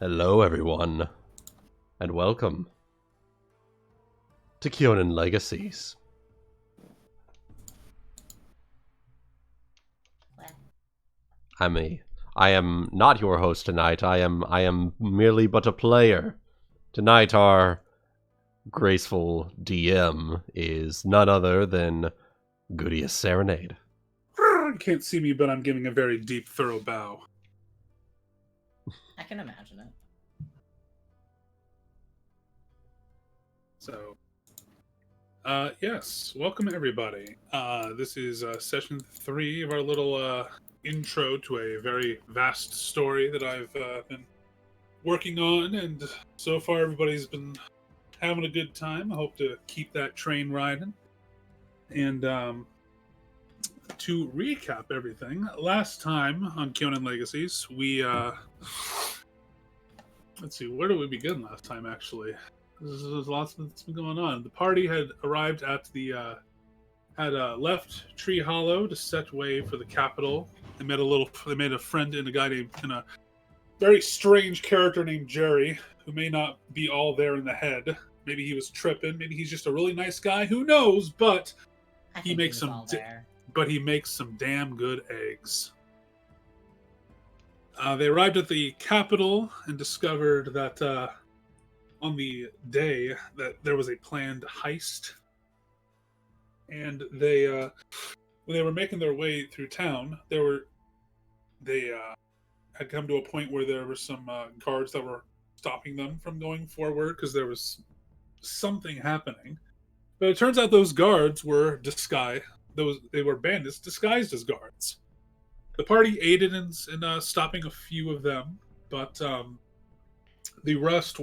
Hello everyone, and welcome to Kyonin Legacies. I am not your host tonight. I am merely but a player. Tonight our graceful DM is none other than GutiuSerenade. You can't see me, but I'm giving a very deep, thorough bow. I can imagine it. So, yes, welcome everybody. This is session 3 of our little intro to a very vast story that I've been working on, and so far everybody's been having a good time. I hope to keep that train riding. And to recap everything, last time on Kyonin Legacies, we let's see, where did we begin last time? Actually, there's lots that's been going on. The party had arrived at the had left Tree Hollow to set way for the capital. They made a friend in a very strange character named Jerry, who may not be all there in the head. Maybe he was tripping. Maybe he's just a really nice guy. Who knows? But he makes some damn good eggs. They arrived at the capital and discovered that on the day that there was a planned heist. And they, when they were making their way through town, they had come to a point where there were some guards that were stopping them from going forward because there was something happening. But it turns out those guards were disguised. They were bandits disguised as guards. The party aided in stopping a few of them, but the rest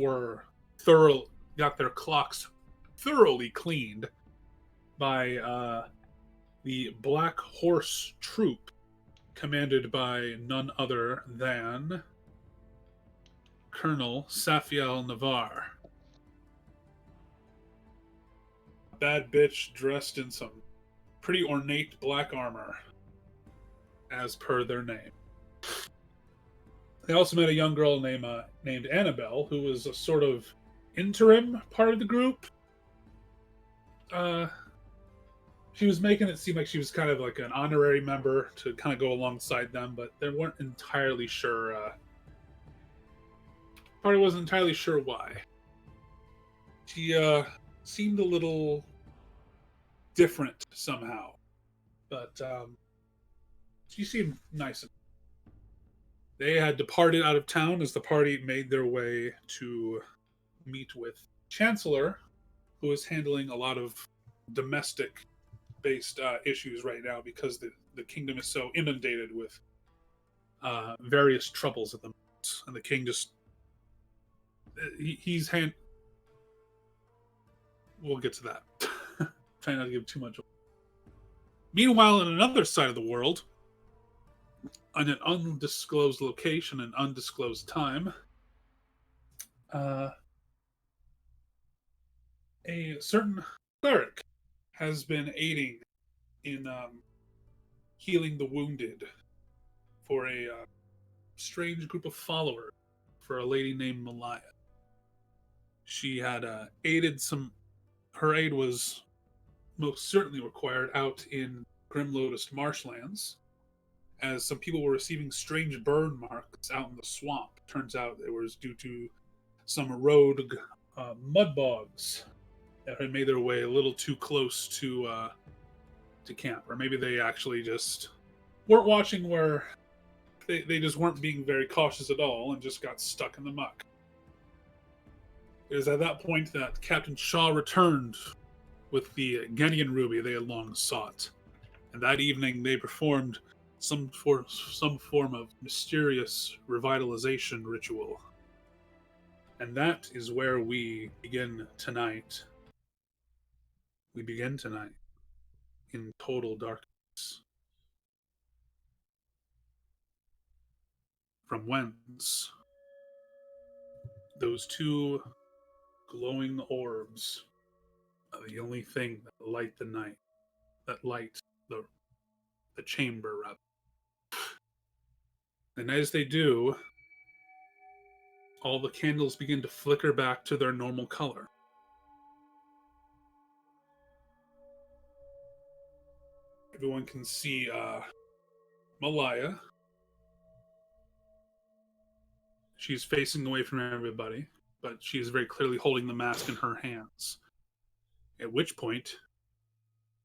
got their clocks thoroughly cleaned by the Black Horse Troop, commanded by none other than Colonel Safiel Navar. Bad bitch dressed in some pretty ornate black armor, as per their name. They also met a young girl named Annabelle, who was a sort of interim part of the group. She was making it seem like she was kind of like an honorary member to kind of go alongside them, but they weren't entirely sure. Party wasn't entirely sure why. She seemed a little different somehow, but she seemed nice. They had departed out of town as the party made their way to meet with Chancellor, who is handling a lot of domestic-based issues right now because the kingdom is so inundated with various troubles at the moment. And the king just... We'll get to that. Trying not to give too much away. Meanwhile, in another side of the world, on an undisclosed location and undisclosed time, a certain cleric has been aiding in healing the wounded for a strange group of followers for a lady named Malaya. She had aided some... Her aid was most certainly required out in Grim Lotus marshlands, as some people were receiving strange burn marks out in the swamp. Turns out it was due to some rogue mud bogs that had made their way a little too close to camp. Or maybe they actually just weren't watching, where they just weren't being very cautious at all and just got stuck in the muck. It was at that point that Captain Shaw returned with the Genian ruby they had long sought. And that evening they performed some form of mysterious revitalization ritual. And that is where we begin tonight. We begin tonight in total darkness. From whence those two glowing orbs are the only thing that light the night, that light the chamber, rather. And as they do, all the candles begin to flicker back to their normal color. Everyone can see Malaya. She's facing away from everybody, but she is very clearly holding the mask in her hands. At which point,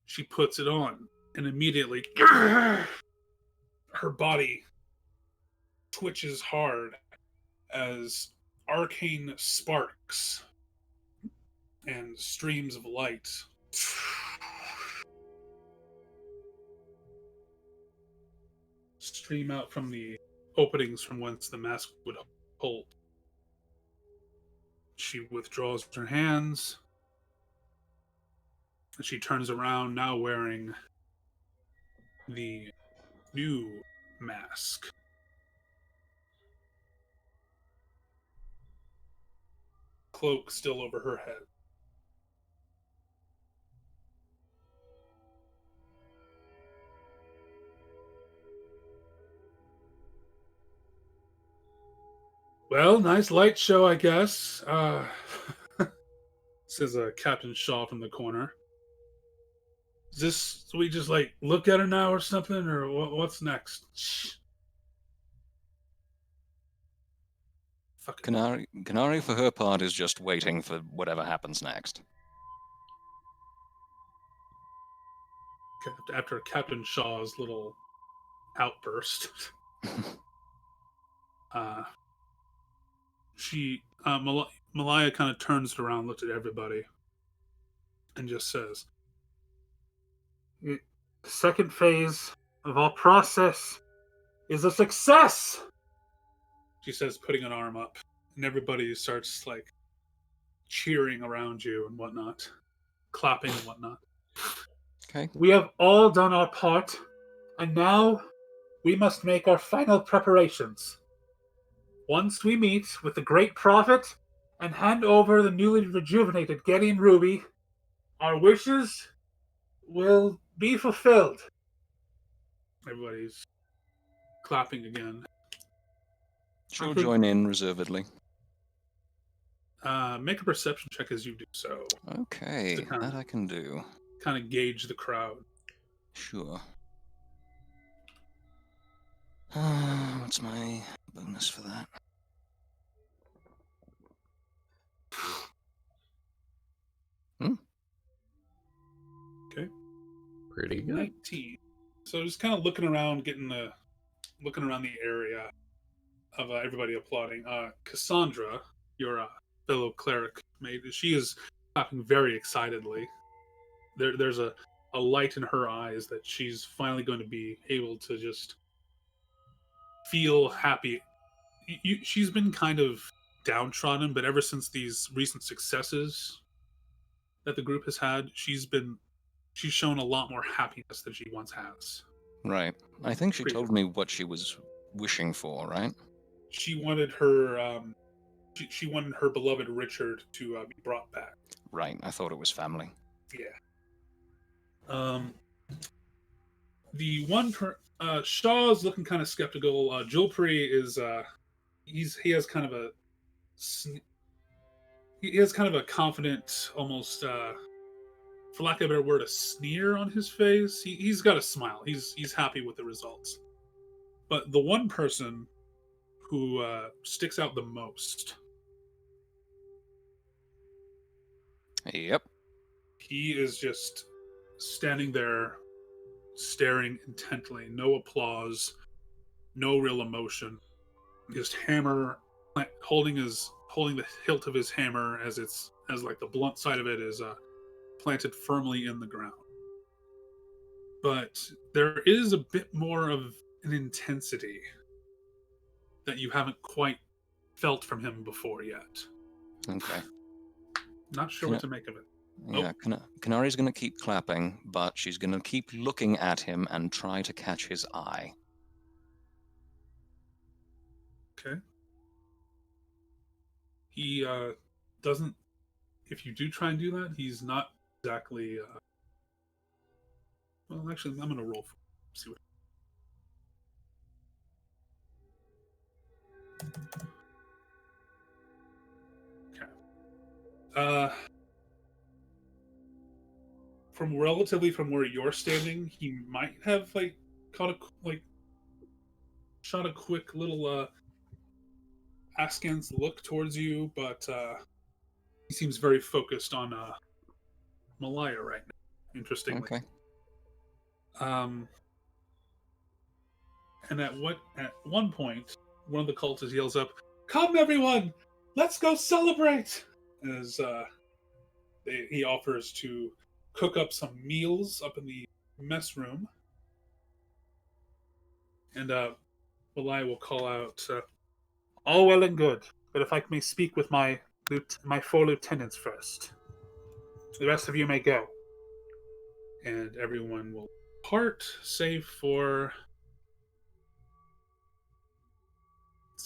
she puts it on, and immediately her body twitches hard as arcane sparks and streams of light stream out from the openings from whence the mask would hold. She withdraws her hands, and she turns around, now wearing the new mask. Cloak still over her head. Well, nice light show, I guess. Says Captain Shaw from the corner. Is this, so we just like look at her now or something, or what's next? Fucking Kanari, for her part, is just waiting for whatever happens next. after Captain Shaw's little outburst. Malaya kind of turns around, looks at everybody, and just says, "The second phase of our process is a success!" She says, putting an arm up, and everybody starts like cheering around you and whatnot, clapping and whatnot. Okay. We have all done our part, and now we must make our final preparations. Once we meet with the Great Prophet and hand over the newly rejuvenated Getty and Ruby, our wishes will be fulfilled. Everybody's clapping again. She'll join in reservedly. Make a perception check as you do so. Okay, that I can do. Kind of gauge the crowd. Sure. What's my bonus for that? Okay. Pretty good. 19. So just kind of looking around the area of everybody applauding. Cassandra, your fellow cleric mate, she is clapping very excitedly. There's a light in her eyes that she's finally going to be able to just feel happy. She's been kind of downtrodden, but ever since these recent successes that the group has had, she's shown a lot more happiness than she once has. Right. I think she told me what she was wishing for, right? She wanted her she wanted her beloved Richard to be brought back. Right. I thought it was family. Yeah. The one Shaw's looking kind of skeptical. Julpri is he has kind of a confident, almost for lack of a better word, a sneer on his face. He's got a smile. He's happy with the results. But the one person who sticks out the most, Yep. he is just standing there staring intently. No applause, no real emotion. Just hammer, holding the hilt of his hammer as like the blunt side of it is planted firmly in the ground. But there is a bit more of an intensity that you haven't quite felt from him before yet. Okay. Not sure what to make of it. Yeah, Kanari's going to keep clapping, but she's going to keep looking at him and try to catch his eye. Okay. He doesn't. If you do try and do that, he's not exactly. Well, actually, I'm going to roll for it. See what. From relatively from where you're standing, he might have like caught shot a quick little askance look towards you, but he seems very focused on Malaya right now. Interestingly. Okay. And at one point, one of the cultists yells up, "Come, everyone! Let's go celebrate!" As he offers to cook up some meals up in the mess room. And Malaya will call out, "All well and good, but if I may speak with my 4 lieutenants first. The rest of you may go." And everyone will part, save for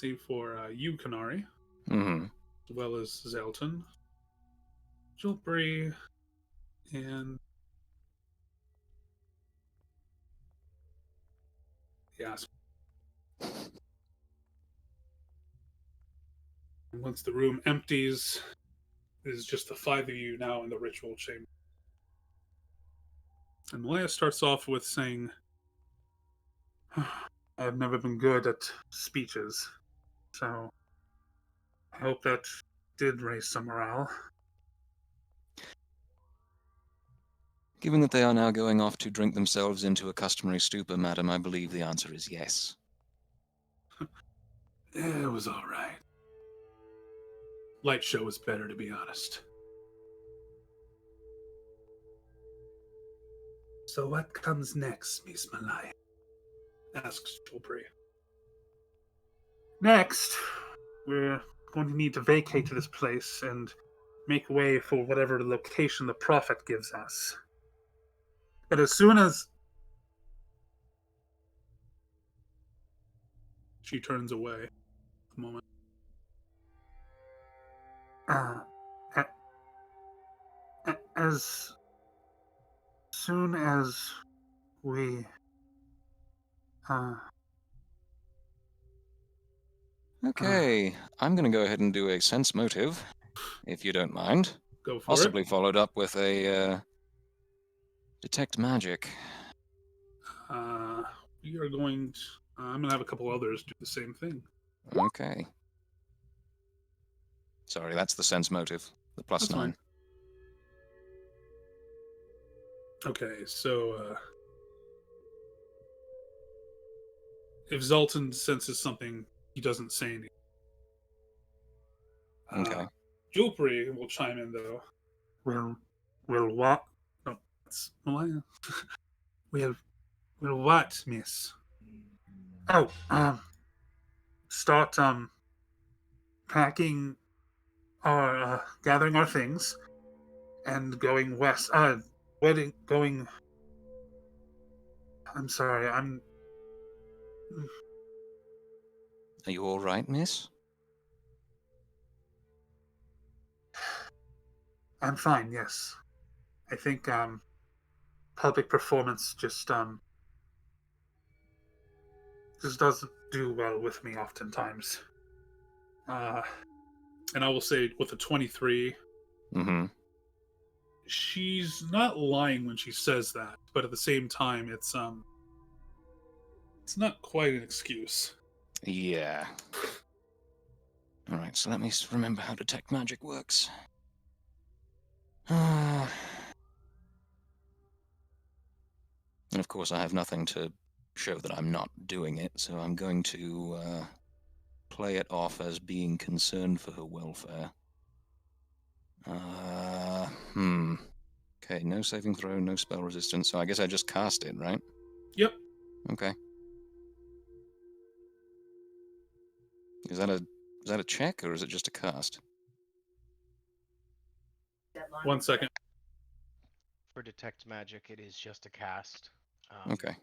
you, Kanari, Mm-hmm. as well as Zelton, Jilpri, and Yas. And once the room empties, there's just the 5 of you now in the ritual chamber. And Malaya starts off with saying, "I've never been good at speeches, so I hope that did raise some morale." Given that they are now going off to drink themselves into a customary stupor, madam, I believe the answer is yes. It was all right. Light show was better, to be honest. "So what comes next, Miss Malaya?" asks Jilpri. "Next, we're going to need to vacate this place and make way for whatever location the Prophet gives us. But as soon as..." She turns away a moment. As soon as we... Okay, I'm going to go ahead and do a sense motive, if you don't mind. Go for Possibly it. followed up with a detect magic. We are going to... I'm going to have a couple others do the same thing. Okay. Sorry, that's the sense motive. The plus That's 9. fine. Okay, so if Zoltan senses something, he doesn't say anything. Okay. Jilpri will chime in, though. We'll what? No, that's Malaya. We'll what, miss? Oh, start packing our gathering our things and going west. Going. I'm sorry. Are you all right, miss? I'm fine. Yes, I think public performance just doesn't do well with me oftentimes. And I will say with a 23, Mm-hmm. she's not lying when she says that, but at the same time, it's not quite an excuse. Yeah. All right, so let me remember how detect magic works. And of course, I have nothing to show that I'm not doing it, so I'm going to play it off as being concerned for her welfare. Okay, no saving throw, no spell resistance, so I guess I just cast it, right? Yep. Okay. Is that a check, or is it just a cast? 1 second. For detect magic, it is just a cast. Okay.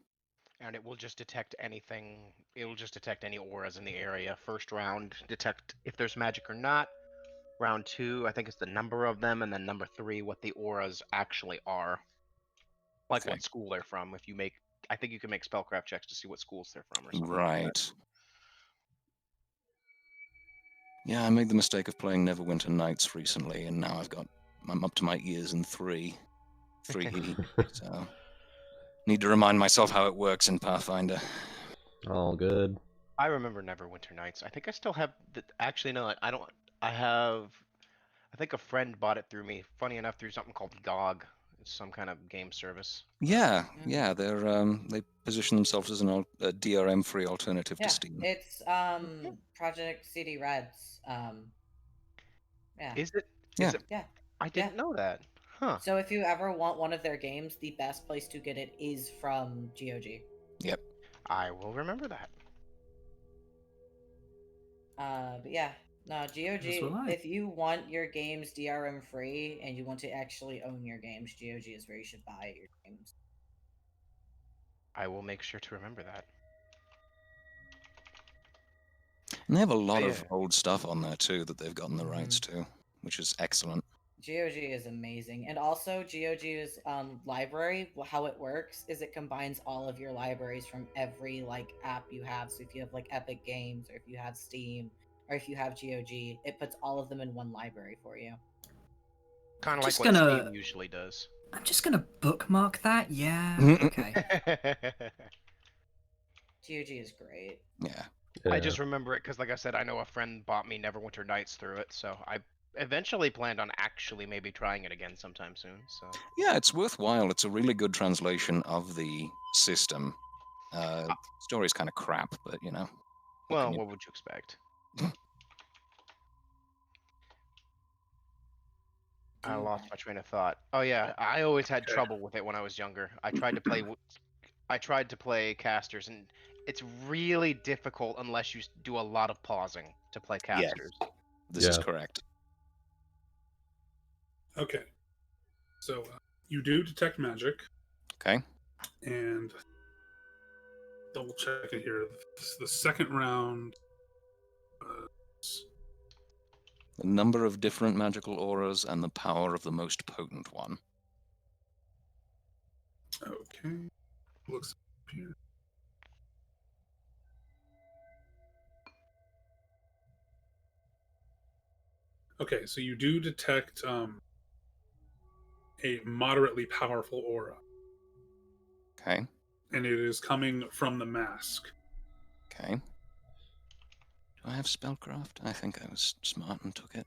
And it will just detect anything. It will just detect any auras in the area. First round, detect if there's magic or not. Round 2, I think it's the number of them, and then number 3, what the auras actually are. Like Okay. what school they're from. I think you can make spellcraft checks to see what schools they're from or something. Right. Yeah, I made the mistake of playing Neverwinter Nights recently, and now I'm up to my ears in 3E. So, need to remind myself how it works in Pathfinder. All good. I remember Neverwinter Nights. I think I still have actually no, I don't. I have. I think a friend bought it through me. Funny enough, through something called GOG. It's some kind of game service. Yeah, they position themselves as a DRM-free alternative Yeah, to Steam. it's Project CD Red's. Yeah. Is it? Yeah. Is it? Yeah. I didn't know that. Huh. So if you ever want one of their games, the best place to get it is from GOG. Yep. I will remember that. But yeah, no, GOG. As will I. If you want your games DRM free and you want to actually own your games, GOG is where you should buy your games. I will make sure to remember that. And they have a lot of Yeah. old stuff on there too that they've gotten the rights to, which is excellent. GOG is amazing, and also GOG's library. How it works is it combines all of your libraries from every app you have. So if you have Epic Games, or if you have Steam, or if you have GOG, it puts all of them in one library for you. Kind of like Just what gonna- Steam usually does. I'm just gonna bookmark that. Yeah. Okay. GOG is great. Yeah. I just remember it because, like I said, I know a friend bought me Neverwinter Nights through it, so I eventually planned on actually maybe trying it again sometime soon. So Yeah, it's worthwhile. It's a really good translation of the system. Story's kind of crap, but you know. well, what would you expect? I lost my train of thought. Oh yeah, I always had trouble with it when I was younger. I tried to play casters, and it's really difficult unless you do a lot of pausing to play casters. This is Yeah. correct. Okay. So you do detect magic, Okay. and double check it here. The second round. The number of different magical auras and the power of the most potent one. Okay. Looks up here. Okay, so you do detect a moderately powerful aura, Okay. and it is coming from the mask. Okay. Do I have spellcraft? I think I was smart and took it.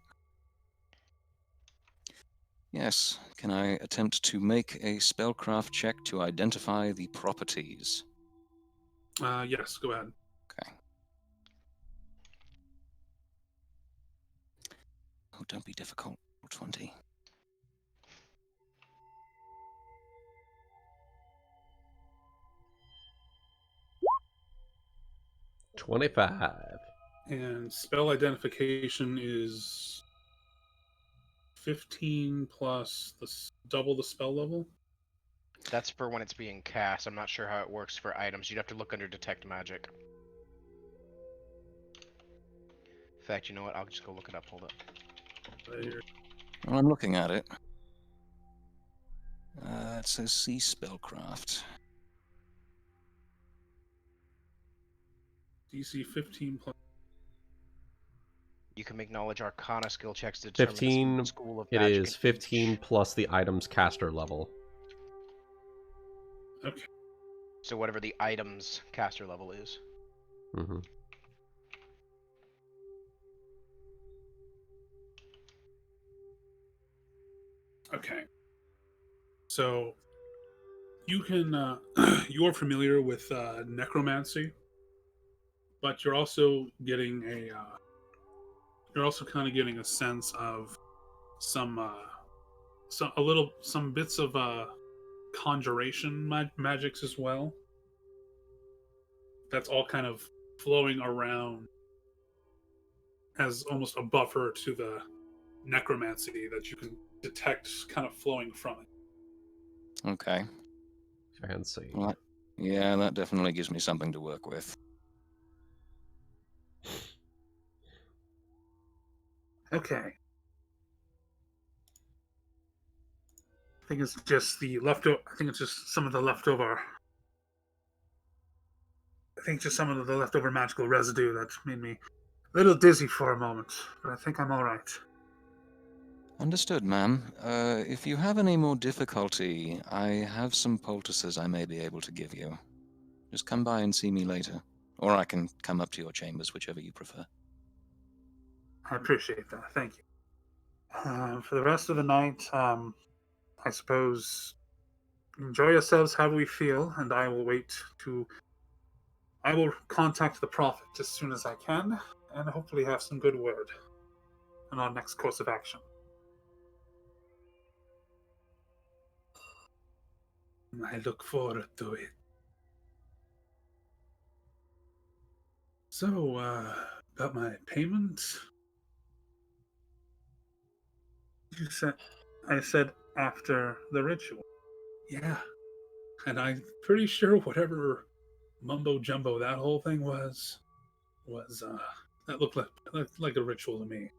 Yes. Can I attempt to make a spellcraft check to identify the properties? Yes, go ahead. Okay. Oh, don't be difficult. 20. $25. And spell identification is 15 plus double the spell level. That's for when it's being cast. I'm not sure how it works for items. You'd have to look under Detect Magic. In fact, you know what? I'll just go look it up. Hold up. Right here. Well, I'm looking at it. It says see spellcraft. DC 15 plus. You can make Knowledge Arcana skill checks to determine 15. the school of It magic is in 15 each. plus the item's caster level. Okay. So whatever the item's caster level is. Mm-hmm. Okay. So you can you're familiar with necromancy, but you're also getting you're also kind of getting a sense of some bits of conjuration magics as well. That's all kind of flowing around as almost a buffer to the necromancy that you can detect kind of flowing from it. Okay. Fancy. Well, yeah, that definitely gives me something to work with. Okay. I think it's just the leftover. I think it's just some of the leftover. I think just some of the leftover magical residue that made me A little dizzy for a moment, but I think I'm all right. Understood, ma'am. If you have any more difficulty, I have some poultices I may be able to give you. Just come by and see me later. Or I can come up to your chambers, whichever you prefer. I appreciate that. Thank you. For the rest of the night, I suppose enjoy yourselves how we feel, and I will contact the Prophet as soon as I can, and hopefully have some good word on our next course of action. I look forward to it. So, about my payment? I said after the ritual. Yeah. And I'm pretty sure whatever mumbo jumbo that whole thing was that looked like a ritual to me.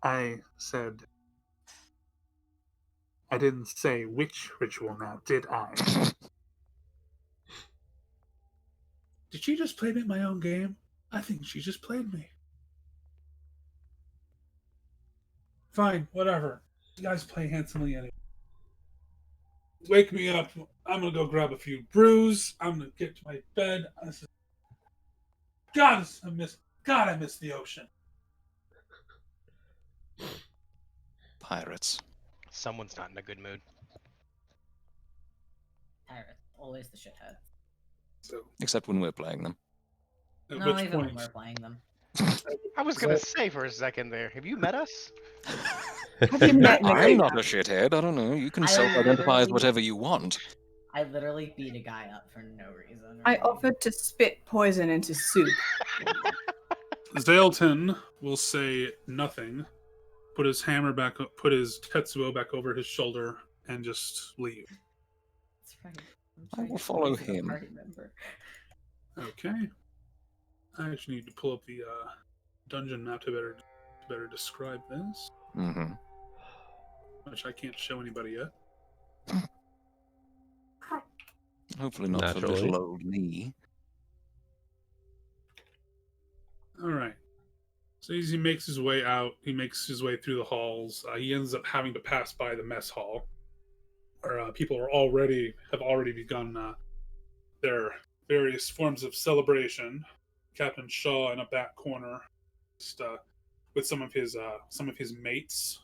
I said I didn't say which ritual now, did I? Did she just play me my own game? I think she just played me. Fine, whatever. You guys play handsomely anyway. Wake me up. I'm gonna go grab a few brews. I'm gonna get to my bed. I miss the ocean. Pirates. Someone's not in a good mood. Pirates, always the shithead. So, Except when we're playing them. at No, which even point, when we're playing them. I was gonna say for a second there, have you met us? Have you met me? I'm not a shithead. I don't know. You can I self-identify as literally- whatever you want. I literally beat a guy up for no reason. I really. offered to spit poison into soup. Zaelton will say nothing, put his Tetsuo back over his shoulder, and just leave. That's right. I'm I trying will to follow convince a him. party member. Okay. I actually need to pull up the dungeon map to better describe this, Mm-hmm. which I can't show anybody yet. Hopefully not for Naturally. little old me. All right. So as he makes his way out, he makes his way through the halls. He ends up having to pass by the mess hall, where people have already begun their various forms of celebration. Captain Shaw in a back corner, just with some of his mates.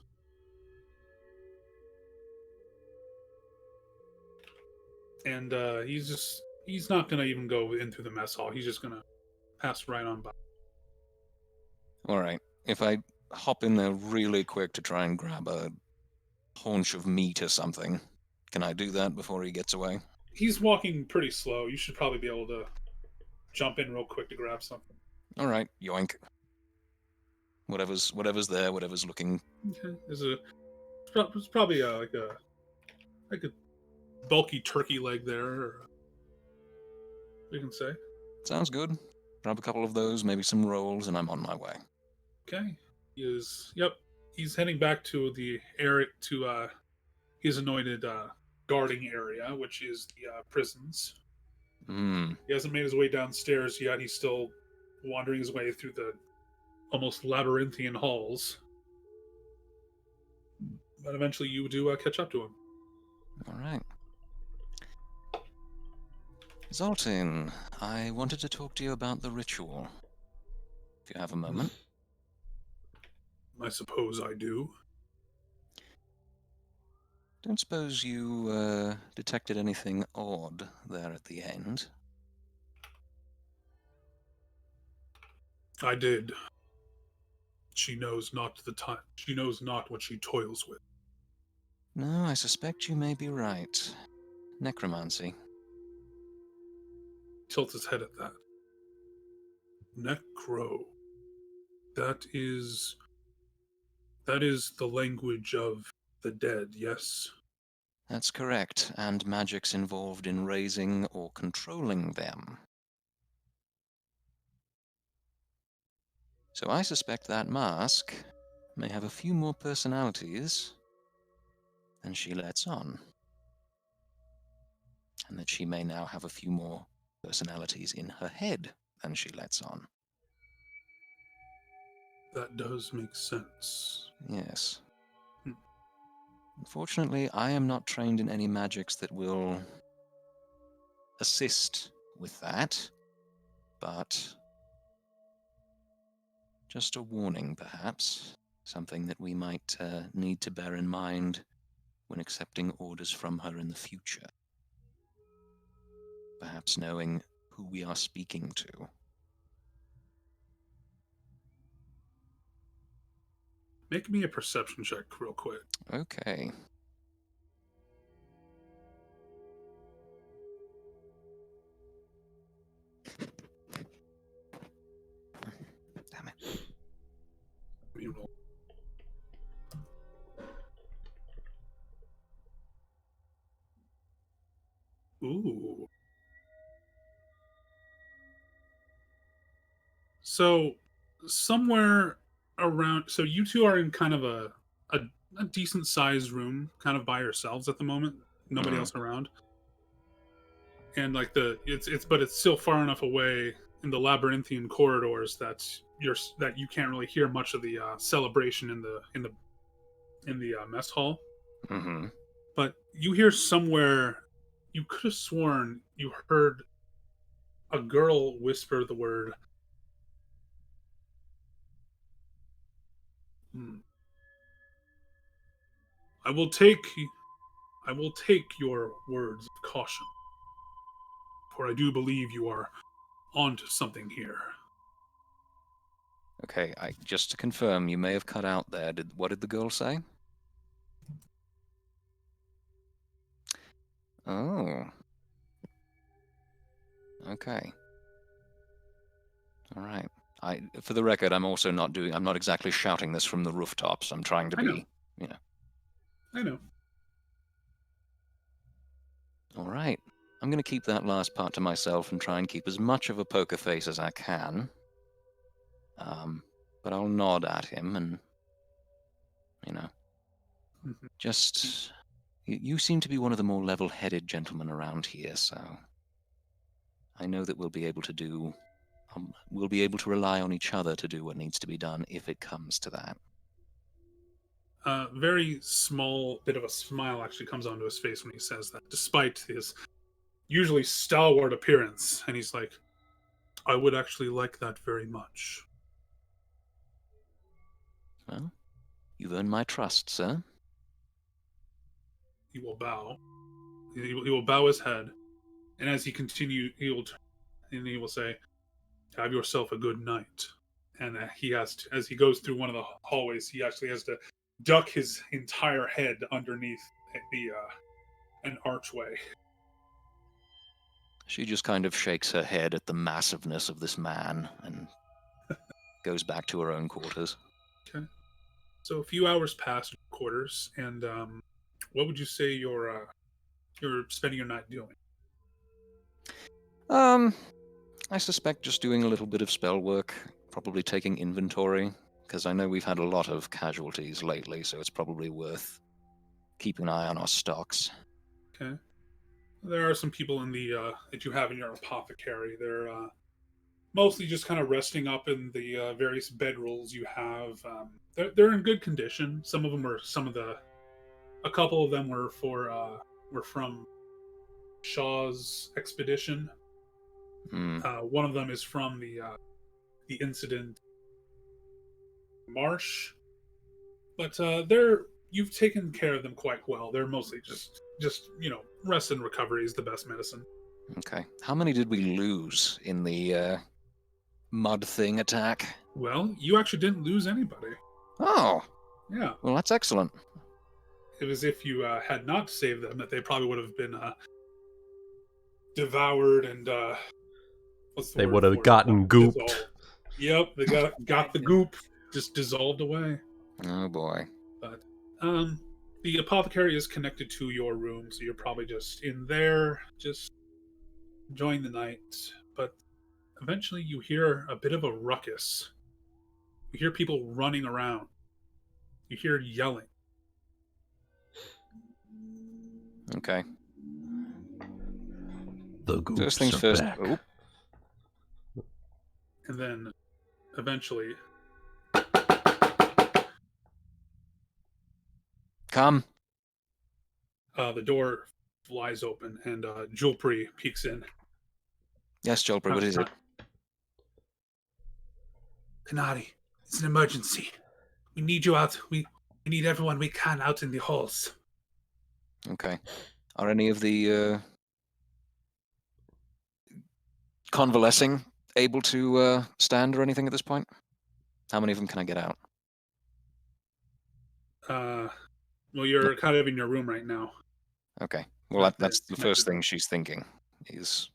And he's not gonna even go into the mess hall. He's just gonna pass right on by. All right. If I hop in there really quick to try and grab a haunch of meat or something, can I do that before he gets away? He's walking pretty slow. You should probably be able to jump in real quick to grab something. All right. Yoink. Whatever's there, whatever's looking. Okay. It's probably like a bulky turkey leg there, or we can say. Sounds good. Grab a couple of those, maybe some rolls, and I'm on my way. Okay. He's heading back to the area to his anointed guarding area, which is the prisons. He hasn't made his way downstairs yet. He's still wandering his way through the almost labyrinthian halls. But eventually you do catch up to him. All right. Zoltan, I wanted to talk to you about the ritual. If you have a moment. I suppose I do. Don't suppose you detected anything odd there at the end? I did. She knows not the time. She knows not what she toils with. No, I suspect you may be right. Necromancy. Tilts his head at that. Necro. That is the language of the dead, yes? That's correct, and magic's involved in raising or controlling them. So I suspect that mask may have a few more personalities than she lets on. And that she may now have a few more personalities in her head than she lets on. That does make sense. Yes. Hmm. Unfortunately, I am not trained in any magics that will assist with that, but just a warning, perhaps. Something that we might need to bear in mind when accepting orders from her in the future. Perhaps knowing who we are speaking to. Make me a perception check real quick. Okay. Damn it. Let me roll. Ooh. So somewhere around, so you two are in kind of a decent sized room, kind of by yourselves at the moment. Nobody else around. And like but it's still far enough away in the labyrinthian corridors that you can't really hear much of the celebration in the mess hall. Mm-hmm. But you hear somewhere, you could have sworn you heard a girl whisper the word. "Hmm. I will take your words of caution, for I do believe you are onto something here." Okay, just to confirm, you may have cut out there. What did the girl say? Oh. Okay. All right. For the record, I'm not exactly shouting this from the rooftops. I'm trying to be, I know. All right. I'm going to keep that last part to myself and try and keep as much of a poker face as I can. But I'll nod at him and, just... You seem to be one of the more level-headed gentlemen around here, so... I know that we'll be able to rely on each other to do what needs to be done if it comes to that. Very small bit of a smile actually comes onto his face when he says that, despite his usually stalwart appearance. And he's like, I would actually like that very much. Well, you've earned my trust, sir. He will bow. He will bow his head. And as he continues, he will say, have yourself a good night. And as he goes through one of the hallways, he actually has to duck his entire head underneath an archway. She just kind of shakes her head at the massiveness of this man and goes back to her own quarters. Okay. So a few hours pass in quarters, and what would you say you're spending your night doing? I suspect just doing a little bit of spell work, probably taking inventory, because I know we've had a lot of casualties lately, so it's probably worth keeping an eye on our stocks. Okay. There are some people in the that you have in your apothecary. They're mostly just kind of resting up in the various bedrolls you have. They're in good condition. Some of them are a couple of them were from Shaw's expedition. One of them is from the incident marsh, but you've taken care of them quite well. They're mostly just rest and recovery is the best medicine. Okay. How many did we lose in the mud thing attack? Well, you actually didn't lose anybody. Oh. Yeah. Well, that's excellent. It was if you had not saved them that they probably would have been devoured and they would have gotten gooped. Dissolved. Yep, they got the goop just dissolved away. Oh boy. But the apothecary is connected to your room, so you're probably just in there, just enjoying the night. But eventually you hear a bit of a ruckus. You hear people running around. You hear yelling. Okay. The goops First things are first. back. Oh. And then eventually, Come. the door flies open and Julpri peeks in. Yes, Jolpry, what is it? Kanari, it's an emergency. We need you out. We need everyone we can out in the halls. Okay. Are any of the convalescing able to stand or anything at this point? How many of them can I get out? Well, you're kind of in your room right now. Okay. Well, that's the first thing she's thinking is,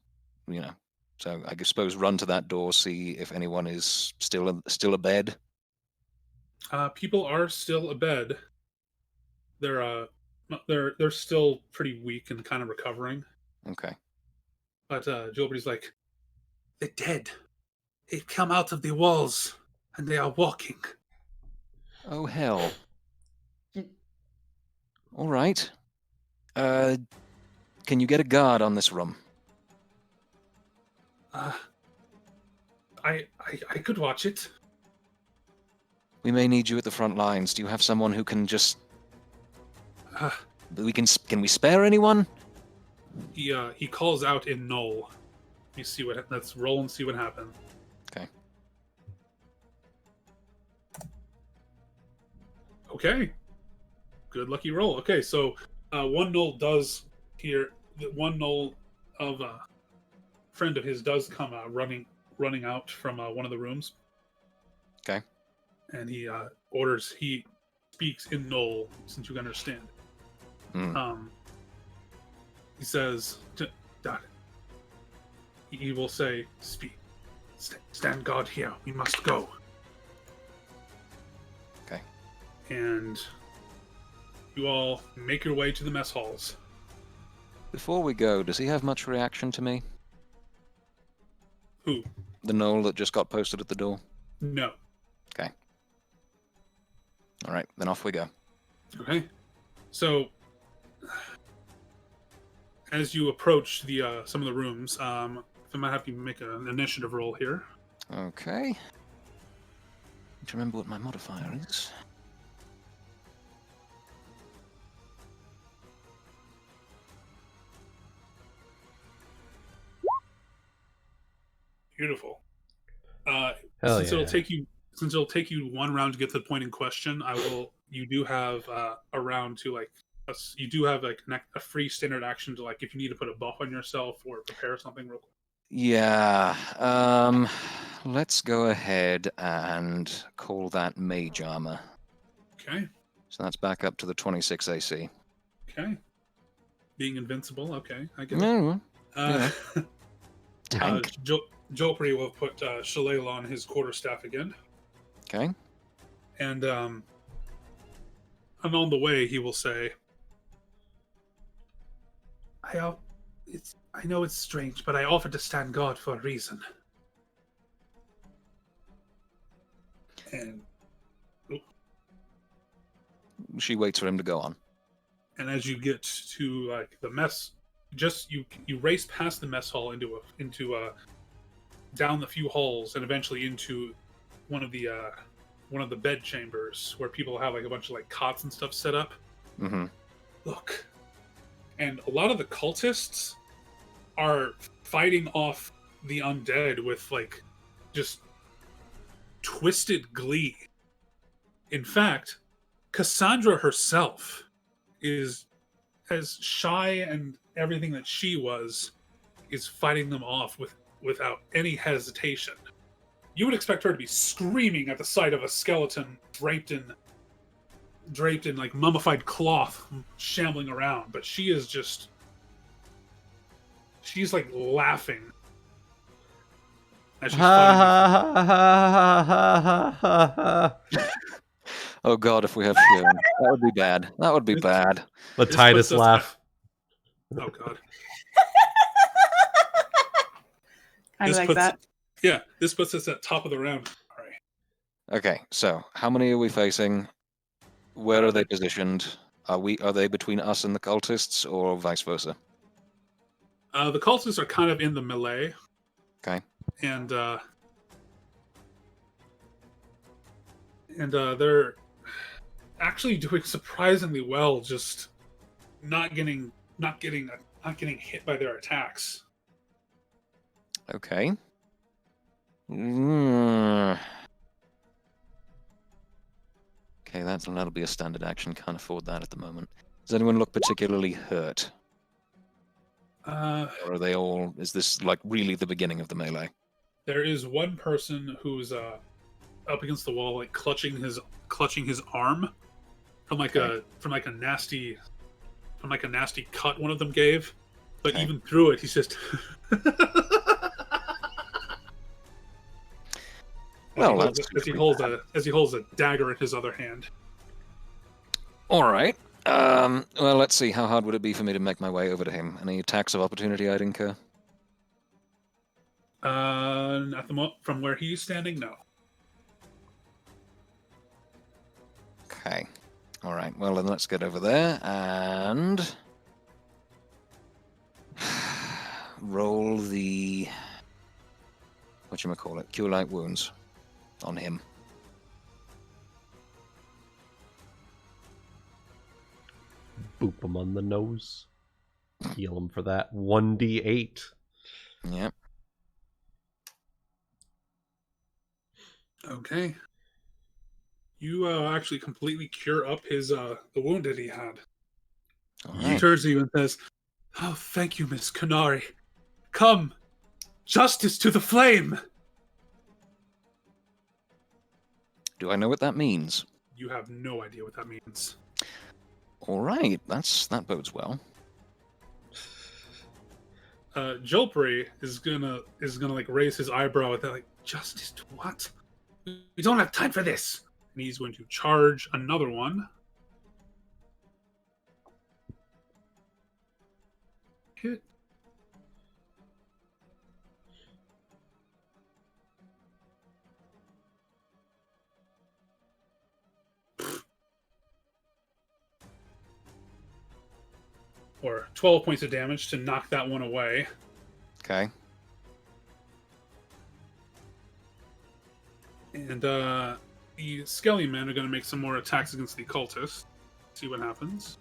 So I suppose run to that door, see if anyone is still abed. People are still abed. They're still pretty weak and kind of recovering. Okay. But Julpri's like, they're dead. They've come out of the walls and they are walking. Oh hell. All right. Can you get a guard on this room? I could watch it. We may need you at the front lines. Do you have someone who can just? Can we spare anyone? He calls out in null. You see let's roll and see what happens. Okay. Okay. Good lucky roll. Okay, so one null does here. One null of a friend of his does come running out from one of the rooms. Okay. And he orders. He speaks in null, since you can understand. He says, he will say, "Speak, stand guard here. We must go." Okay. And you all make your way to the mess halls. Before we go, does he have much reaction to me? Who? The knoll that just got posted at the door? No. Okay. All right, then off we go. Okay. So, as you approach the some of the rooms, I might have you make an initiative roll here. Okay. Need to remember what my modifier is. Beautiful. Hell Since yeah. it'll take you one round to get to the point in question, you do have a round to you do have a free standard action to if you need to put a buff on yourself or prepare something real quick. Yeah. Let's go ahead and call that mage armor. Okay. So that's back up to the 26 AC. Okay. Being invincible. Okay, I get it. No. Tank. Tank. Jopri will put Shalala on his quarterstaff again. Okay. And on the way, he will say, I know it's strange, but I offered to stand guard for a reason. And She waits for him to go on. And as you get to the mess, you race past the mess hall into down the few halls and eventually into one of the bed chambers where people have a bunch of cots and stuff set up. Mm-hmm. Look, and a lot of the cultists are fighting off the undead with just twisted glee. In fact, Cassandra herself is as shy and everything that she is fighting them off without any hesitation. You would expect her to be screaming at the sight of a skeleton draped in mummified cloth shambling around, but she's laughing as she's Oh god, if we have Shion. That would be bad. That would be bad. Let Titus laugh. Oh god. I like that. Yeah, this puts us at top of the round. All right. Okay, so how many are we facing? Where are they positioned? Are they between us and the cultists, or vice versa? The cultists are kind of in the melee. Okay. And And they're actually doing surprisingly well, just not getting hit by their attacks. Okay. Mm. Okay, that'll be a standard action. Can't afford that at the moment. Does anyone look particularly hurt? Or are they all... Is this, like, really the beginning of the melee? There is one person who's up against the wall, like clutching his arm from a nasty cut one of them gave. But Okay. even through it, he's just Well, as he holds a dagger in his other hand. All right. Well, let's see. How hard would it be for me to make my way over to him? Any attacks of opportunity I'd incur? From where he's standing, no. Okay. All right. Well, then let's get over there and roll the whatchamacallit, Cure Light Wounds on him. Boop him on the nose. Heal him for that 1d8. Yep. Okay. You actually completely cure up his the wound that he had. All He right. turns to you and says, "Oh, thank you, Miss Kanari. Come, justice to the flame." Do I know what that means? You have no idea what that means. All right. That bodes well. Jolpri is gonna like raise his eyebrow at that, like, justice to what? We don't have time for this. And he's going to charge another one. Hit. Or 12 points of damage to knock that one away. Okay. And the Skelly men are going to make some more attacks against the cultists. See what happens.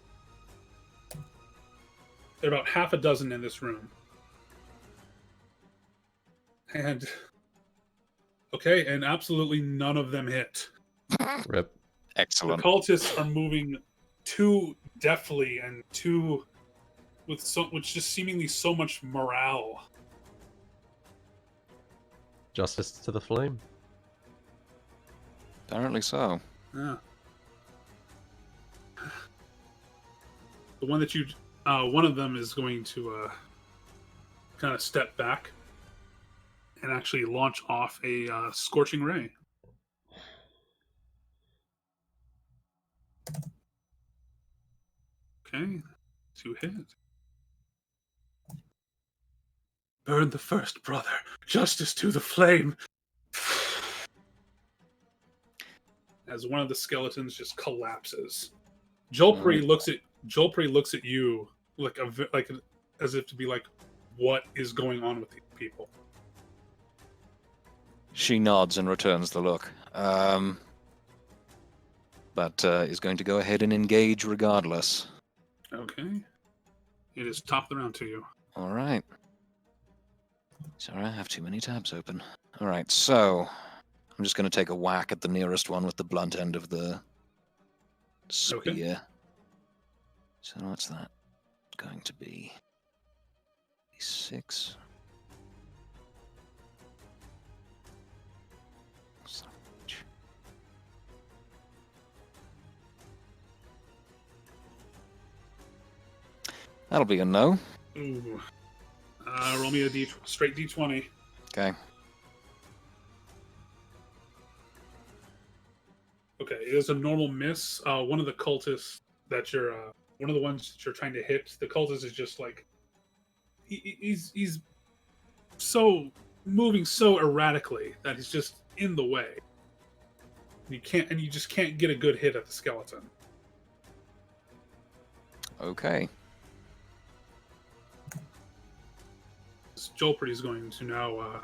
There are about half a dozen in this room. And okay, and absolutely none of them hit. Rip. The Excellent. cultists are moving too deftly and too with just seemingly so much morale. Justice to the flame. Apparently so. Yeah. The one that one of them is going to kind of step back and actually launch off a scorching ray. Okay, 2 hit. Burn the first brother. Justice to the flame. As one of the skeletons just collapses. Jolpri looks at you like as if to be like, what is going on with these people? She nods and returns the look. But is going to go ahead and engage regardless. Okay. It is top of the round to you. All right. Sorry, I have too many tabs open. All right, so I'm just going to take a whack at the nearest one with the blunt end of the spear. Okay. So what's that going to be? 6. That'll be a no. Ooh. Roll me a straight D20. Okay. Okay, it is a normal miss. One of the cultists that you're, one of the ones that you're trying to hit, the cultist is just like, he's so moving so erratically that he's just in the way. You just can't get a good hit at the skeleton. Okay. Jolpri is going to now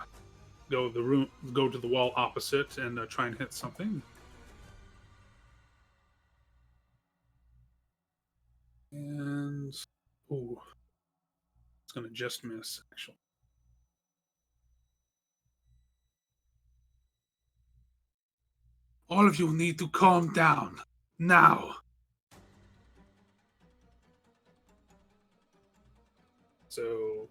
go to the wall opposite and try and hit something. going to just miss, actually. All of you need to calm down. Now. So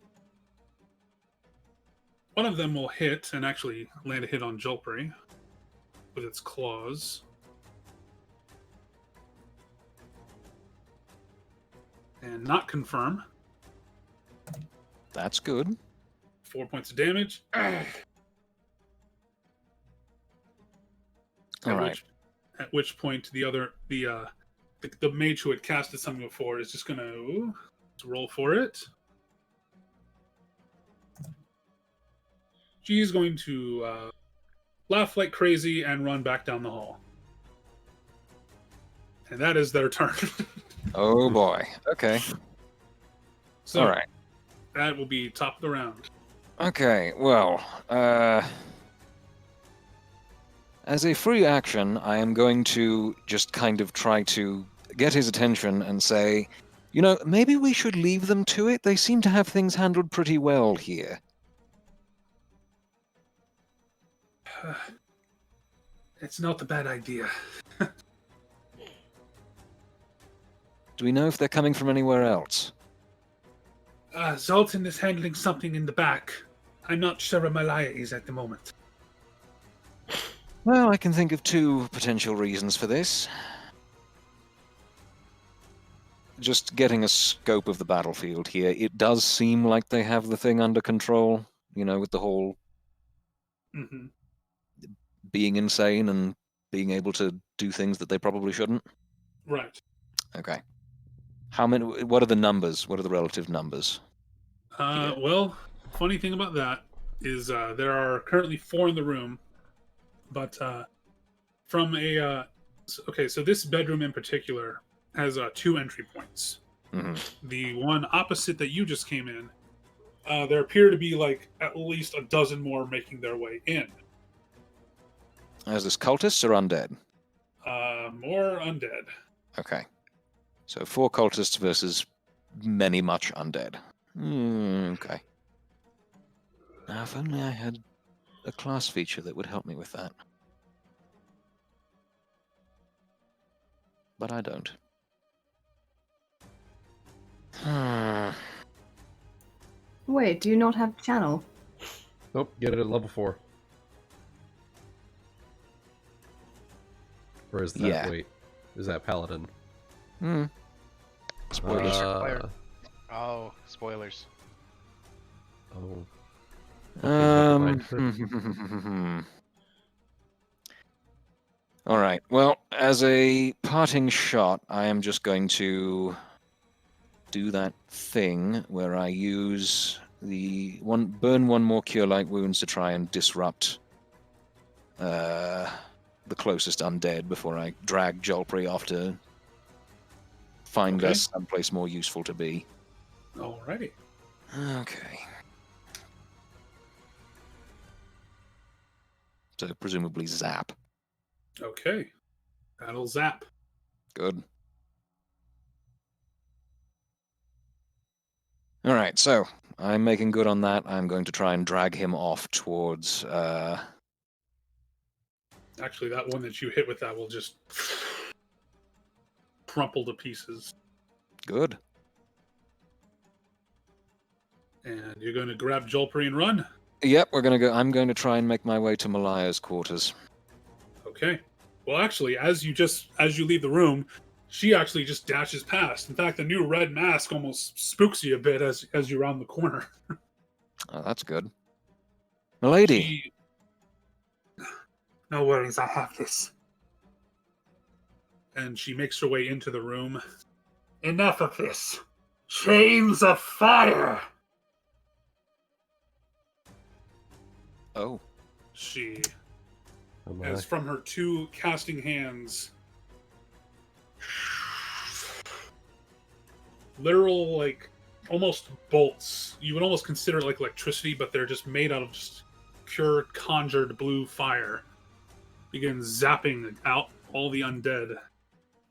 one of them will hit and actually land a hit on Jolpri with its claws. And not confirm. That's good. 4 points of damage. All right. At which point the mage who had casted something before is just going to roll for it. She's going to laugh like crazy and run back down the hall. And that is their turn. Oh boy. Okay. So, all right. That will be top of the round. Okay, well, as a free action, I am going to just kind of try to get his attention and say, you know, maybe we should leave them to it. They seem to have things handled pretty well here. It's not a bad idea. Do we know if they're coming from anywhere else? Zoltan is handling something in the back. I'm not sure where Malaya is at the moment. Well, I can think of two potential reasons for this. Just getting a scope of the battlefield here, it does seem like they have the thing under control, you know, with the whole being insane and being able to do things that they probably shouldn't. Right. Okay. How many? What are the numbers? What are the relative numbers? Well, funny thing about that is there are currently 4 in the room, but from a okay, so this bedroom in particular has 2 entry points. Mm-hmm. The one opposite that you just came in, there appear to be like at least a dozen more making their way in. Is this cultists or undead? More undead. Okay. So 4 cultists versus many much undead. Okay. Now, if only I had a class feature that would help me with that. But I don't. Wait, do you not have channel? Nope, get it at level 4. Or is that, Yeah. wait, is that Paladin? Spoilers. Oh, spoilers. Oh. Okay, never mind. All right. Well, as a parting shot, I am just going to do that thing where I use burn 1 more cure light wounds to try and disrupt the closest undead before I drag Jolpri off to find us someplace more useful to be. Alrighty. Okay. So presumably zap. Okay. That'll zap. Good. All right, so I'm making good on that. I'm going to try and drag him off towards... Actually, that one that you hit with that will just crumple to pieces. Good. And you're going to grab Jolpri and run? Yep, we're going to go. I'm going to try and make my way to Malaya's quarters. Okay. Well, actually, as you leave the room, she actually just dashes past. In fact, the new red mask almost spooks you a bit as you round the corner. Oh, that's good. Milady. No worries, I have this. And she makes her way into the room. Enough of this. Chains of fire! Oh. She, Oh as from her 2 casting hands, literal, like, almost bolts. You would almost consider it like electricity, but they're just made out of just pure conjured blue fire. Begins zapping out all the undead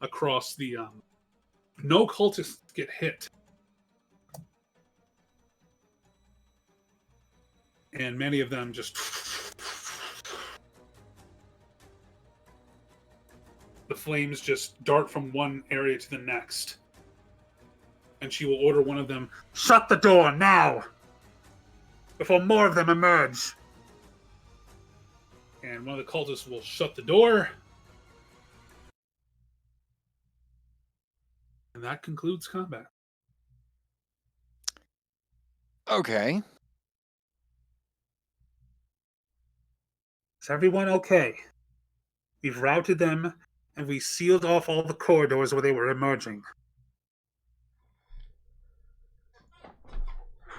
across the... No cultists get hit. and many of them just... The flames just dart from one area to the next. And she will order one of them, "Shut the door now! Before more of them emerge!" And one of the cultists will shut the door. And that concludes combat. Okay. Is everyone okay? We've routed them, and we sealed off all the corridors where they were emerging.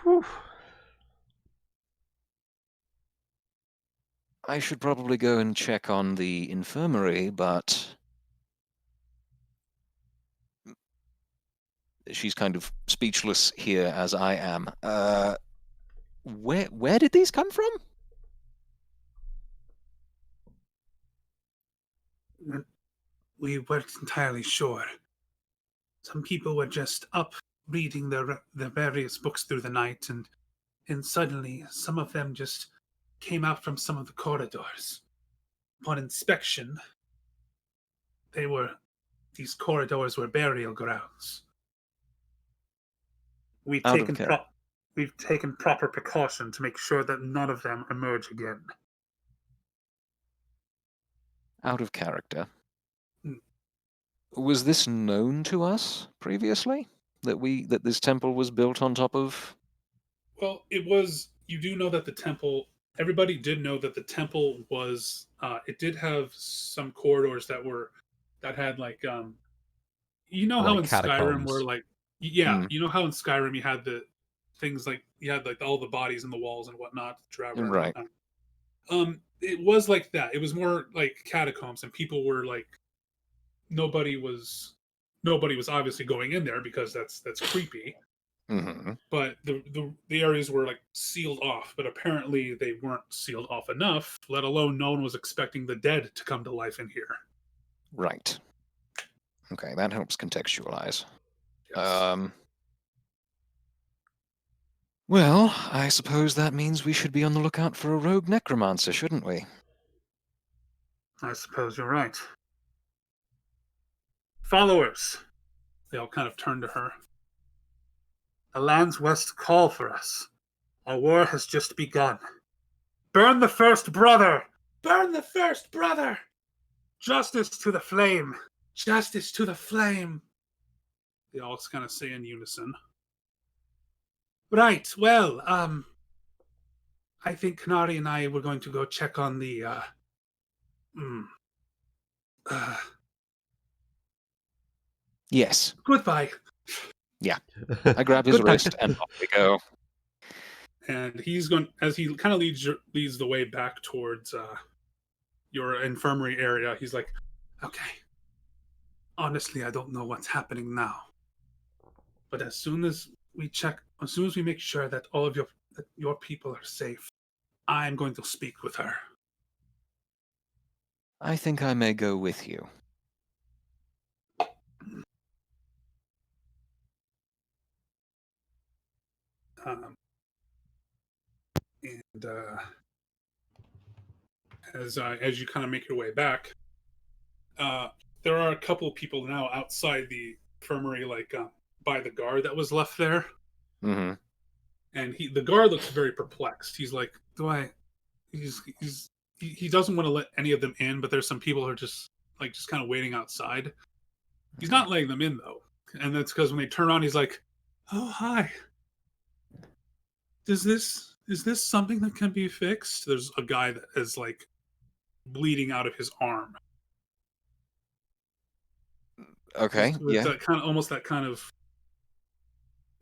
Whew. I should probably go and check on the infirmary, but she's kind of speechless here as I am. Where did these come from? We weren't entirely sure. Some people were just up reading their various books through the night, and suddenly some of them just came out from some of the corridors. Upon inspection, these corridors were burial grounds. We've Out of taken proper precaution to make sure that none of them emerge again. Out of character. Hmm. Was this known to us previously? That this temple was built on top of? Well, it was. You do know that the temple. Everybody did know that the temple was. It did have some corridors that had like you know how Like in Skyrim catacombs. where like yeah, Mm. you know how in Skyrim you had the things like you had like all the bodies in the walls and whatnot to travel and Right. whatnot. It was like that. It was more like catacombs, and people were like nobody was obviously going in there because that's creepy. Mm-hmm. But the areas were like sealed off, but apparently they weren't sealed off enough, let alone no one was expecting the dead to come to life in here. Right. Okay, that helps contextualize. Yes. Well, I suppose that means we should be on the lookout for a rogue necromancer, shouldn't we? I suppose you're right. Followers, they all kind of turn to her. The lands west call for us. Our war has just begun. Burn the first brother! Burn the first brother! Justice to the flame! Justice to the flame! They all kind of say in unison. Right, well, I think Kanari and I were going to go check on the, Yes. goodbye. I grab his Goodbye. wrist and off we go. And he's going, as he kind of leads the way back towards your infirmary area, he's like, okay, honestly, I don't know what's happening now. But as soon as we make sure that all of your people are safe, I'm going to speak with her. I think I may go with you. And as you kind of make your way back, there are a couple of people now outside the infirmary, like by the guard that was left there. Mm-hmm. And the guard looks very perplexed. He's like, he doesn't want to let any of them in, but there's some people who are just kind of waiting outside. He's not letting them in though, and that's because when they turn on, he's like, "Oh, hi. Is this something that can be fixed?" There's a guy that is like bleeding out of his arm. Okay, With yeah. that kind of almost that kind of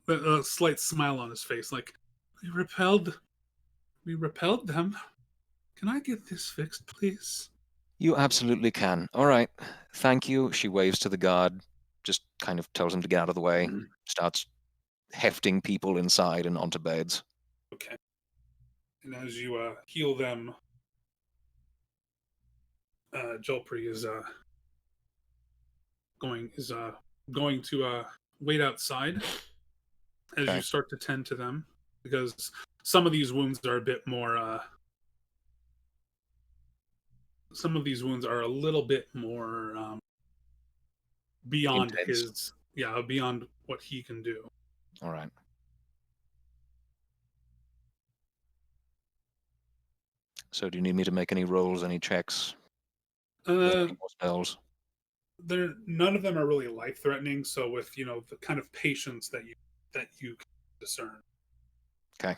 a slight smile on his face, like we repelled them. Can I get this fixed, please? You absolutely can. All right. Thank you. She waves to the guard, just kind of tells him to get out of the way, starts hefting people inside and onto beds. Okay. And as you heal them, Jolpri is going to wait outside as you start to tend to them, because some of these wounds are a bit more. Some of these wounds are a little bit more beyond Intense. beyond what he can do. All right. So do you need me to make any rolls, any checks? Any more spells? None of them are really life threatening. So with the kind of patience that you can discern. Okay.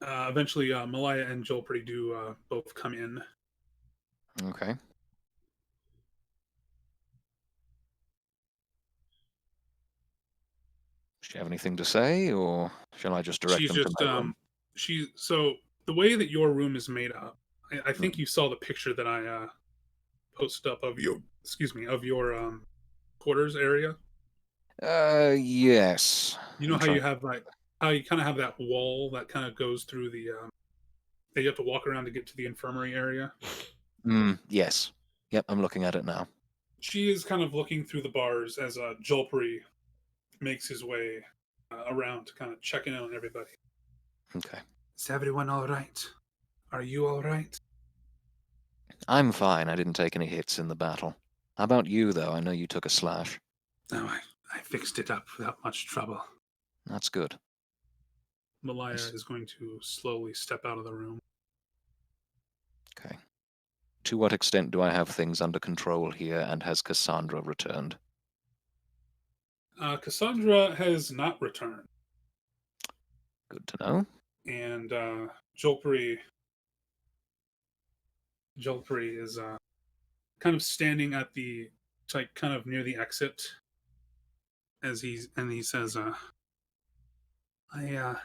Eventually, Malaya and Jolpri do both come in. Okay. Does she have anything to say, or shall I just direct She's them to just my room? so the way that your room is made up. I think you saw the picture that I posted up of you. Excuse me, of your quarters area. Yes. You know I'm how you trying. have how you kind of have that wall that kind of goes through the that you have to walk around to get to the infirmary area. Yes. Yep, I'm looking at it now. She is kind of looking through the bars as Jolpri makes his way around to kind of check in on everybody. Okay. Is everyone all right? Are you all right? I'm fine. I didn't take any hits in the battle. How about you, though? I know you took a slash. No, I fixed it up without much trouble. That's good. Malaya Yes. is going to slowly step out of the room. Okay. To what extent do I have things under control here, and has Cassandra returned? Cassandra has not returned, Good to know. and Jolpri is kind of standing at the kind of near the exit as he says, I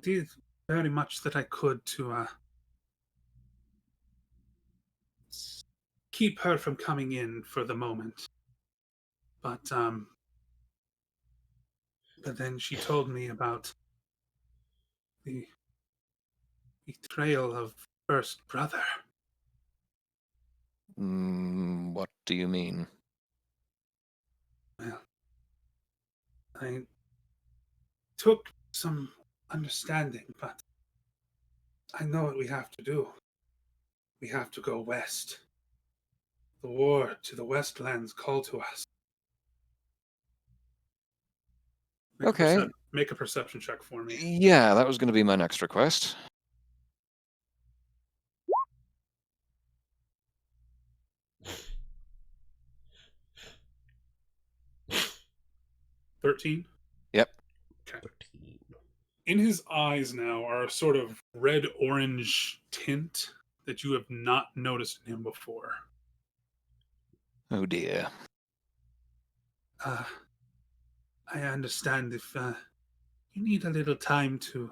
did very much that I could to keep her from coming in for the moment, but then she told me about the betrayal of first brother. What do you mean? Well, I took some understanding, but I know what we have to do. We have to go west. The war to the Westlands call to us. Okay. Make a perception check for me. Yeah, that was going to be my next request. 13? Yep. Okay. 13. In his eyes now are a sort of red-orange tint that you have not noticed in him before. Oh dear. I understand if you need a little time to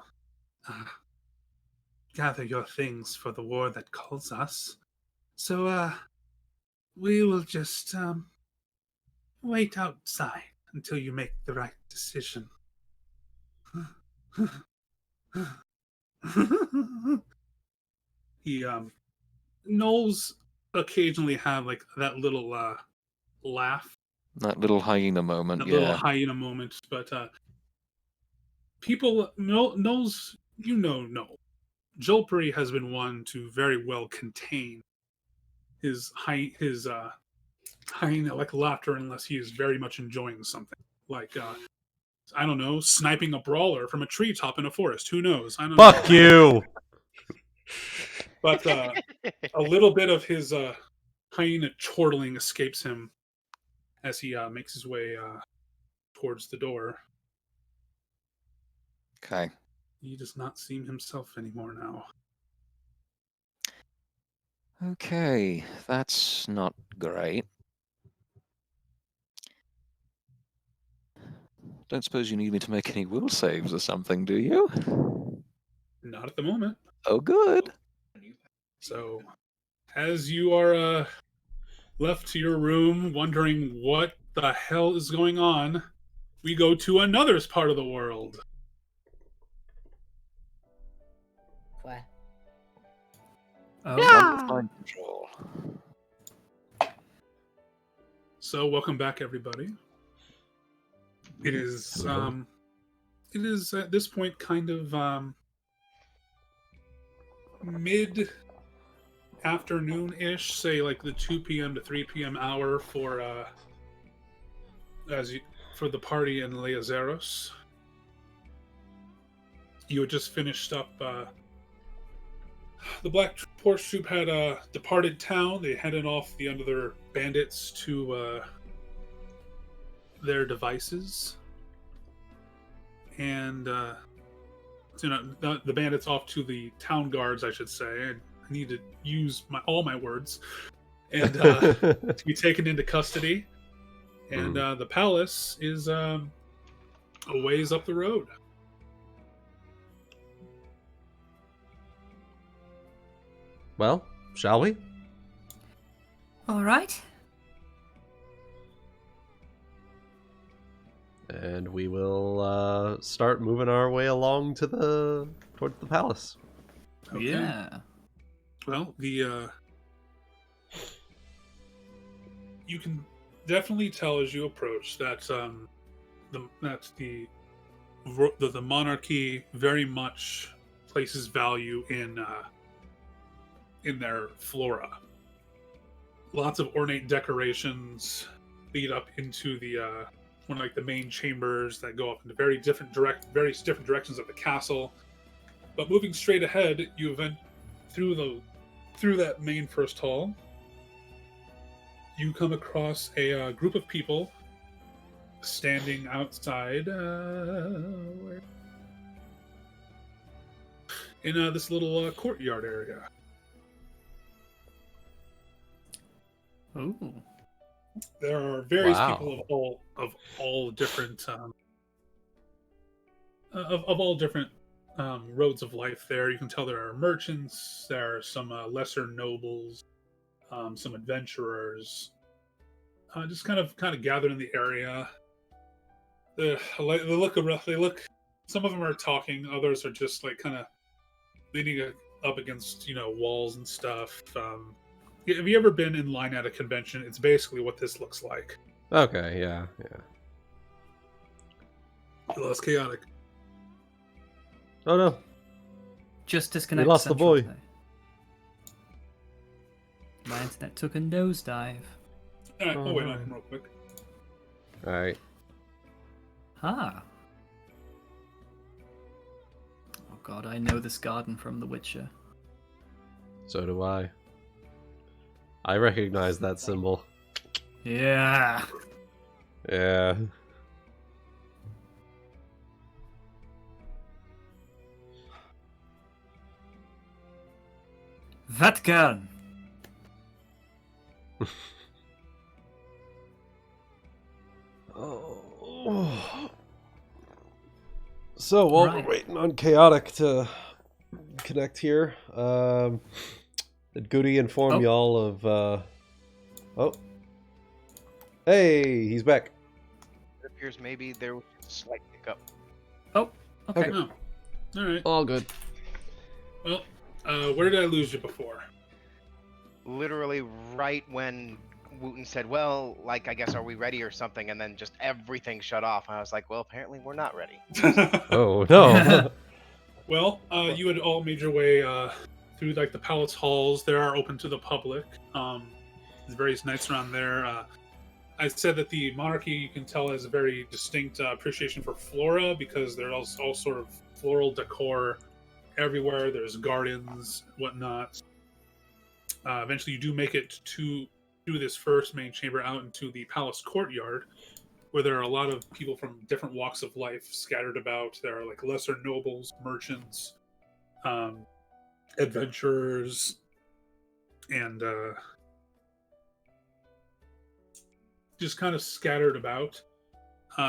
gather your things for the war that calls us. So, we will just wait outside until you make the right decision. He Knowles occasionally have like that little laugh, That little hyena moment, that yeah. little hyena moment, but people Knowles, no. Jolpri has been one to very well contain his hyena like laughter unless he is very much enjoying something. Like I don't know, sniping a brawler from a treetop in a forest. Who knows? I don't know. Fuck you! But a little bit of his hyena chortling escapes him as he makes his way towards the door. Okay. He does not seem himself anymore now. Okay, that's not great. Don't suppose you need me to make any will saves or something, do you? Not at the moment. Oh, good. So, as you are left to your room wondering what the hell is going on, we go to another part of the world. What? Oh. Mind control. So, welcome back, everybody. It is Hello. it is at this point kind of mid afternoon ish, say like the 2 p.m. to 3 p.m. hour for for the party in Legacies. You had just finished up. The Black Horse Troop had departed town. They headed off the other bandits to their devices, and the bandits off to the town guards, I should say. I need to use all my words, and to be taken into custody. And the palace is a ways up the road. Well, shall we? All right. And we will start moving our way along towards the palace. Okay. Yeah. Well, you can definitely tell as you approach that the monarchy very much places value in their flora. Lots of ornate decorations lead up into the the main chambers that go up into various different directions of the castle. But moving straight ahead, you went through that main first hall. You come across a group of people standing outside in this little courtyard area. Ooh. There are various Wow. people of all different of all different roads of life. There, you can tell there are merchants. There are some lesser nobles, some adventurers, just kind of gathered in the area. They look. Some of them are talking. Others are just like kind of leaning up against walls and stuff. Have you ever been in line at a convention? It's basically what this looks like. Okay, yeah. A little less chaotic. Oh no. Just disconnect. lost the Central boy. today. My internet took a nosedive. All right, Oh, I'll wait no. on him real quick. Alright. Ah. Oh god, I know this garden from The Witcher. So do I. I recognize that symbol. Yeah. Yeah. Vatkan. Oh. So while Right. we're waiting on Chaotic to connect here, did Goody inform Oh. y'all of oh. Hey, he's back. It appears maybe there was a slight hiccup. Oh, okay. Oh, all right. All good. Well, where did I lose you before? Literally right when Wuten said, well, like, I guess, are we ready or something? And then just everything shut off. And I was like, well, apparently we're not ready. Oh no. Well, you had all made your way through like the palace halls. They are open to the public. There's various nights around there. I said that the monarchy, you can tell, has a very distinct appreciation for flora because there's all sort of floral decor everywhere. There's gardens, whatnot. Eventually, you do make it to this first main chamber out into the palace courtyard, where there are a lot of people from different walks of life scattered about. There are like lesser nobles, merchants, adventurers, and just kind of scattered about.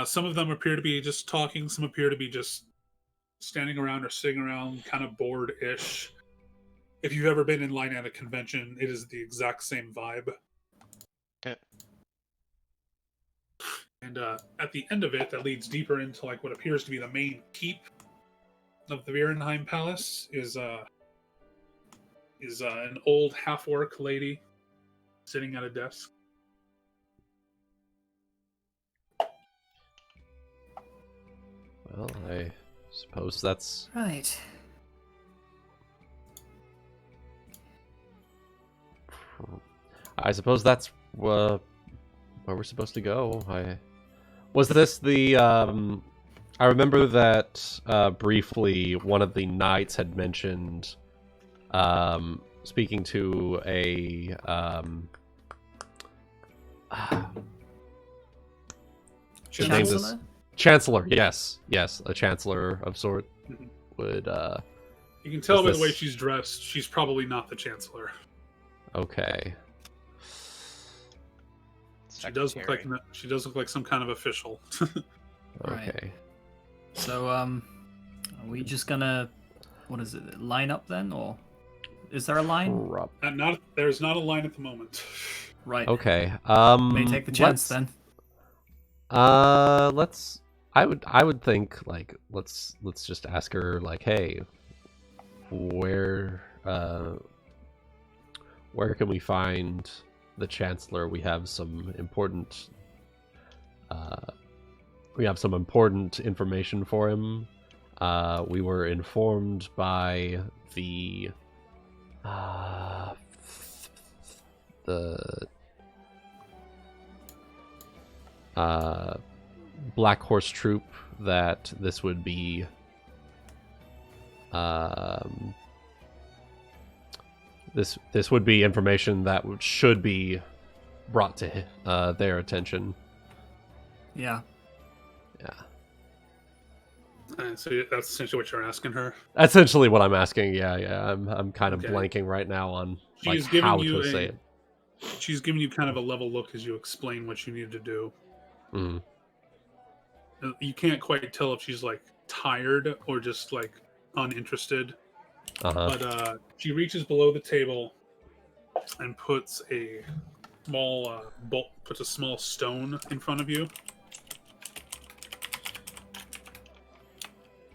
Some of them appear to be just talking. Some appear to be just standing around or sitting around, kind of bored-ish. If you've ever been in line at a convention, it is the exact same vibe. Yeah. And at the end of it, that leads deeper into like what appears to be the main keep of the Virenheim Palace, is an old half-orc lady sitting at a desk. Suppose that's... Right. I suppose that's where we're supposed to go. Was this the... I remember that briefly one of the knights had mentioned speaking to a... his name is Chancellor? Chancellor, yes, a chancellor of sort Mhm. would. You can tell Is by the way this- she's dressed. She's probably not the chancellor. Okay, She does look like some kind of official. Right. okay. So, are we just gonna, what is it, line up then, or is there a line? There's not a line at the moment. Right. Okay. May take the chance then. Let's. I would think like let's just ask her like, hey, where can we find the chancellor? We have some important information for him. We were informed by the Black Horse Troop that this would be this would be information that should be brought to their attention. Yeah. So that's essentially what you're asking her. Essentially what I'm asking. Yeah. I'm kind of Okay. blanking right now on like She's giving how you to say it. She's giving you kind of a level look as you explain what you need to do. Mm. You can't quite tell if she's like tired or just like uninterested. Uh-huh. But she reaches below the table and puts a small puts a small stone in front of you.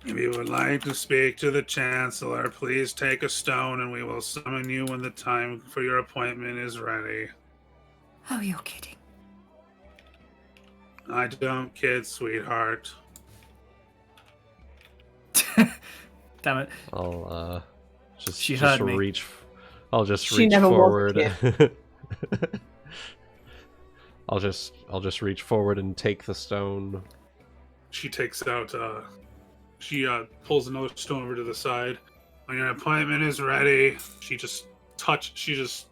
If you would like to speak to the Chancellor, please take a stone and we will summon you when the time for your appointment is ready. Oh, you're kidding. I don't kid, sweetheart. Damn it. I'll just She heard me. reach. I'll just She reach never was a forward. I'll just reach forward and take the stone. She takes out she pulls another stone over to the side. When your appointment is ready, she just touches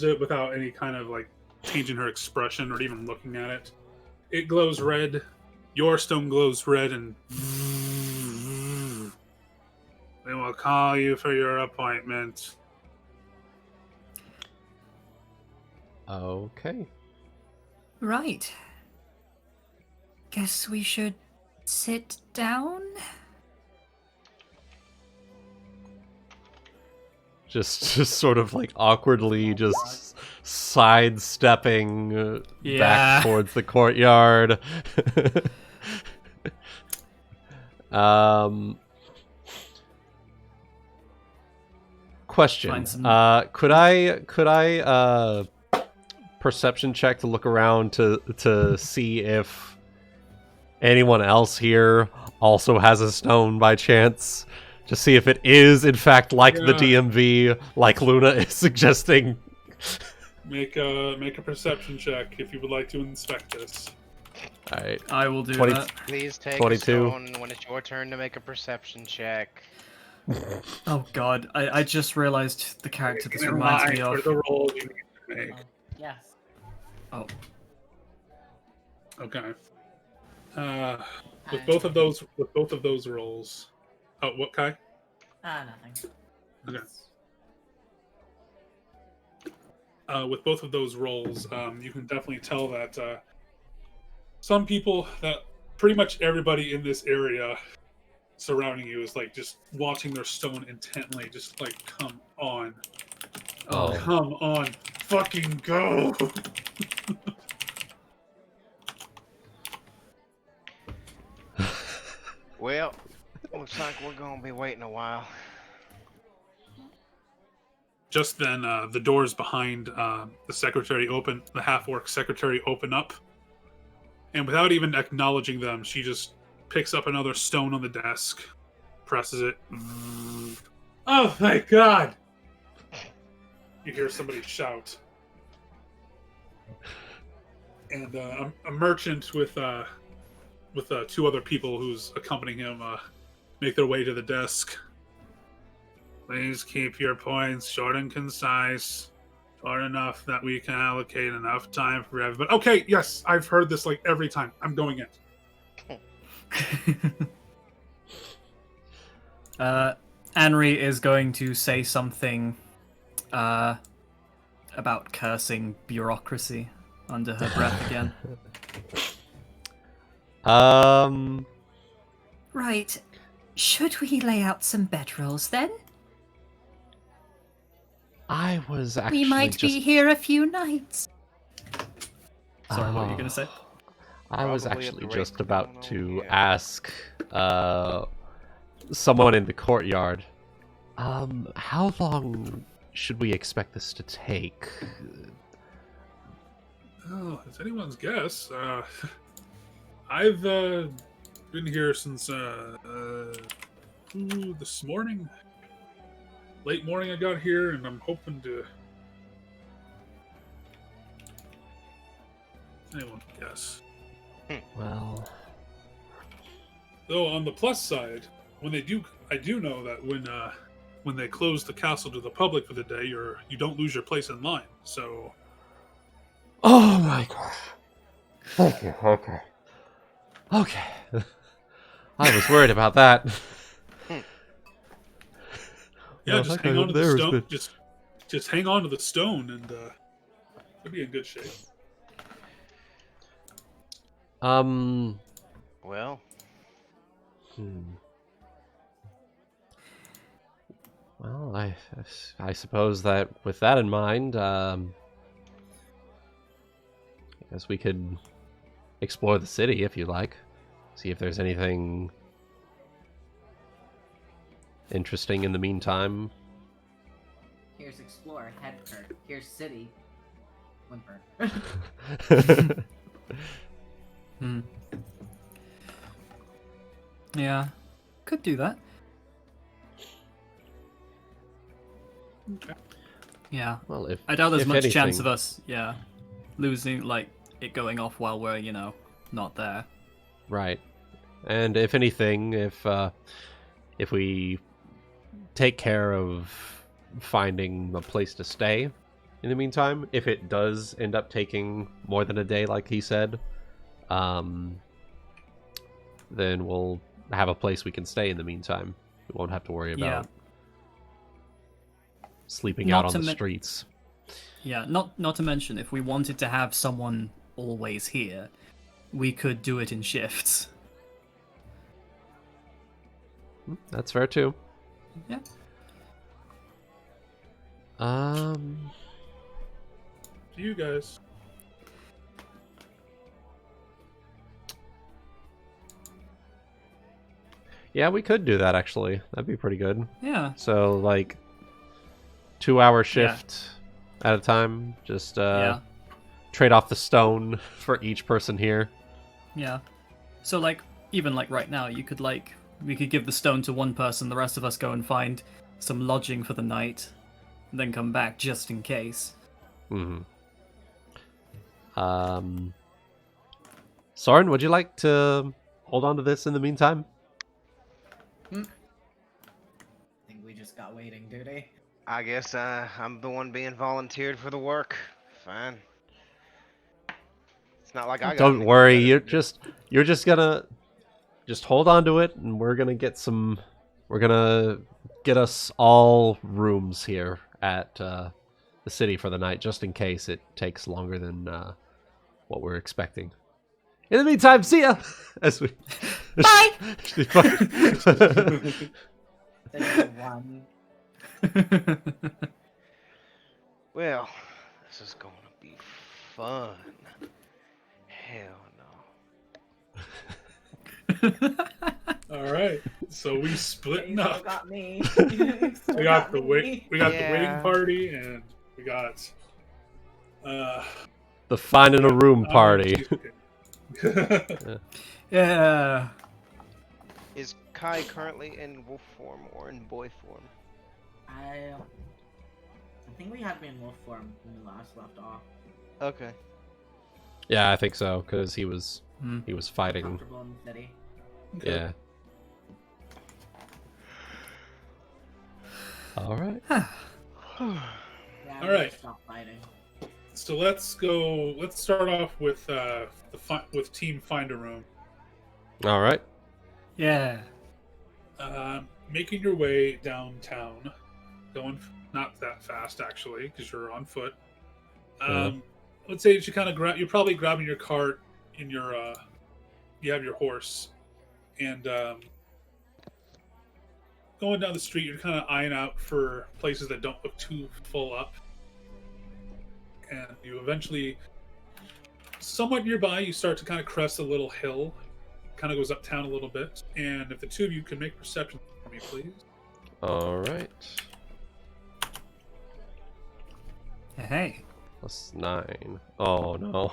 it without any kind of like changing her expression or even looking at it. It glows red. Your stone glows red, and they will call you for your appointment. Okay. Right. Guess we should sit down? Just sort of like awkwardly just sidestepping Yeah. back towards the courtyard. Question. Find some- Could I perception check to look around to see if anyone else here also has a stone by chance? To see if it is in fact like the Yeah. DMV, like Luna is suggesting. Make a perception check if you would like to inspect this. Alright. I will do 20 that. Please take 22. a stone when it's your turn to make a perception check. Oh god, I just realized the character this In reminds line me for of. the roll you need to make. Yes. Oh, Okay. With both of those rolls. Oh, what, Kai? Nothing. Okay. With both of those rolls, you can definitely tell that some people, that pretty much everybody in this area surrounding you is like just watching their stone intently, just like, come on. Oh. Come on. Fucking go. Well, looks like we're gonna be waiting a while. Just then, the doors behind the half-orc secretary open up. And without even acknowledging them, she just picks up another stone on the desk, presses it. Oh, thank God! You hear somebody shout. And a merchant with 2 other people who's accompanying him make their way to the desk. Please keep your points short and concise. Short enough that we can allocate enough time for everybody. Okay, yes, I've heard this like every time. I'm going in. Anri is going to say something about cursing bureaucracy under her breath again. Right. Should we lay out some bedrolls then? I was actually We might be here a few nights. Sorry, what were you going to say? I was Probably at actually the just rate about going on, to yeah. ask someone in the courtyard, how long should we expect this to take? Oh, it's anyone's guess. I've been here since this morning. Late morning I got here, and I'm hoping to... Anyone can guess. Well, Though on the plus side, I do know that when they close the castle to the public for the day, you don't lose your place in line. So... oh my gosh. Thank you. Okay. Okay. I was worried about that. Yeah, Well, just that hang guy on to over the there is stone. good. Just hang on to the stone, and you'll be in good shape. Well, Well, I suppose that with that in mind, I guess we could explore the city if you like. See if there's anything interesting in the meantime. Here's explore, head perk. Here's city, whimper. Yeah, could do that. Okay. Yeah, Well, if I doubt there's if much chance anything- of us, losing, like, it going off while we're, not there. Right. And if anything, if we take care of finding a place to stay in the meantime, if it does end up taking more than a day, like he said, then we'll have a place we can stay in the meantime. We won't have to worry about sleeping Not out on to the men- streets. Yeah, not to mention, if we wanted to have someone always here, we could do it in shifts. That's fair too. Yeah. To you guys. Yeah, we could do that actually. That'd be pretty good. Yeah. So like 2-hour shift at a time. Just trade off the stone for each person here. Yeah. So, like, even, like, right now, we could give the stone to one person, the rest of us go and find some lodging for the night, and then come back just in case. Mm-hmm. Sorren, would you like to hold on to this in the meantime? I think we just got waiting duty. I guess I'm the one being volunteered for the work. Fine. It's not like I got Don't anything worry, better to do. you're just gonna hold on to it, and we're gonna get us all rooms here at the city for the night, just in case it takes longer than what we're expecting. In the meantime, see ya. As we Bye! There's one. Well, this is going to be fun. Hell no. All right, so we splitting You still up. got me. We got the waiting Yeah. party, and we got the finding a room party. Yeah. Is Kai currently in wolf form or in boy form? I think we had him in wolf form when we last left off. Okay. Yeah, I think so, because he was fighting. Comfortable in the city. Yeah. All right. Yeah, All right. Stop fighting. So let's go. Let's start off with with Team Find a Room. All right. Yeah. Making your way downtown, going not that fast actually, because you're on foot. Let's say that you kind of you're probably grabbing your cart in your you have your horse, and going down the street. You're kind of eyeing out for places that don't look too full up, and you eventually, somewhat nearby, you start to kind of crest a little hill. Kind of goes uptown a little bit, and if the two of you can make perception for me, please. All right. Hey. +9. Oh no.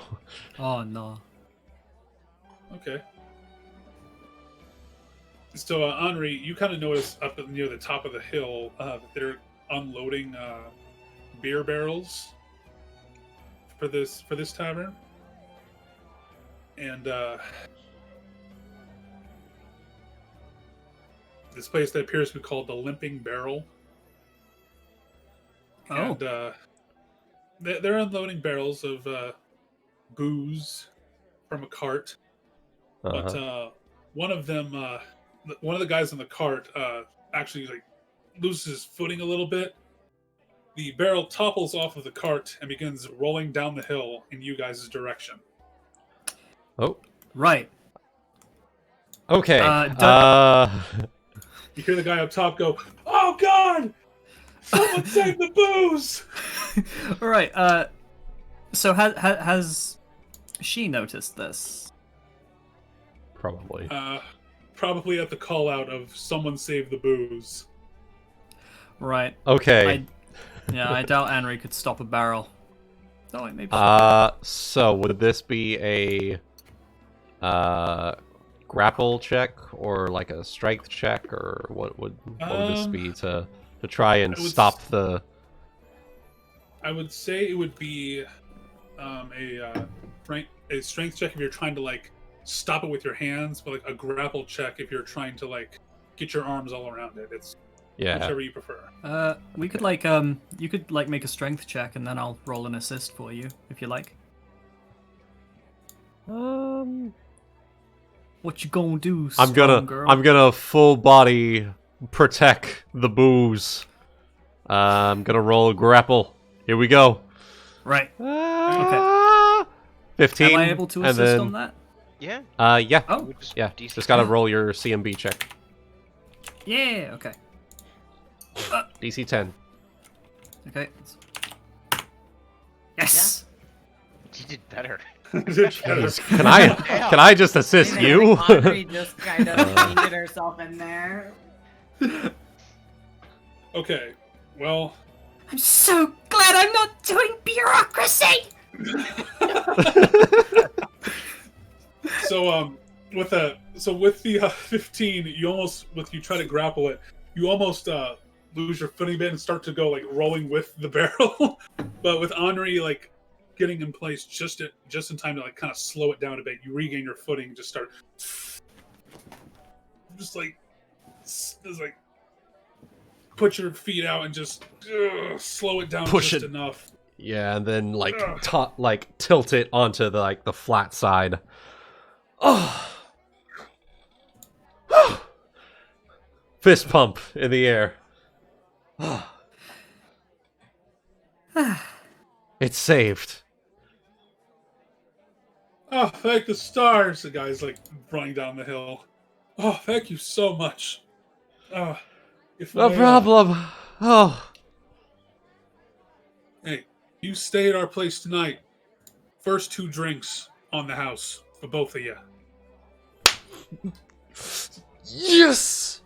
Oh no. Okay. So, Anri, you kind of notice up near the top of the hill that they're unloading beer barrels for this tavern, and this place that appears to be called the Limping Barrel. Oh. And they're unloading barrels of booze from a cart, but one of them, one of the guys in the cart, actually loses his footing a little bit. The barrel topples off of the cart and begins rolling down the hill in you guys' direction. Oh. Right. Okay. You hear the guy up top go, "Oh God! Someone save the booze!" All right. So has she noticed this? Probably. Probably at the call out of "Someone save the booze." Right. Okay. I doubt Anri could stop a barrel. Oh, wait, maybe. So would this be a grapple check or like a strength check, or what would this be to try and stop the? I would say it would be a strength check if you're trying to stop it with your hands, but a grapple check if you're trying to get your arms all around it. It's whichever you prefer. We could you could make a strength check and then I'll roll an assist for you if you like. What you gonna do? I'm girl? gonna full body protect the booze. I'm gonna roll a grapple. Here we go. Right. Okay. 15. Am I able to assist on that? Yeah. Yeah. Oh. Yeah. Just gotta roll your CMB check. Yeah. Okay. DC 10. Okay. Yes. You did better. Can I just assist you? Anri just kind of painted herself in there. Okay. Well. I'm so glad I'm not doing bureaucracy! So with the 15, you try to grapple it, you almost lose your footing a bit and start to go rolling with the barrel. But with Anri getting in place just in time to kind of slow it down a bit, you regain your footing and just start put your feet out and just slow it down Push just it. enough. Yeah, and then tilt it onto the flat side. Oh. Fist pump in the air. It's saved. Oh, thank the stars! The guy's running down the hill. Oh, thank you so much. No problem. Oh. Hey, you stay at our place tonight. First 2 drinks on the house for both of you. Yes!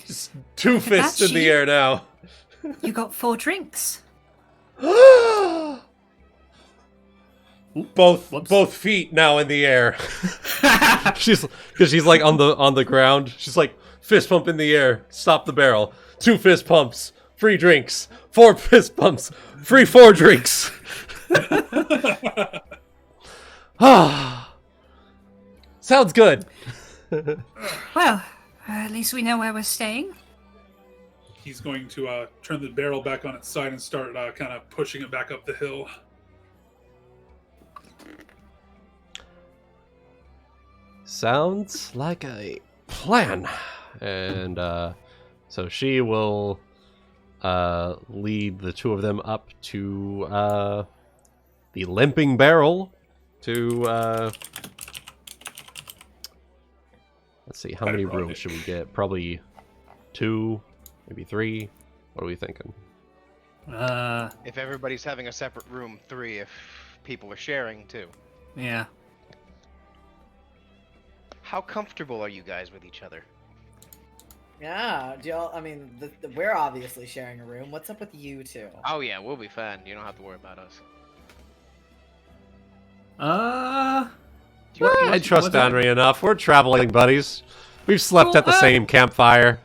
Just 2 fists in the air now. You got 4 drinks. both feet now in the air. she's like on the ground. She's like fist pump in the air, stop the barrel. 2 fist pumps, free drinks. 4 fist pumps, free 4 drinks. Sounds good. Well, at least we know where we're staying. He's going to turn the barrel back on its side and start kind of pushing it back up the hill. Sounds like a plan. And so she will lead the 2 of them up to the limping barrel to let's see, how many rooms should we get? Probably 2, maybe 3. What are we thinking? If everybody's having a separate room, 3 if people are sharing too. Yeah. How comfortable are you guys with each other? Yeah, I mean, we're obviously sharing a room. What's up with you two? Oh yeah, we'll be fine. You don't have to worry about us. I trust Anri enough. We're traveling buddies. We've slept at the same campfire.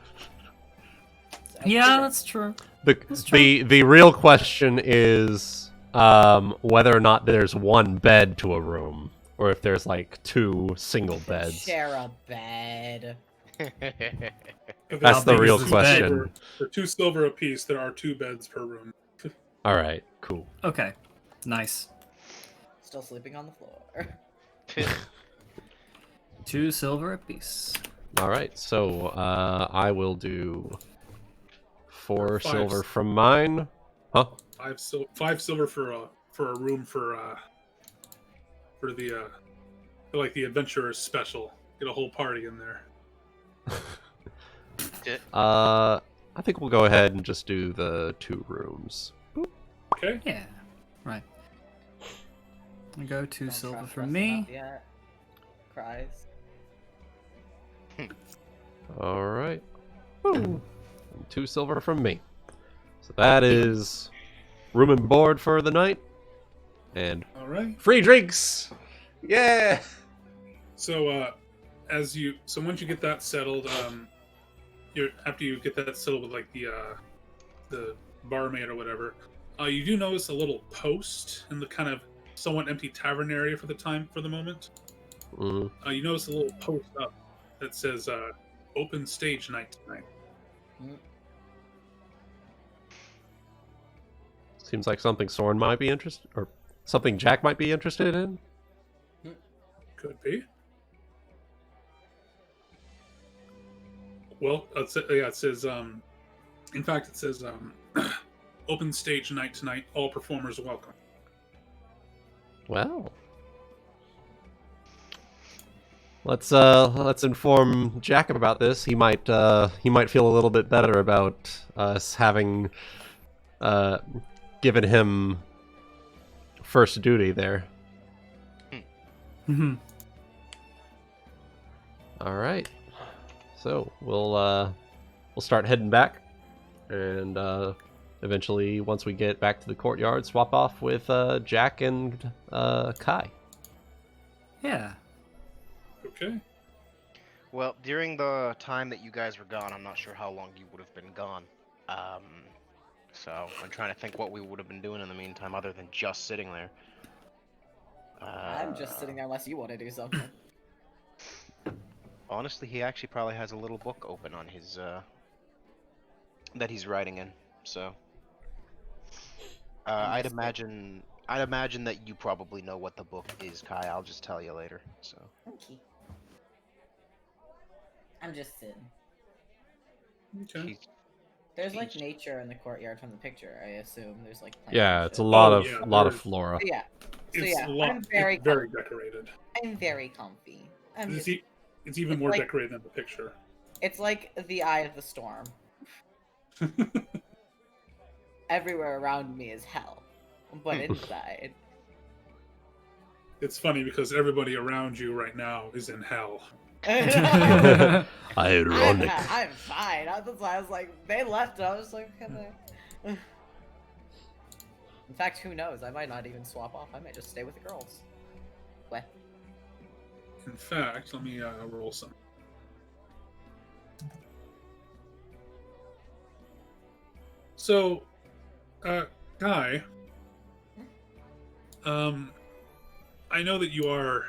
Yeah, that's true. The real question is whether or not there's one bed to a room, or if there's like 2 single beds. Share a bed. That's the real question. For 2 silver apiece, there are 2 beds per room. All right, cool. Okay, nice. Still sleeping on the floor. 2 silver apiece. All right, so I will do 4 5 silver from mine. Huh? 5 silver for a room for the adventurers special. Get a whole party in there. I think we'll go ahead and just do the 2 rooms. Okay. Yeah. Right. I go 2 Don't silver trust from us me. enough yet. Cries. All right. And 2 silver from me. So that is room and board for the night. And All right. free drinks. Yeah. So once you get that settled, after you get that settled with like the barmaid or whatever, you do notice a little post in the kind of somewhat empty tavern area for the moment. Mm-hmm. You notice a little post up that says "Open Stage Night Tonight." Seems like something Sorren might be interested, or something Jack might be interested in. Could be. Well, it says, in fact, it says, open stage night tonight, all performers welcome. Well, let's inform Jack about this. He might feel a little bit better about us having given him first duty there. Mm-hmm. All right. So we'll start heading back, and eventually, once we get back to the courtyard, swap off with Jack and Kai. Yeah. Okay. Well, during the time that you guys were gone, I'm not sure how long you would have been gone. So I'm trying to think what we would have been doing in the meantime, other than just sitting there. I'm just sitting there unless you want to do something. Honestly, he actually probably has a little book open on his that he's writing in. So I'd imagine that you probably know what the book is, Kai. I'll just tell you later. So. Okay. I'm just sitting. Okay. There's like nature in the courtyard from the picture. I assume there's like plants Yeah, and it's a shit. lot Oh, of flora. So, yeah. So It's yeah, a lot. I'm very, It's very decorated. I'm very comfy. It's even more like- decorated than the picture. It's like the eye of the storm. Everywhere around me is hell, but inside. It's funny because everybody around you right now is in hell. Ironic. I'm fine. That's why I was like, they left. And I was like, In fact, who knows? I might not even swap off. I might just stay with the girls. What? In fact, let me roll some. So, Guy, I know that you are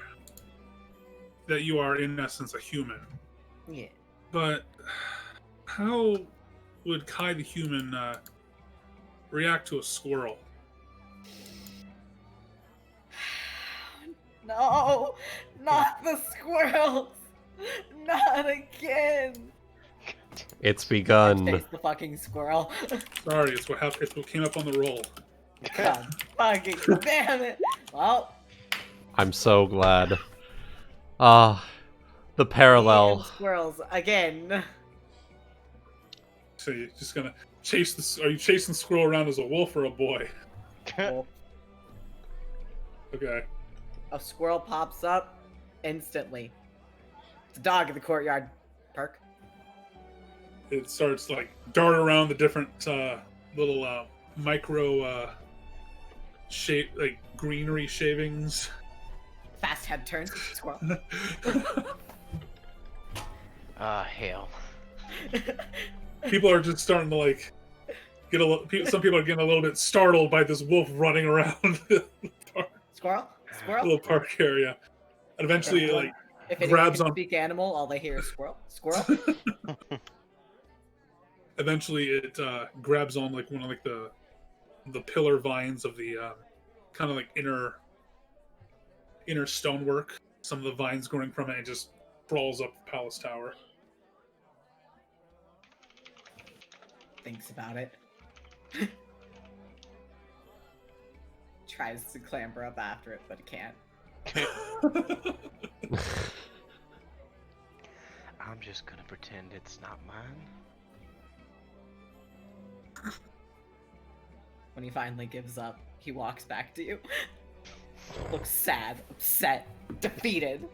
in essence a human. Yeah. But how would Kai the human react to a squirrel? No, not the squirrels. Not again. It's begun. Chase the fucking squirrel. Sorry, it's what happened. It's what came up on the roll. God fucking damn it. Well, I'm so glad. Ah, the parallel. damn squirrels again. So you're just gonna chase the? Are you chasing the squirrel around as a wolf or a boy? Well, Okay. a squirrel pops up instantly. It's a dog in the courtyard. Perk. It starts like dart around the different little micro shape like greenery shavings. Fast head turns. Squirrel. Ah, hell. People are just starting to like get a little. Some people are getting a little bit startled by this wolf running around the Squirrel. Squirrel. little park area, and eventually it like If anyone grabs can on. speak animal, all they hear is squirrel. Squirrel. Eventually it grabs on like one of like the pillar vines of the kind of like inner stonework. Some of the vines growing from it, and just crawls up the palace tower. Thinks about it. Tries to clamber up after it, but can't. I'm just gonna pretend it's not mine. When he finally gives up, he walks back to you. Looks sad, upset, defeated.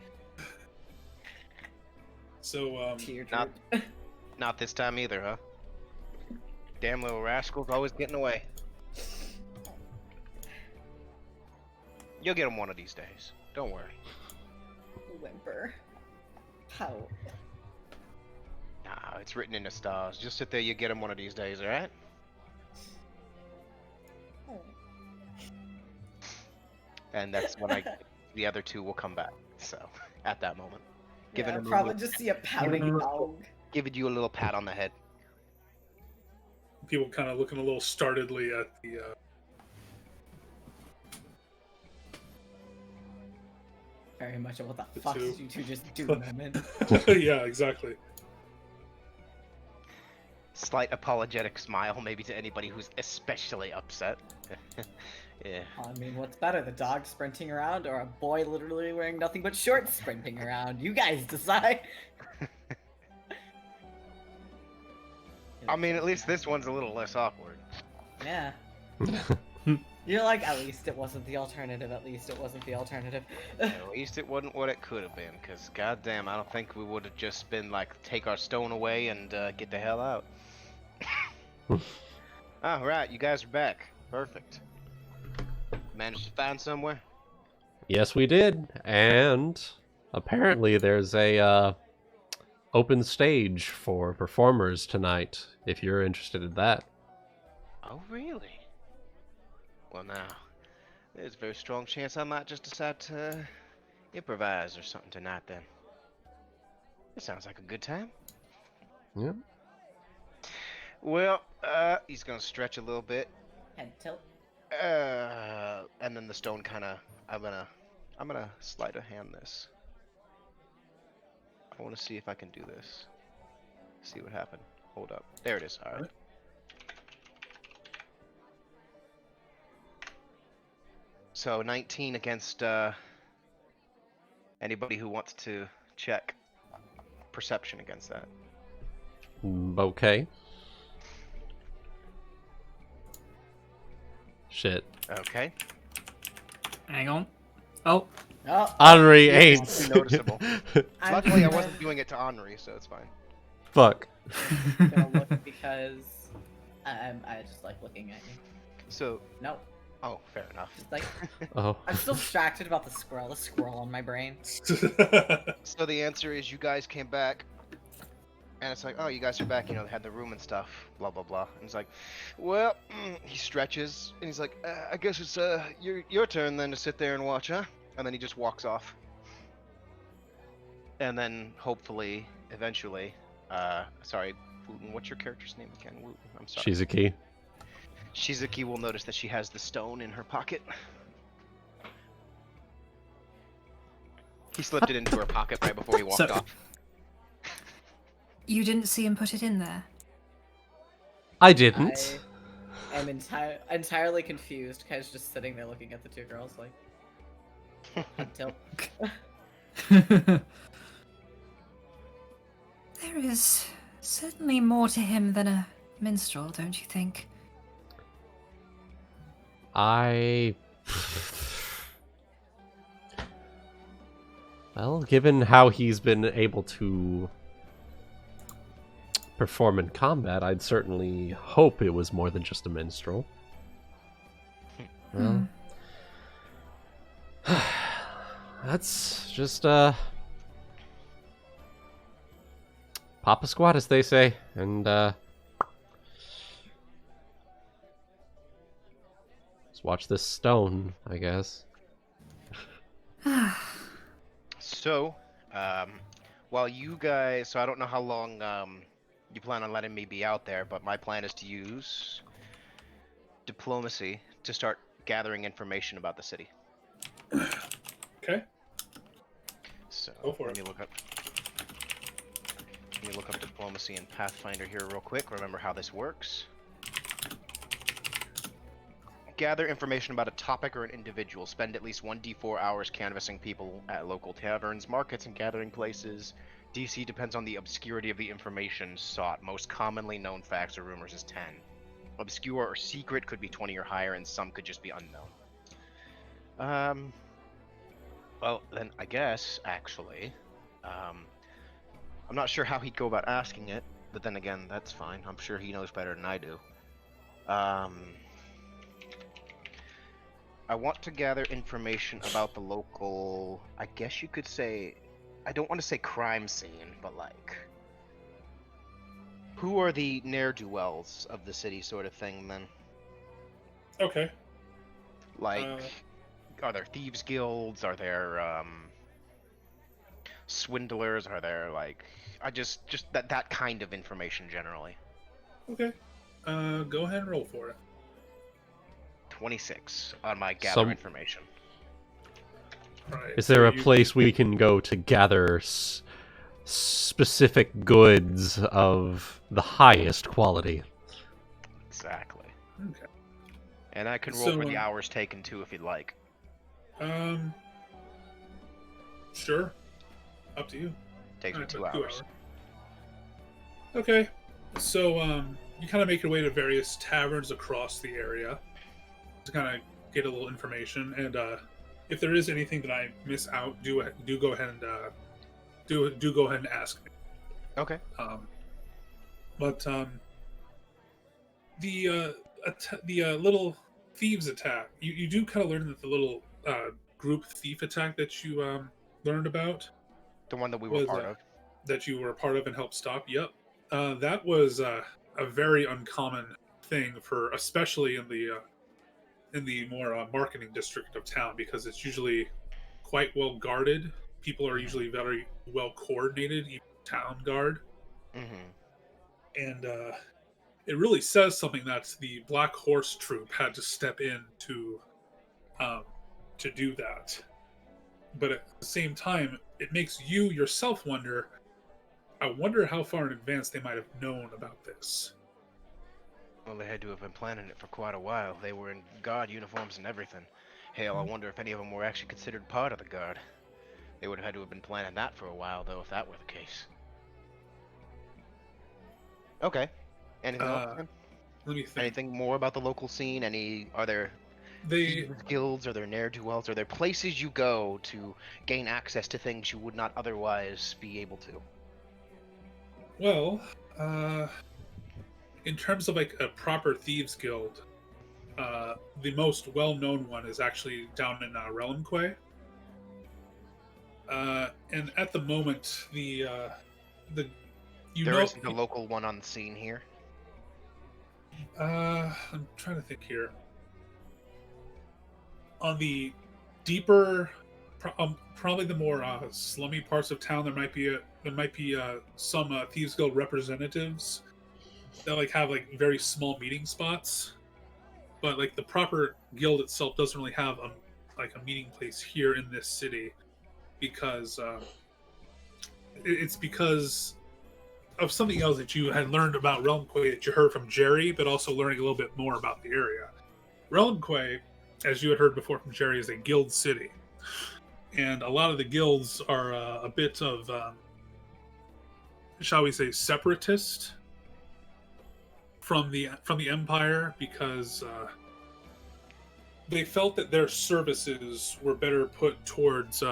So Tear Not- droop. Not this time either, huh? Damn little rascal's always getting away. You'll get him one of these days. Don't worry. Whimper. Pout. Nah, it's written in the stars. Just sit there, you get him one of these days, alright? And that's when the other two will come back. So, at that moment. Giving Yeah, him a probably little, just see a pouting dog. giving you a little pat on the head. people kind of looking a little startedly at the. Very much of what the The fuck two. did you two just do, moment? Yeah, exactly. Slight apologetic smile, maybe to anybody who's especially upset. Yeah. I mean, what's better, the dog sprinting around or a boy literally wearing nothing but shorts sprinting around? You guys decide. I mean, at least this one's a little less awkward. Yeah. You're like, at least it wasn't the alternative. At least it wasn't the alternative. At least it wasn't what it could have been, because goddamn, I don't think we would have just been like, take our stone away and get the hell out. Alright, you guys are back. Perfect. Managed to find somewhere? Yes, we did. And apparently there's a open stage for performers tonight, if you're interested in that. Oh, really? Well, now, there's a very strong chance I might just decide to improvise or something tonight, then. It sounds like a good time. Yeah. Well, he's gonna stretch a little bit. Head tilt. And then the stone kind of, I'm gonna sleight of hand this. I want to see if I can do this. See what happened. Hold up. There it is. All right. So 19 against anybody who wants to check perception against that. Okay. Shit. Okay. Hang on. Oh, Oh, Anri Yeah, ate. it's too noticeable. I'm Luckily, I gonna- wasn't doing it to Anri, so it's fine. Fuck. gonna look because I just like looking at you. So No. Oh, fair enough. Just like, Oh. I'm still distracted about the squirrel on my brain. So the answer is you guys came back, and it's like, oh, you guys are back. You know, they had the room and stuff. Blah blah blah. And he's like, well, he stretches, and he's like, I guess it's your turn then to sit there and watch, huh? And then he just walks off. And then hopefully, eventually, sorry, Wuten, what's your character's name again? Wuten, I'm sorry. Shizuki. Shizuki will notice that she has the stone in her pocket. He slipped it into her pocket right before he walked off. You didn't see him put it in there? I didn't. I'm entirely confused. Kai's just sitting there looking at the two girls like until. There is certainly more to him than a minstrel, don't you think? Well, given how he's been able to perform in combat, I'd certainly hope it was more than just a minstrel. Well, that's just, Papa Squat, as they say, and, let's watch this stone, I guess. So, while you guys, so I don't know how long you plan on letting me be out there, but my plan is to use diplomacy to start gathering information about the city. Okay. So Go for let me look up diplomacy in Pathfinder here real quick. Remember how this works. Gather information about a topic or an individual. Spend at least 1d4 hours canvassing people at local taverns, markets, and gathering places. DC depends on the obscurity of the information sought. Most commonly known facts or rumors is 10. Obscure or secret could be 20 or higher, and some could just be unknown. Well, then I guess, actually, I'm not sure how he'd go about asking it, but then again, that's fine. I'm sure he knows better than I do. I want to gather information about the local, I guess you could say, I don't want to say crime scene, but like, who are the ne'er-do-wells of the city sort of thing then? Okay. Like, are there thieves guilds? Are there, swindlers? Are there, like, just that kind of information generally. Okay. Go ahead and roll for it. 26 on my gather information. Right. Is there a place we can go to gather specific goods of the highest quality? Exactly. Okay. And I can roll for the hours taken too if you'd like. Sure. Up to you. Takes me 2 hours. Okay. So, you kind of make your way to various taverns across the area to kind of get a little information, and if there is anything that I miss out, do go ahead and go ahead and ask me. Okay. The little thieves attack, you do kind of learn that the little group thief attack that you learned about, the one that we were part of, that you were a part of and helped stop. Yep. That was a very uncommon thing for, especially in the more marketing district of town, because it's usually quite well guarded. People are usually very well coordinated, even town guard. And it really says something that the Black Horse Troop had to step in to do that. But at the same time, it makes you yourself wonder, I wonder how far in advance they might have known about this. Well, they had to have been planning it for quite a while. They were in guard uniforms and everything. Hell, I wonder if any of them were actually considered part of the guard. They would have had to have been planning that for a while, though, if that were the case. Okay. Anything else? Let me think. Anything more about the local scene? Are there guilds? Are there ne'er-do-wells? Are there places you go to gain access to things you would not otherwise be able to? Well, in terms of like a proper thieves guild, The most well-known one is actually down in Relinquay. And at the moment, there isn't a local one on the scene here. I'm trying to think here. On the deeper, probably the more slummy parts of town, there might be some Thieves Guild representatives that like have like very small meeting spots, but like the proper guild itself doesn't really have a meeting place here in this city, because it's because of something else that you had learned about Relinquay that you heard from Jerry, but also learning a little bit more about the area. Relinquay, as you had heard before from Jerry, is a guild city, and a lot of the guilds are a bit of, shall we say, separatist from the Empire, because they felt that their services were better put towards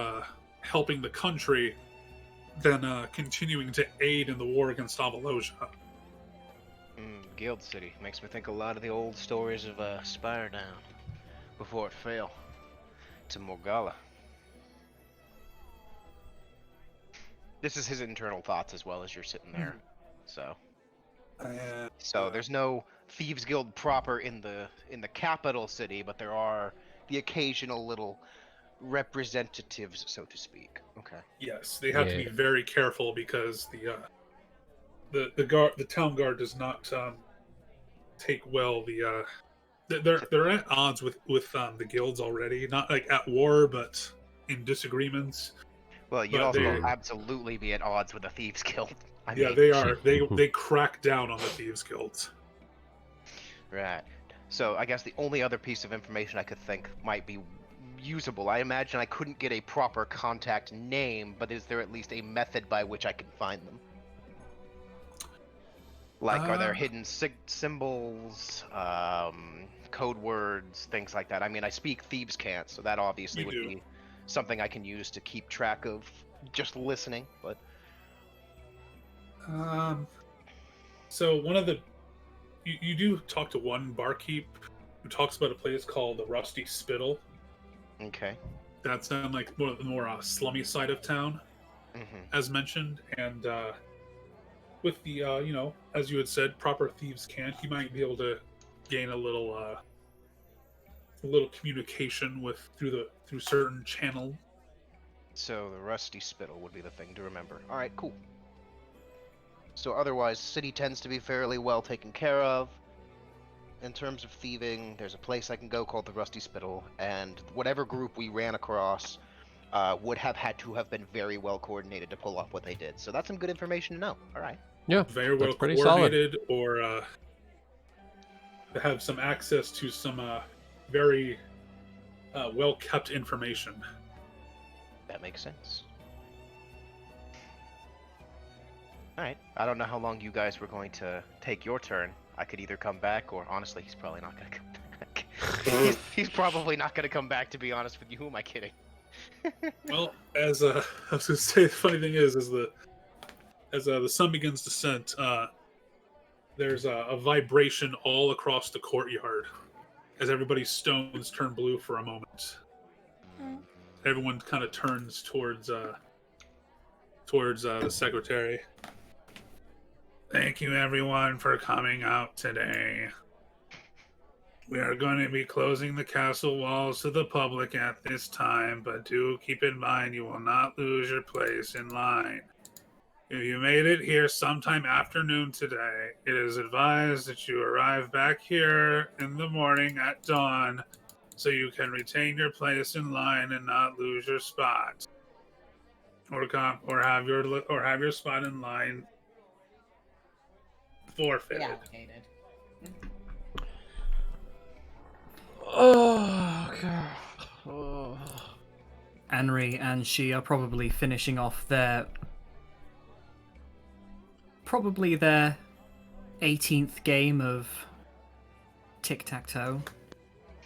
helping the country than continuing to aid in the war against Avalosia. Guild City makes me think a lot of the old stories of Spire Down before it fell to Morgalla. This is his internal thoughts as well as you're sitting there. So there's no Thieves Guild proper in the capital city, but there are the occasional little representatives, so to speak. Okay. Yes, they have to be very careful, because the town guard does not take well they're at odds with the guilds already, not like at war, but in disagreements. Well, you'd also absolutely be at odds with the Thieves Guild. I mean, they are. They crack down on the Thieves Guilds. Right. So I guess the only other piece of information I could think might be usable. I imagine I couldn't get a proper contact name, but is there at least a method by which I can find them? Like, are there hidden symbols, code words, things like that? I mean, I speak Thieves' Cant, so that obviously would be something I can use to keep track of just listening, but... So one of the... You do talk to one barkeep who talks about a place called the Rusty Spittle. Okay. That's on like the more slummy side of town, as mentioned, and with the as you had said, proper Thieves' Cant, you might be able to gain a little communication through certain channel. So the Rusty Spittle would be the thing to remember. All right, cool. So otherwise, city tends to be fairly well taken care of. In terms of thieving, there's a place I can go called the Rusty Spittle, and whatever group we ran across would have had to have been very well coordinated to pull off what they did. So that's some good information to know. All right. Yeah, very well coordinated, or to have some access to some very well kept information. That makes sense. All right. I don't know how long you guys were going to take your turn. I could either come back, or honestly, he's probably not going to come back. he's probably not going to come back, to be honest with you. Who am I kidding? Well, as I was going to say, the funny thing is the sun begins to set, there's a vibration all across the courtyard as everybody's stones turn blue for a moment. Everyone kind of turns towards the secretary. Thank you, everyone, for coming out today. We are going to be closing the castle walls to the public at this time, but do keep in mind you will not lose your place in line. If you made it here sometime afternoon today, it is advised that you arrive back here in the morning at dawn so you can retain your place in line and not lose your spot. Or have your spot in line forfeited. Reallocated. Oh, God. Oh. Anri and she are probably finishing off their 18th game of tic-tac-toe.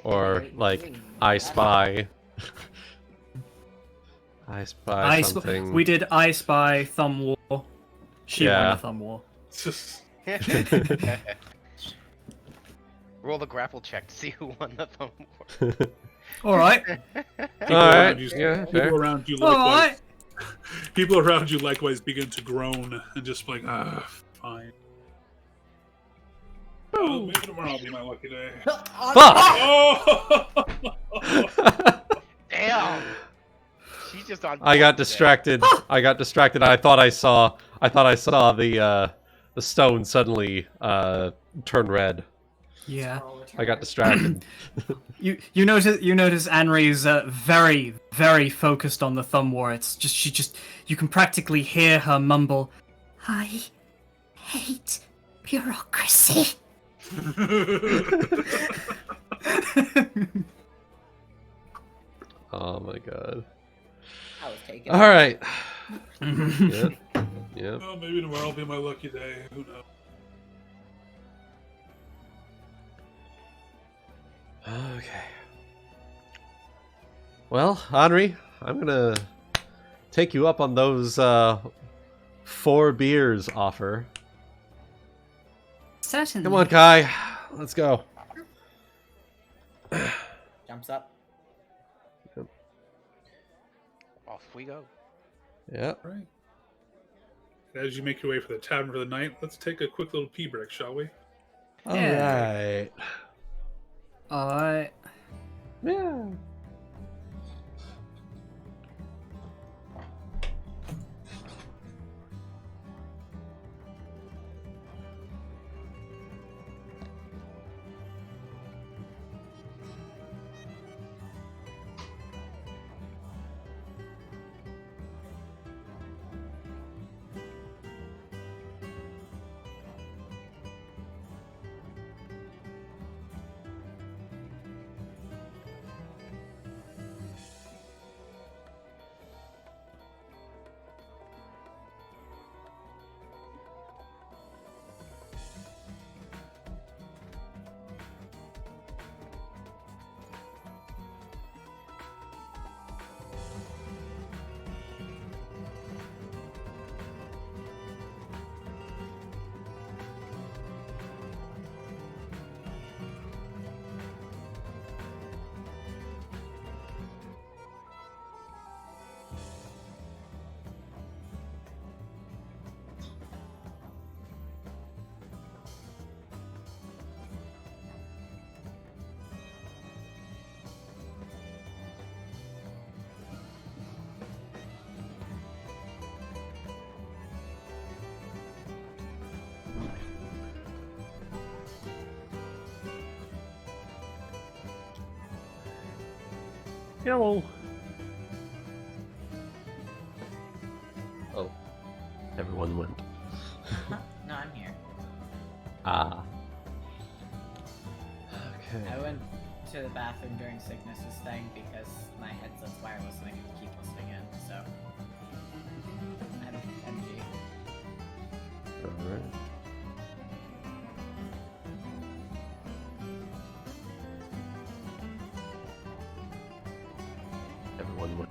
Or, like, I Spy. I Spy something. We did I Spy, Thumb War. She won the Thumb War. Roll the grapple check to see who won the thumb war. All right. People Alright, around you, yeah, people fair. around you All likewise. right. People around you likewise begin to groan and just like, fine. Oh, maybe tomorrow will be my lucky day. Fuck! Oh! Damn. She's just on. I got today. distracted. I got distracted. I thought I saw the stone suddenly turn red. Yeah. I got distracted. You notice Anri's very, very focused on the thumb war. It's just you can practically hear her mumble. I hate bureaucracy. Oh my god. I was taken. All right. Yep. Yep. Oh, maybe tomorrow will be my lucky day. Who knows? Okay. Well, Anri, I'm gonna take you up on those 4 beers offer. Certainly. Come on, Kai. Let's go. Jumps up. Off we go. Yep. Right. As you make your way for the tavern for the night, let's take a quick little pee break, shall we? All Yeah. right. All right. Yeah. Hello. Oh, everyone went. Huh? No, I'm here. Ah. Okay. I went to the bathroom during Sickness's thing because my headset's wireless and I can keep listening in, so. I'm MG. Alright. Everyone went.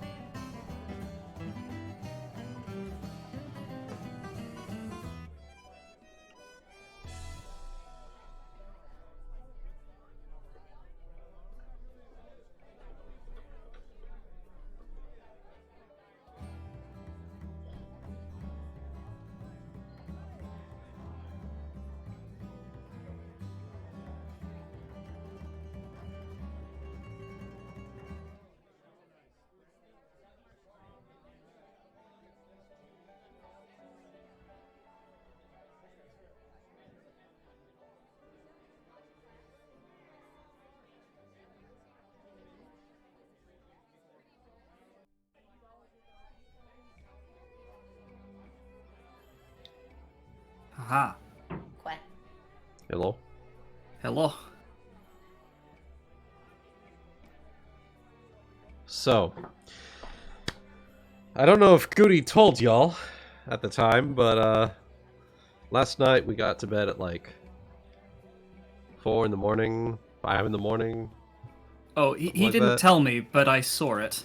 Aha. Quack. Hello. Hello. So, I don't know if Goody told y'all at the time, but last night we got to bed at like 4 in the morning, 5 in the morning. Oh, he Like didn't that. tell me, but I saw it.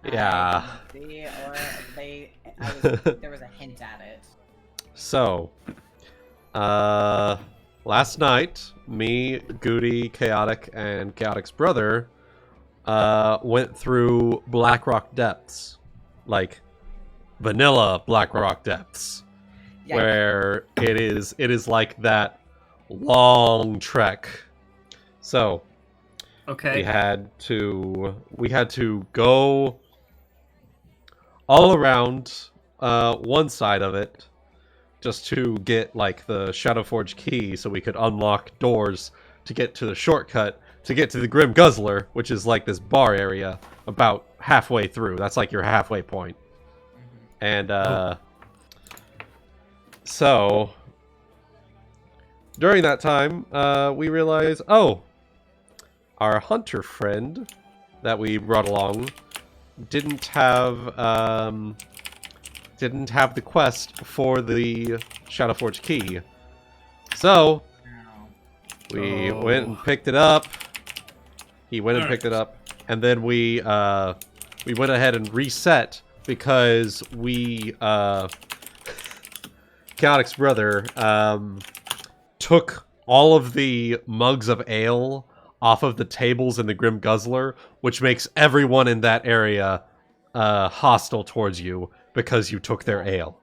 Yeah. There was a hint at it. So, last night, me, Goody, Chaotic, and Chaotic's brother went through Blackrock Depths. Like, vanilla Blackrock Depths. Yeah. Where it is like that long trek. So, Okay. we had to go all around one side of it just to get like the Shadowforge key so we could unlock doors to get to the shortcut to get to the Grim Guzzler, which is like this bar area about halfway through. That's like your halfway point. And so during that time, we realized, oh, our hunter friend that we brought along didn't have the quest for the Shadowforge key. So we went and picked it up. He went and picked it up, and then we went ahead and reset because we Chaotic's brother took all of the mugs of ale off of the tables in the Grim Guzzler, which makes everyone in that area hostile towards you because you took their ale.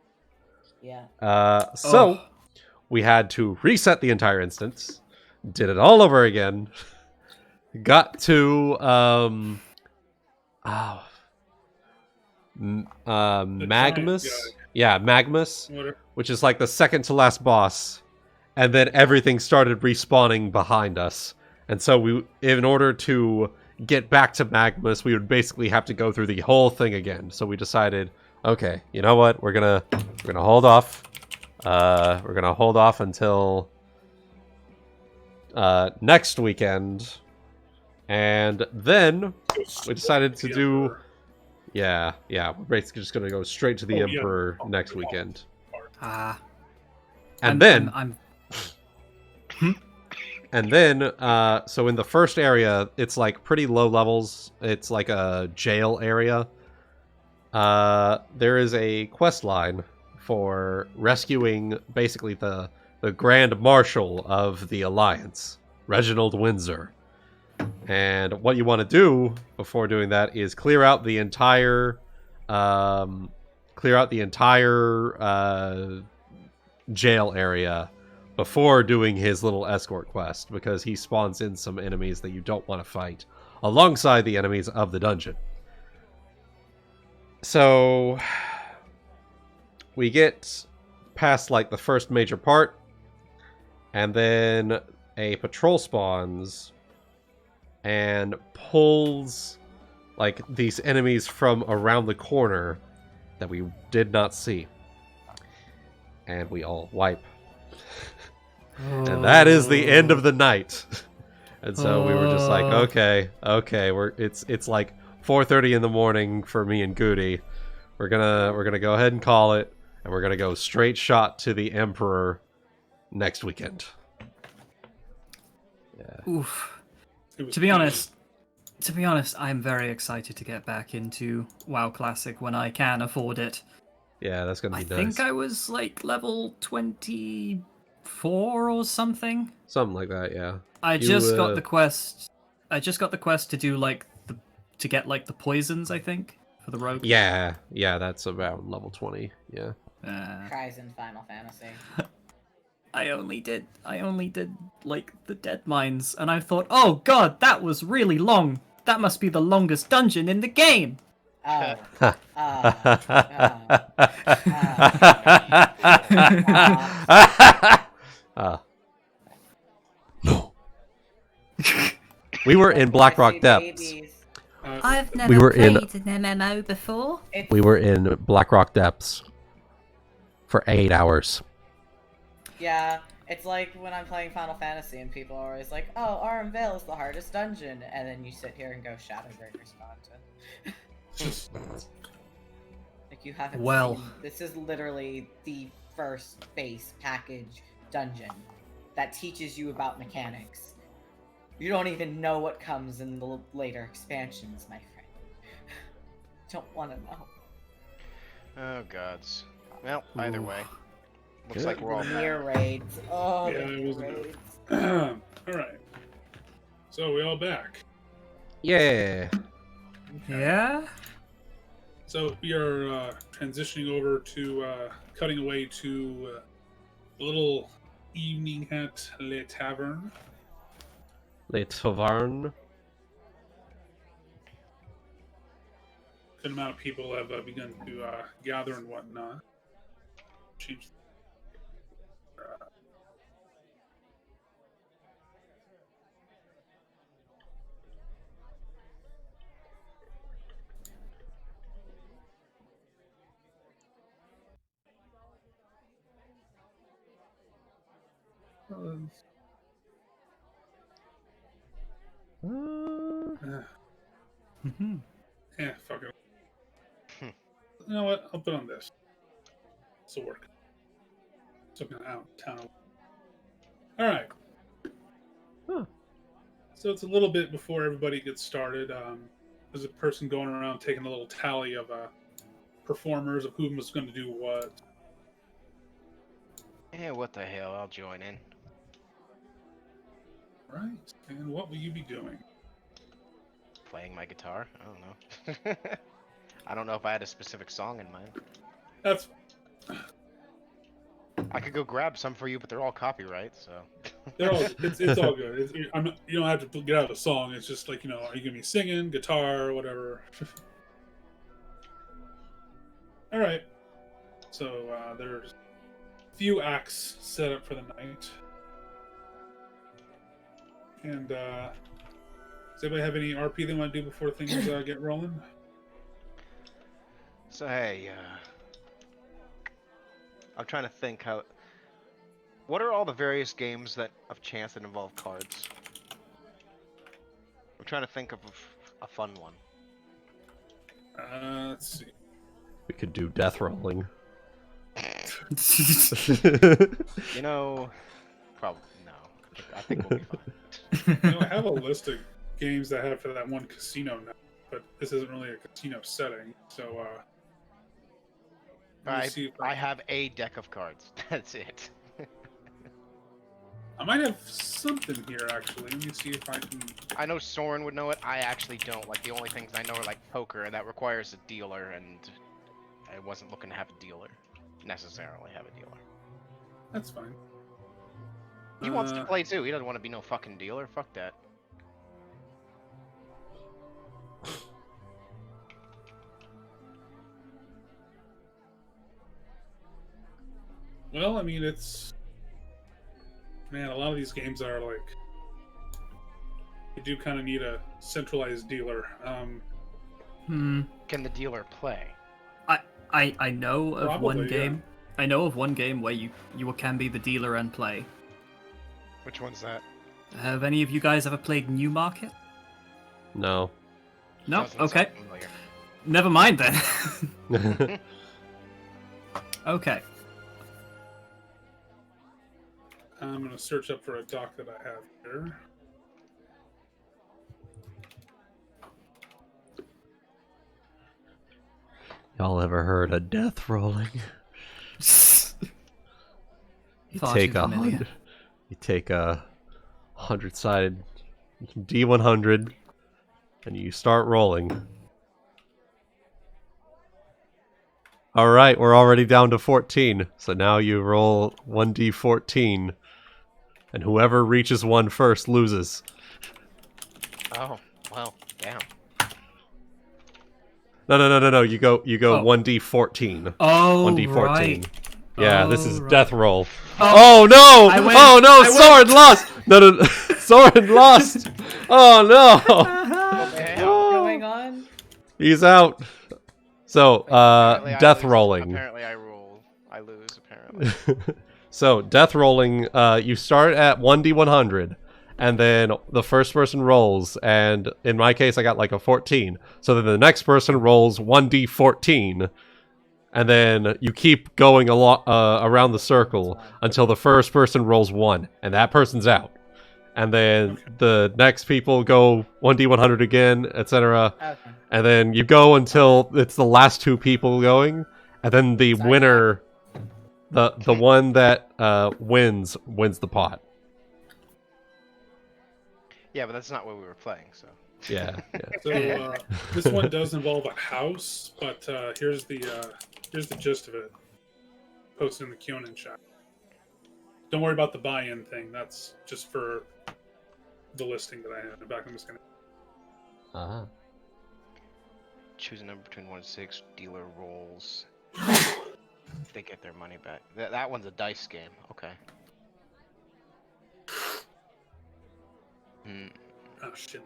Yeah. So we had to reset the entire instance, did it all over again, got to Magmus. Yeah, Magmus, which is like the second to last boss, and then everything started respawning behind us. And so we, in order to get back to Magmus, we would basically have to go through the whole thing again. So we decided, okay, you know what? We're gonna hold off. We're gonna hold off until next weekend, and then we decided to do. Yeah, we're basically just gonna go straight to the Emperor next weekend. And then, so in the first area, it's like pretty low levels. It's like a jail area. There is a quest line for rescuing basically the Grand Marshal of the Alliance, Reginald Windsor. And what you want to do before doing that is clear out the entire jail area before doing his little escort quest, because he spawns in some enemies that you don't want to fight alongside the enemies of the dungeon. So we get past like the first major part, and then a patrol spawns and pulls like these enemies from around the corner that we did not see, and we all wipe. And that is the end of the night. And so we were just like, okay, it's like 4:30 in the morning for me and Goody. We're gonna go ahead and call it, and we're gonna go straight shot to the Emperor next weekend. Yeah. Oof. To be honest, I'm very excited to get back into WoW Classic when I can afford it. Yeah, that's gonna be nice. I think I was like level 24 or something. Something like that, yeah. I just got the quest. I just got the quest to do like to get like the poisons, I think, for the rogue. Yeah, that's about level 20. Yeah. Cries in Final Fantasy. I only did like the dead mines, and I thought, oh god, that was really long. That must be the longest dungeon in the game. Oh. No. We were in Blackrock Depths. I've never played an MMO before. We were in Blackrock Depths for 8 hours. Yeah, it's like when I'm playing Final Fantasy and people are always like, oh, Aurum Vale is the hardest dungeon, and then you sit here and go Shadowbreaker's Mountain. Like, you haven't seen... This is literally the first base package dungeon that teaches you about mechanics. You don't even know what comes in the later expansions, my friend. Don't want to know. Oh, gods. Well, either way. Looks like we're all back. Near raids. Oh, Yeah, the it was raids. All right. So we all back. Yeah. Yeah? So we are transitioning over to cutting away to a little evening at Le Tavern. Le Tavern. Good amount of people have begun to gather and whatnot. Change. Yeah, fuck it. You know what? I'll put on this. This will work. It's looking out town. All right. Huh. So it's a little bit before everybody gets started. There's a person going around taking a little tally of performers of who was going to do what. Yeah, what the hell? I'll join in. Right. And what will you be doing? Playing my guitar? I don't know. I don't know if I had a specific song in mind. That's I could go grab some for you, but they're all copyright, so. they're all. It's all good. You don't have to get out a song. It's just like, are you gonna be singing, guitar, whatever. All right. So there's a few acts set up for the night. And does anybody have any RP they want to do before things get rolling? So hey, I'm trying to think how. What are all the various games that of chance that involve cards? I'm trying to think of a fun one. Let's see. We could do death rolling. Probably no. I think we'll be fine. I have a list of games that I have for that one casino now, but this isn't really a casino setting, so let me see if I have a deck of cards. That's it. I might have something here actually. Let me see if I can. I know Sorren would know it. I actually don't. Like, the only things I know are like poker, and that requires a dealer, and I wasn't looking to have a dealer. Necessarily have a dealer. That's fine. He wants to play too. He doesn't want to be no fucking dealer. Fuck that. Well, I mean, man, a lot of these games are like, you do kind of need a centralized dealer. Can the dealer play? I know of Probably, one game. yeah. I know of one game where you can be the dealer and play. Which one's that? Have any of you guys ever played Newmarket? No. No? Doesn't Okay. sound familiar. Never mind then. Okay. I'm going to search up for a doc that I have here. Y'all ever heard of death rolling? You Far take too familiar. you take a 100-sided D100 and you start rolling. All right, we're already down to 14. So now you roll 1d14 and whoever reaches 1 first loses. Oh, well, damn. No. You go Oh. 1d14. Oh, 1d14. right. Yeah, this is right. death roll. Oh, Oh no! I win. Oh no! I win. Sorren lost. No. Sorren lost. Oh no! Damn. What's going on? He's out. So, Apparently I death lose. rolling. Apparently I lose, apparently. So, death rolling, you start at 1d100, and then the first person rolls, and in my case, I got like a 14. So then the next person rolls 1d14, and then you keep going around the circle until the first person rolls 1, and that person's out. And then the next people go 1d100 again, etc. Okay. And then you go until it's the last 2 people going, and then the Sorry, winner the one that wins the pot. Yeah, but that's not what we were playing, so. Yeah. So this one does involve a house, but here's the gist of it. Posted in the Kyonin chat. Don't worry about the buy-in thing. That's just for the listing that I have. In fact, I'm just gonna. Choose a number between 1 and 6. Dealer rolls. They get their money back. That one's a dice game. Okay. Oh shit.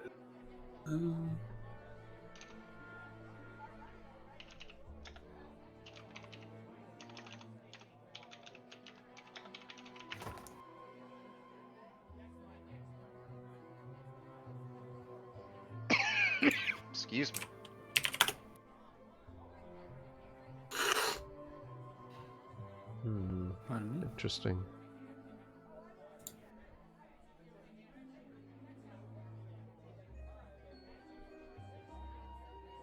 Excuse me. Interesting.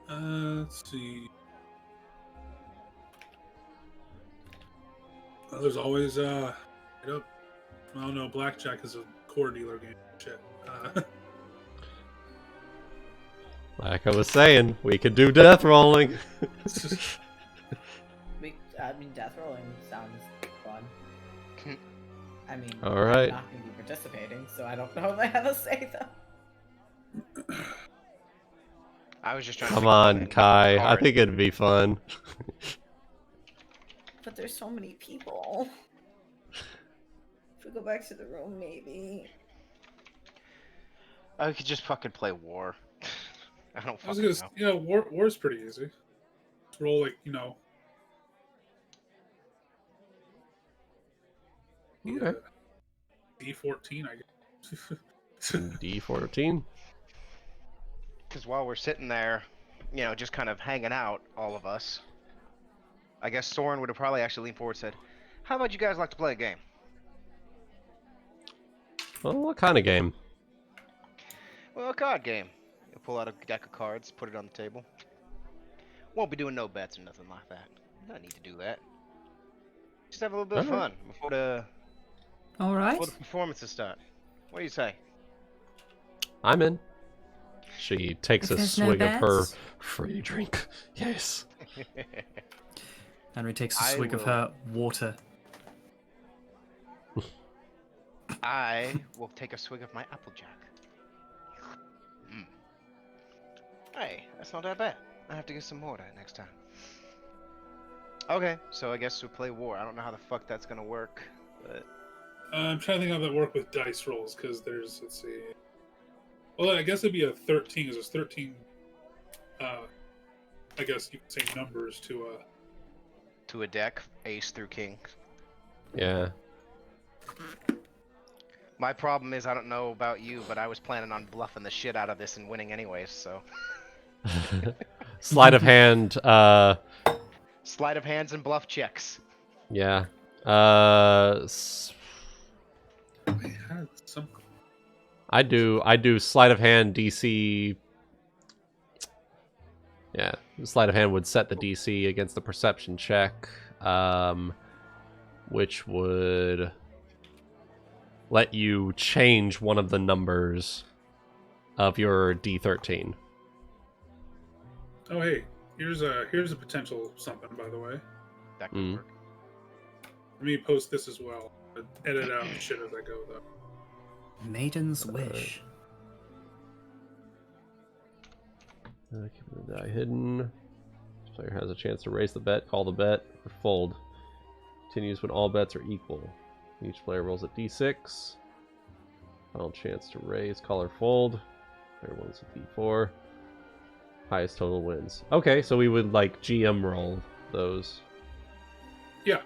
Let's see. Well, there's always I don't know. Blackjack is a core dealer game. Shit. Like I was saying, we could do death rolling. Death rolling sounds fun. I mean, All right. I'm not going to be participating, so I don't know if I have a say though. I was just trying to Come think about on, it. Kai. I Card. think it'd be fun. But there's so many people. If we go back to the room, maybe. I could just fucking play war. I don't I was fucking gonna, know. war's pretty easy. Just roll like Okay. D14, I guess. D14. Because while we're sitting there, just kind of hanging out, all of us, I guess Sorren would have probably actually leaned forward and said, how about you guys like to play a game? Well, what kind of game? Well, a card game. You'll pull out a deck of cards, put it on the table. Won't be doing no bets or nothing like that. No need to do that. Just have a little bit of fun before the performances start. What do you say? I'm in. She takes If a there's no swig of her bets? free drink. Yes. Anri takes a I swig of will- her water. I will take a swig of my Applejack. Hey, that's not that bad. I have to get some more of that next time. Okay, so I guess we'll play war. I don't know how the fuck that's gonna work, but... I'm trying to think how that work with dice rolls, because there's, let's see. Well, I guess it'd be a 13, because there's 13, I guess you could say numbers to To a deck, ace through king. Yeah. My problem is, I don't know about you, but I was planning on bluffing the shit out of this and winning anyways, so... Sleight of hand. Sleight of hands and bluff checks. Yeah. I had some... I do sleight of hand DC. Yeah, sleight of hand would set the DC against the perception check, which would let you change one of the numbers of your D13. Oh, hey, here's a potential something, by the way. That could work. Let me post this as well. Edit out shit as I go, though. Maiden's Wish. Keep the die hidden. Player has a chance to raise the bet, call the bet, or fold. Continues when all bets are equal. Each player rolls a d6. Final chance to raise, call, or fold. Player rolls a d4. Highest total wins. Okay, so we would like GM roll those. Yeah,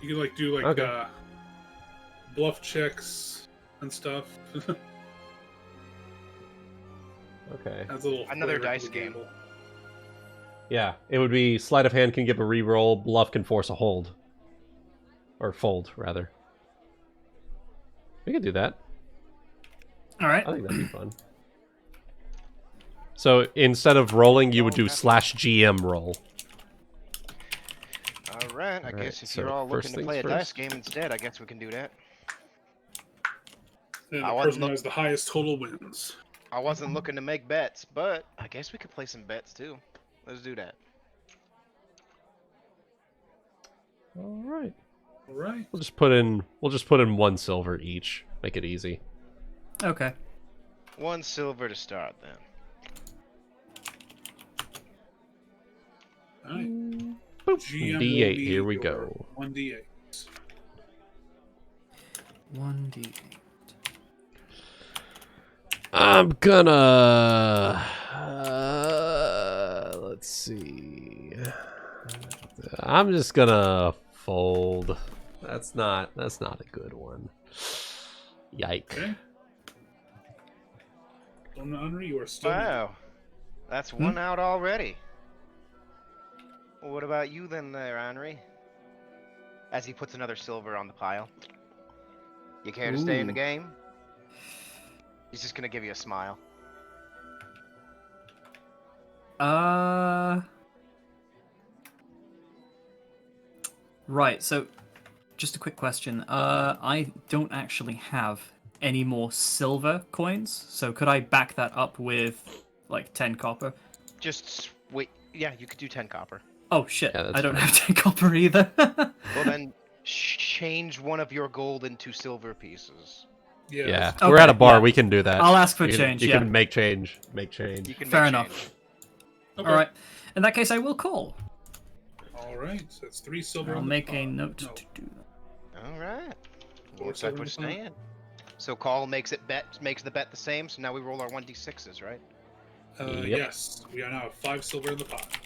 you can like do like Okay. Bluff checks and stuff. Okay. Has a little Another flavor to dice the game. gamble. Yeah, it would be sleight of hand can give a reroll, bluff can force a hold. Or fold, rather. We could do that. Alright. I think that'd be fun. So instead of rolling, you would do /GM roll. All right. I Alright, guess if so you're all first looking to things play a dice first. game instead, I guess we can do that. And I the wasn't person who has the highest total wins. I wasn't looking to make bets, but I guess we could play some bets too. Let's do that. All right. All right. We'll just put in 1 silver each. Make it easy. Okay. 1 silver to start then. All right. Boop. GM will D8. be Here we your go. 1d8. 1d8. I'm gonna. Let's see. I'm just gonna fold. That's not a good one. Yike. Okay. On Anri, you are still. Wow. That's 1 out already. Well, what about you then there, Anri? As he puts another silver on the pile. You care to stay in the Ooh. game? He's just gonna give you a smile. Right, so just a quick question. I don't actually have any more silver coins, so could I back that up with like 10 copper? Just wait. Yeah, you could do 10 copper. Oh shit, Yeah, that's I don't fine. have 10 copper either. Well then, change 1 of your gold into silver pieces. Yeah. Yeah, Okay, we're at a bar. yeah. We can do that. I'll ask for You can- change, You yeah. can make change. Make change. You can Fair make enough. change. Okay. Alright, in that case I will call. All right. So that's 3 silver. I'll on the make a pot. note No. to do that. All right. Four Looks like silver we're in the pot. staying. So call makes the bet the same. So now we roll our 1d6s, right? Yep. Yes. We are now at 5 silver in the pot.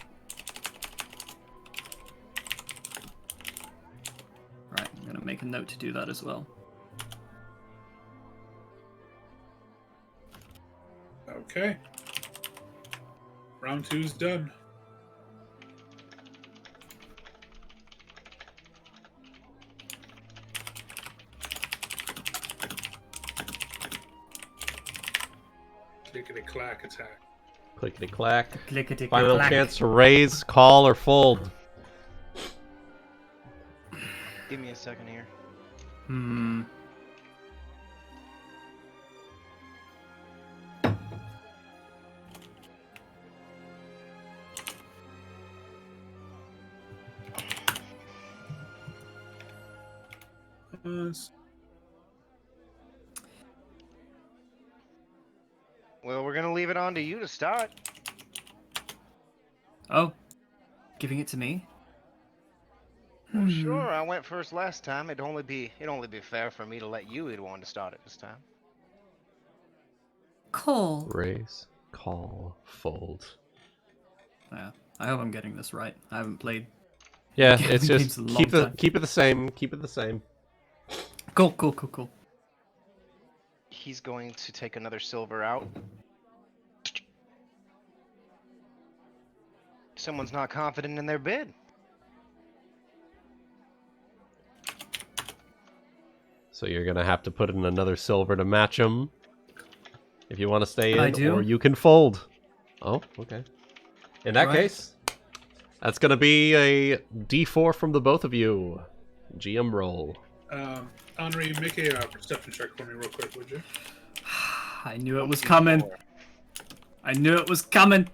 Right, I'm gonna make a note to do that as well. Okay. Round 2's done. Clickety clack attack. Clickety clack. Clickety Final clack. chance to raise, call, or fold. Give me a second here. Hmm. Well, we're gonna leave it on to you to start. Oh, giving it to me? Well, sure. I went first last time. It'd only be fair for me to let you be the one to start it this time. Call. Raise, call, fold. Yeah, I hope I'm getting this right. I haven't played. Yeah, Yeah, it's we just gamed a long time. keep it the same. Keep it the same. Cool. He's going to take another silver out. Someone's not confident in their bid. So you're gonna have to put in another silver to match them if you want to stay I in, do. or you can fold. Oh, okay. In that Right. case, that's gonna be a D4 from the both of you. GM roll. Anri, make a perception check for me real quick, would you? I knew it was coming. I knew it was coming.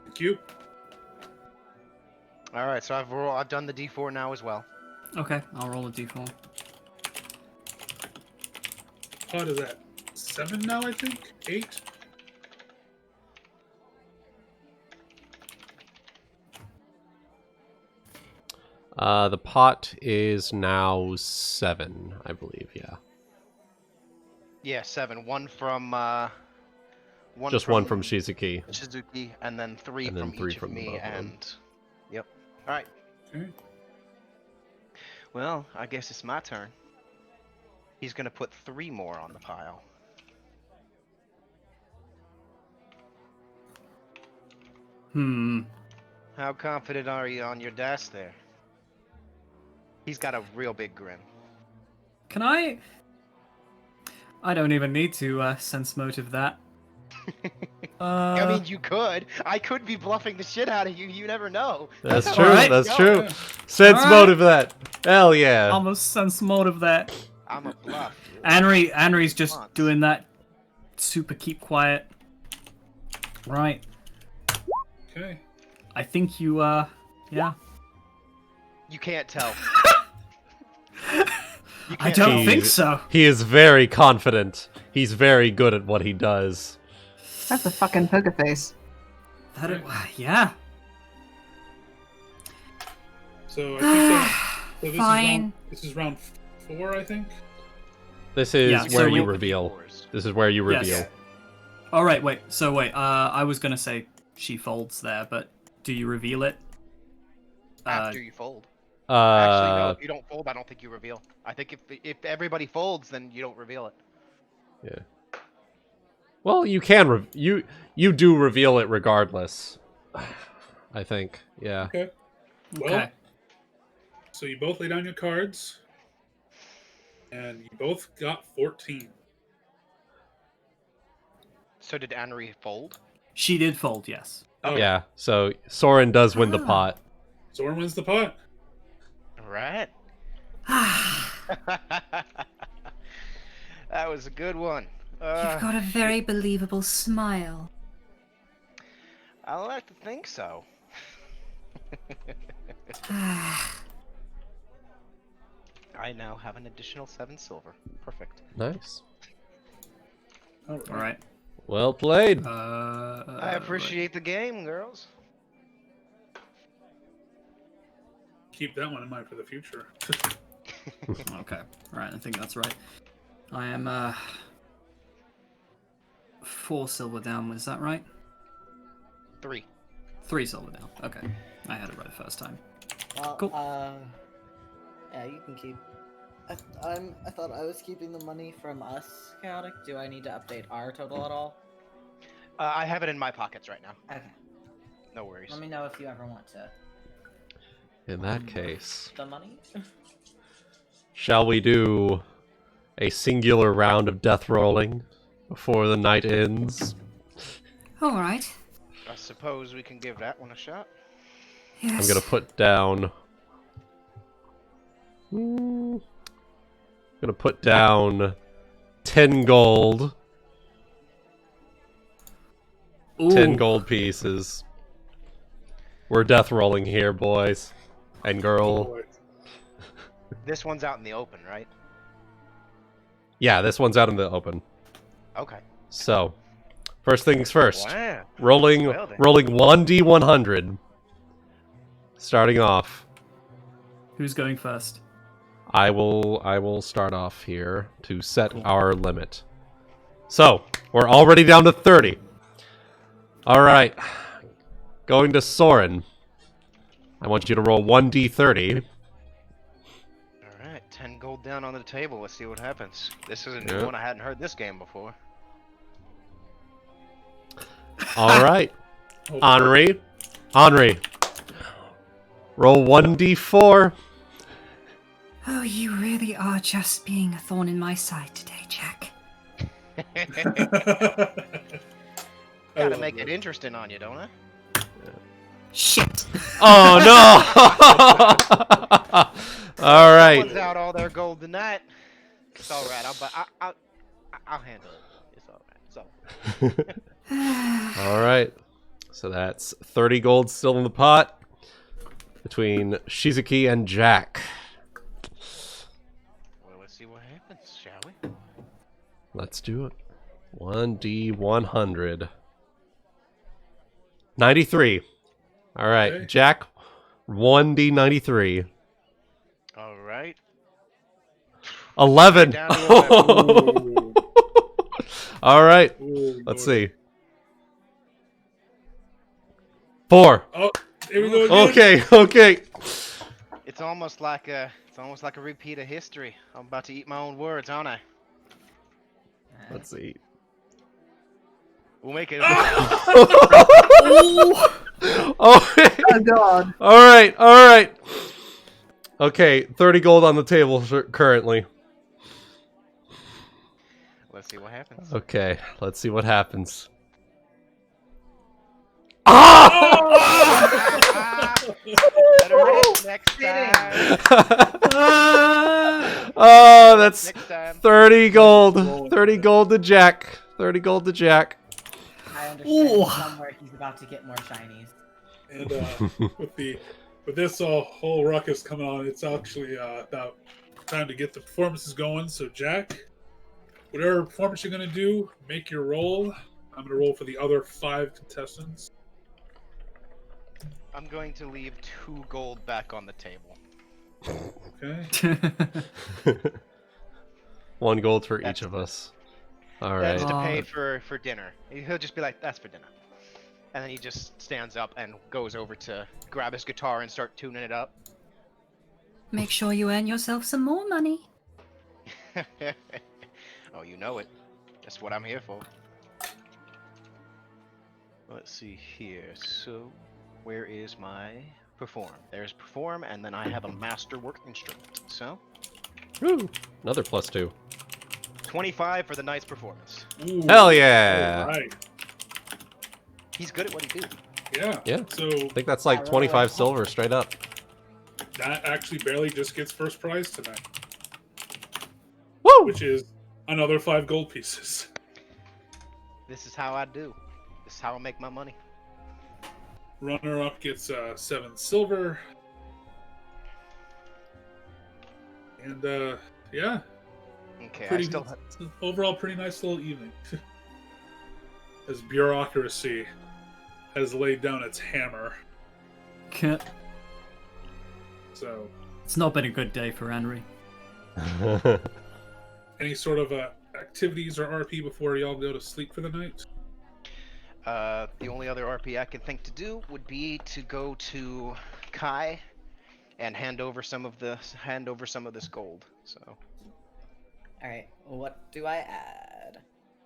Thank you. All right, so I've done the D4 now as well. Okay, I'll roll a d4. What is that? 7 now, I think? 8? The pot is now 7, I believe. Yeah, Yeah, 7. One from just one from Shizuki. Shizuki, and then 3 And then from 3 each from of the me, both of them. and yep. All right. Okay. Well, I guess it's my turn. He's gonna put 3 more on the pile. Hmm. How confident are you on your dash there? He's got a real big grin. Can I? I don't even need to sense motive that. I mean, you could. I could be bluffing the shit out of you. You never know. That's how true. Alright. That's Go, true. yeah. Sense Alright. motive that. Hell yeah. almost sense motive that. I'm a bluff. Anri's just Once. doing that super keep quiet. Right. Okay. I think you yeah. You can't tell. You I can't don't He- think so. He is very confident. He's very good at what he does. That's a fucking poker face. Yeah. So I think that. So this Fine. Is round 4, I think. This is Yeah, where so you we- reveal. This is where you Yes. reveal. All right. Wait. So wait. I was gonna say she folds there, but do you reveal it? After you fold. Actually, no. Uh, If you don't fold, I don't think you reveal. I think if everybody folds, then you don't reveal it. yeah. Well, you can you do reveal it regardless. I think. Yeah. Okay. Well, Okay. so you both lay down your cards, and you both got 14. So did Anri fold? She did fold. Yes. Oh, Yeah. So Sorren does win the Ah. pot. Sorren wins the pot. Right. That was a good one. You've got a very believable smile. I like to think so. I now have an additional 7 silver. Perfect. Nice. All All right. Well played. I appreciate the game, girls. Keep that one in mind for the future. Okay. All right. I think that's right. I am 4 silver down. Was that right? 3. 3 silver down. Okay. I had it right first time. Well, Cool. yeah, you can keep. I thought I was keeping the money from us, Chaotic. Do I need to update our total at all? I have it in my pockets right now. Okay. No worries. Let me know if you ever want to. In that case, The money? shall we do a singular round of death rolling before the night ends? All right. I suppose we can give that one a shot. Yes. I'm gonna put down. Gonna put down 10 gold. 10 Ooh. gold pieces. We're death rolling here, boys and girl. Boy. This one's out in the open, right? Yeah, this one's out in the open. Okay. So, first things first. Wow. Rolling Well then. 1d100. Starting off. Who's going first? I will start off here to set our limit. So, we're already down to 30. Alright. Going to Sorren. I want you to roll 1d30. Alright, 10 gold down on the table. Let's see what happens. This is a new Yeah. one. I hadn't heard this game before. Alright. Oh, Anri. Roll 1d4. Oh, you really are just being a thorn in my side today, Jack. Gotta make it interesting on you, don't I? Shit. Oh no! Someone's Alright. out all their gold tonight. It's alright. I'll handle it. It's alright. Alright. So that's 30 gold still in the pot. Between Shizuki and Jack. Well, let's see what happens, shall we? Let's do it. 1d100. 93. Alright, Okay. Jack. 1d93. Alright. 11. Down to 11. Alright, Oh, let's boy. see. 4. Oh, here we go again. Okay. It's almost like a repeat of history. I'm about to eat my own words, aren't I? Let's see. We'll make it. Oh, Oh god. alright. Okay, 30 gold on the table currently. Let's see what happens. Okay, let's see what happens. Ah! Better next time. Oh, that's Next time. 30 gold. 30 gold to Jack. 30 gold to Jack. I understand somewhere he's about to get more shinies. And with this whole ruckus coming on, it's actually about time to get the performances going. So Jack, whatever performance you're gonna do, make your roll. I'm gonna roll for the other 5 contestants. I'm going to leave 2 gold back on the table. Okay. 1 gold for That's each of good. us. All That's right. to pay for dinner. He'll just be like, "That's for dinner," and then he just stands up and goes over to grab his guitar and start tuning it up. Make sure you earn yourself some more money. Oh, you know it. That's what I'm here for. Let's see here. So, where is my perform? There's perform, and then I have a masterwork instrument. So, Woo. Another +2. 25 for the night's performance. Ooh, Hell yeah. all right. He's good at what he do. Yeah. Yeah. So I think that's like 25 silver straight up. that actually barely just gets first prize tonight, Woo! which is another 5 gold pieces. This is how I do. This is how I make my money. Runner up gets 7 silver. And yeah, Okay, pretty, I still overall pretty nice little evening. As bureaucracy has laid down its hammer. So, It's not been a good day for Anri. any sort of activities or RP before y'all go to sleep for the night? the only other RP I can think to do would be to go to Kai and hand over some of this gold. So, All right, what do I add?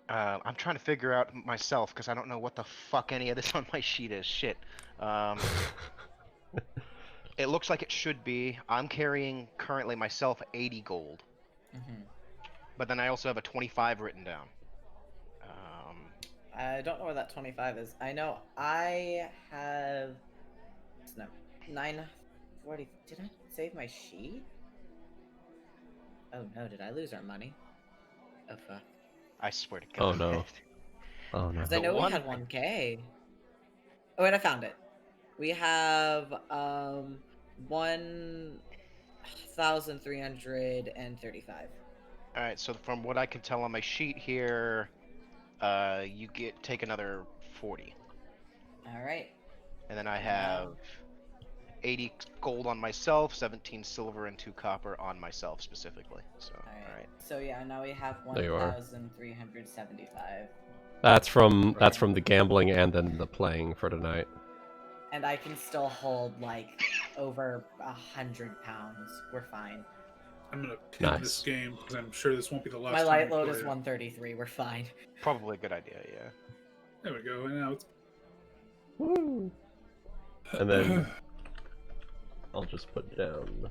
I'm trying to figure out myself because I don't know what the fuck any of this on my sheet is. Shit. It looks like it should be. I'm carrying currently myself 80 gold. Mm-hmm. But then I also have a 25 written down. I don't know where that 25 is. I know I have... No, 940. Did I save my sheet? Oh no, did I lose our money? Oh fuck. I swear to Oh God. no. Oh no. Because I know we had 1k. Oh wait, I found it. We have 1,335. Alright, so from what I can tell on my sheet here, you take another 40. Alright. And then I have 80 gold on myself, 17 silver, and 2 copper on myself specifically. So, alright. So yeah, now we have There you are. 1,375. That's from the gambling and then the playing for tonight. And I can still hold like over 100 pounds. We're fine. I'm gonna pin this game because I'm sure this won't be the last My time light we load play is it. 133. We're fine. Probably a good idea, yeah. There we go. And now it's Woo! And then I'll just put down.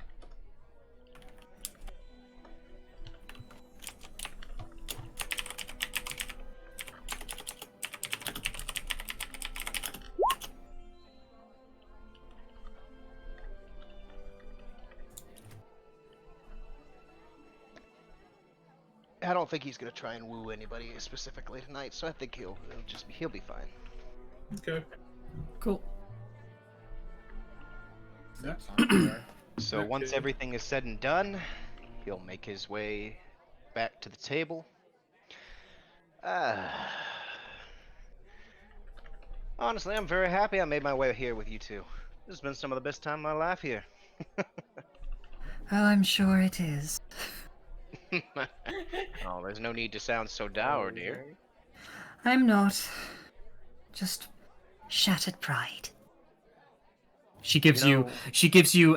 I don't think he's gonna try and woo anybody specifically tonight, so I think he'll be fine. okay. Cool. Yeah. So once Okay. everything is said and done, he'll make his way back to the table. Honestly, I'm very happy I made my way here with you two. This has been some of the best time of my life here. Oh, I'm sure it is. Oh, there's no need to sound so dour, dear. I'm not. Just shattered pride. She gives you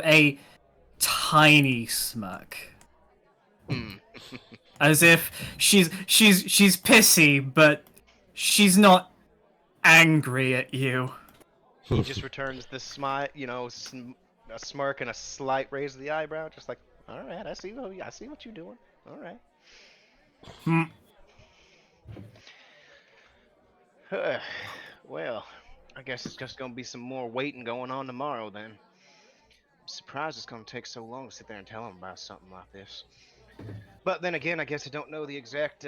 a tiny smirk. As if she's pissy, but she's not angry at you. He just returns the smile, a smirk and a slight raise of the eyebrow, just like, all right, I see what you're doing. All right. Well, I guess it's just gonna be some more waiting going on tomorrow then. I'm surprised it's gonna take so long to sit there and tell them about something like this. But then again, I guess I don't know the exact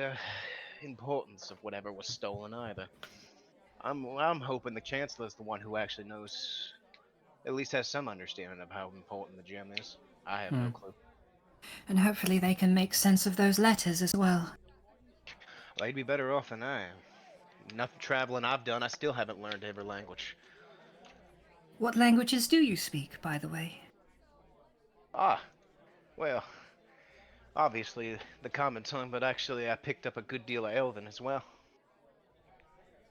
importance of whatever was stolen either. I'm hoping the Chancellor's the one who actually knows, at least has some understanding of how important the gem is. I have no clue. And hopefully they can make sense of those letters as well. They'd be better off than I am. Enough traveling I've done, I still haven't learned every language. What languages do you speak, by the way? Well, obviously the common tongue, but actually I picked up a good deal of Elven as well.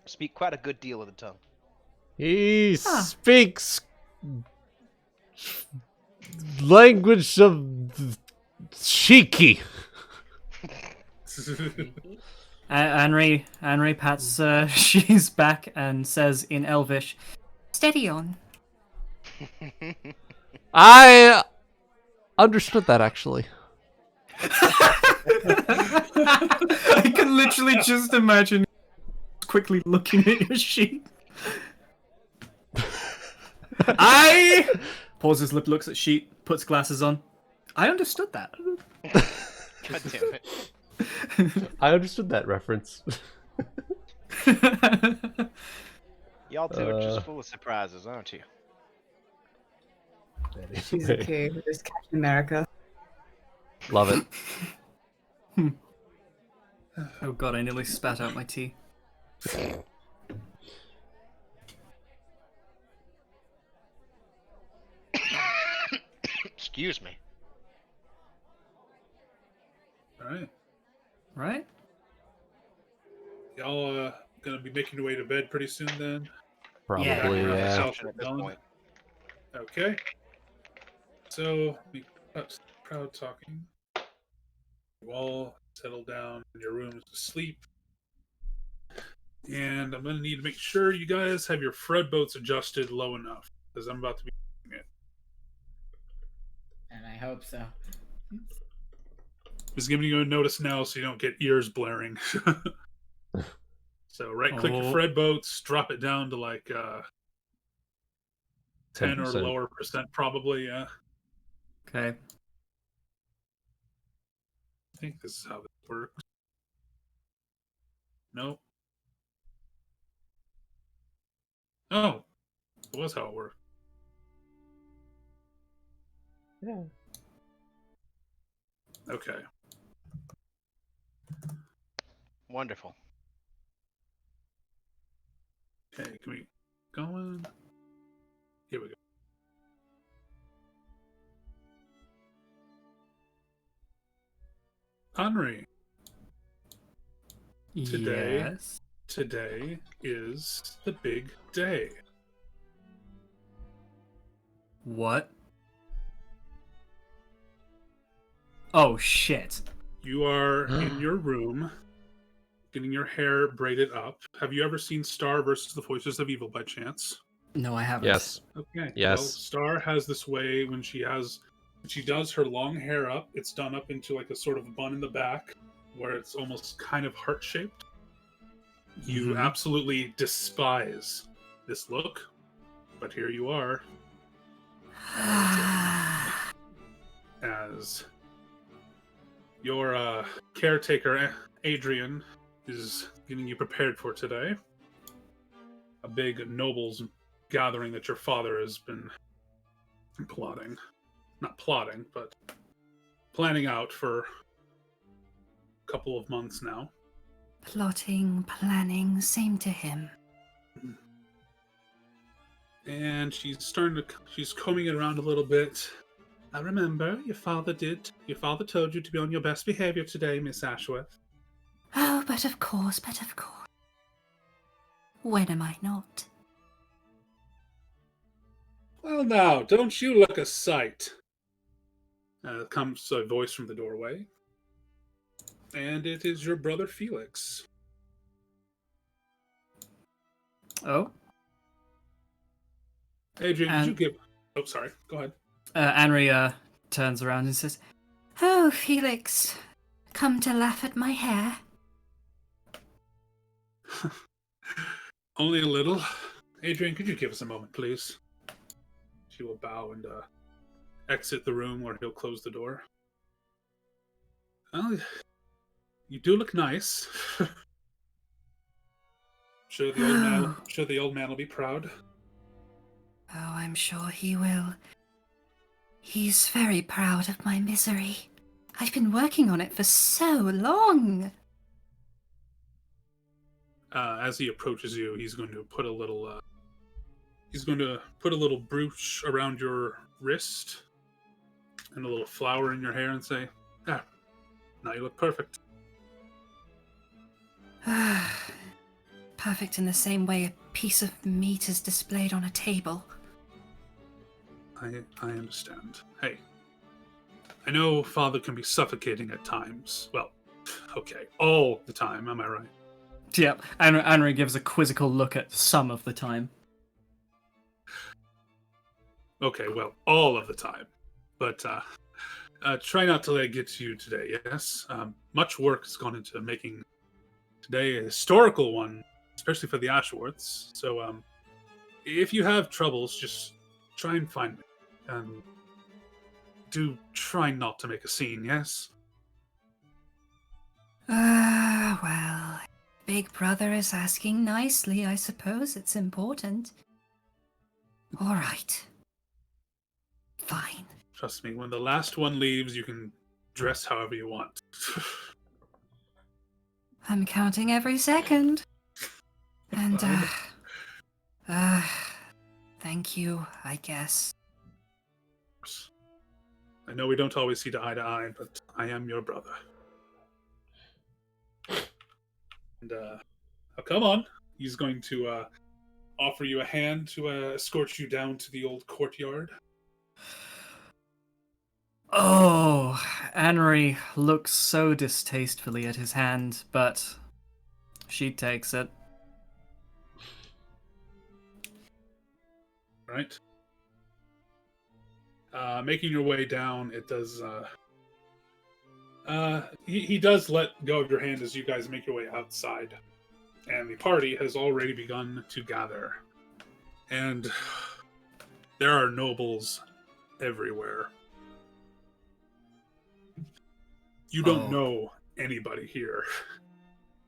I speak quite a good deal of the tongue. He speaks language of Shiki. Anri pats she's back and says in Elvish, Steady on. I understood that, actually. I can literally just imagine quickly looking at your sheet. I pauses, looks at sheet, puts glasses on. I understood that. God damn it. I understood that reference. Y'all two are just full of surprises, aren't you? Shizuki, who is Captain America. Love it. Oh god, I nearly spat out my tea. Excuse me. Alright. Right? Y'all gonna be making your way to bed pretty soon then? Probably, Yeah. yeah. At this point. Okay. So, we cut proud talking. You all settle down in your rooms to sleep. And I'm going to need to make sure you guys have your Fred boats adjusted low enough, because I'm about to be doing it. And I hope so. Just giving you a notice now so you don't get ears blaring. So right-click your Fred boats, drop it down to like 10 or 10%. lower percent probably, yeah. Okay. I think this is how this works. Nope. Oh, it was how it worked. Yeah. Okay. Wonderful. Okay, can we go in? Here we go. Anri, Today. Yes. today is the big day. What? Oh shit. You are in your room, getting your hair braided up. Have you ever seen Star versus the Voices of Evil by chance? No, I haven't. Yes. Okay. Yes. Well, Star has this way when she does her long hair up, it's done up into like a sort of bun in the back where it's almost kind of heart-shaped. You absolutely despise this look, but here you are. As your caretaker, Adrian, is getting you prepared for today. A big nobles gathering that your father has been plotting. Not plotting, but planning out for a couple of months now. Plotting, planning, same to him. And she's combing it around a little bit. I remember your father told you to be on your best behavior today, Miss Ashworth. Oh, but of course. When am I not? Well now, don't you look a sight? Comes a voice from the doorway. And it is your brother Felix. Oh. Adrian, did you give... Oh, sorry. Go ahead. Anri turns around and says, Oh, Felix, come to laugh at my hair? Only a little. Adrian, could you give us a moment, please? She will bow and exit the room where he'll close the door. Well, you do look nice. Sure the old man will be proud. Oh, I'm sure he will. He's very proud of my misery. I've been working on it for so long. As he approaches you, he's going to put a little brooch around your wrist and a little flower in your hair and say, "Ah, now you look perfect." Perfect in the same way a piece of meat is displayed on a table. I understand. Hey, I know Father can be suffocating at times. Well, okay, all the time, am I right? Yep. Anri gives a quizzical look at some of the time. Okay, well, all of the time. But try not to let it get to you today, yes? Much work has gone into making today a historical one, especially for the Ashworths. So if you have troubles, just try and find me. And do try not to make a scene, yes? Well, Big Brother is asking nicely. I suppose it's important. All right. Fine. Trust me, when the last one leaves, you can dress however you want. I'm counting every second. And, thank you, I guess. I know we don't always see eye to eye, but I am your brother. And, come on. He's going to offer you a hand to escort you down to the old courtyard. Oh, Anri looks so distastefully at his hand, but she takes it. Right? Making your way down, it does... he does let go of your hand as you guys make your way outside. And the party has already begun to gather. And there are nobles everywhere. You don't know anybody here.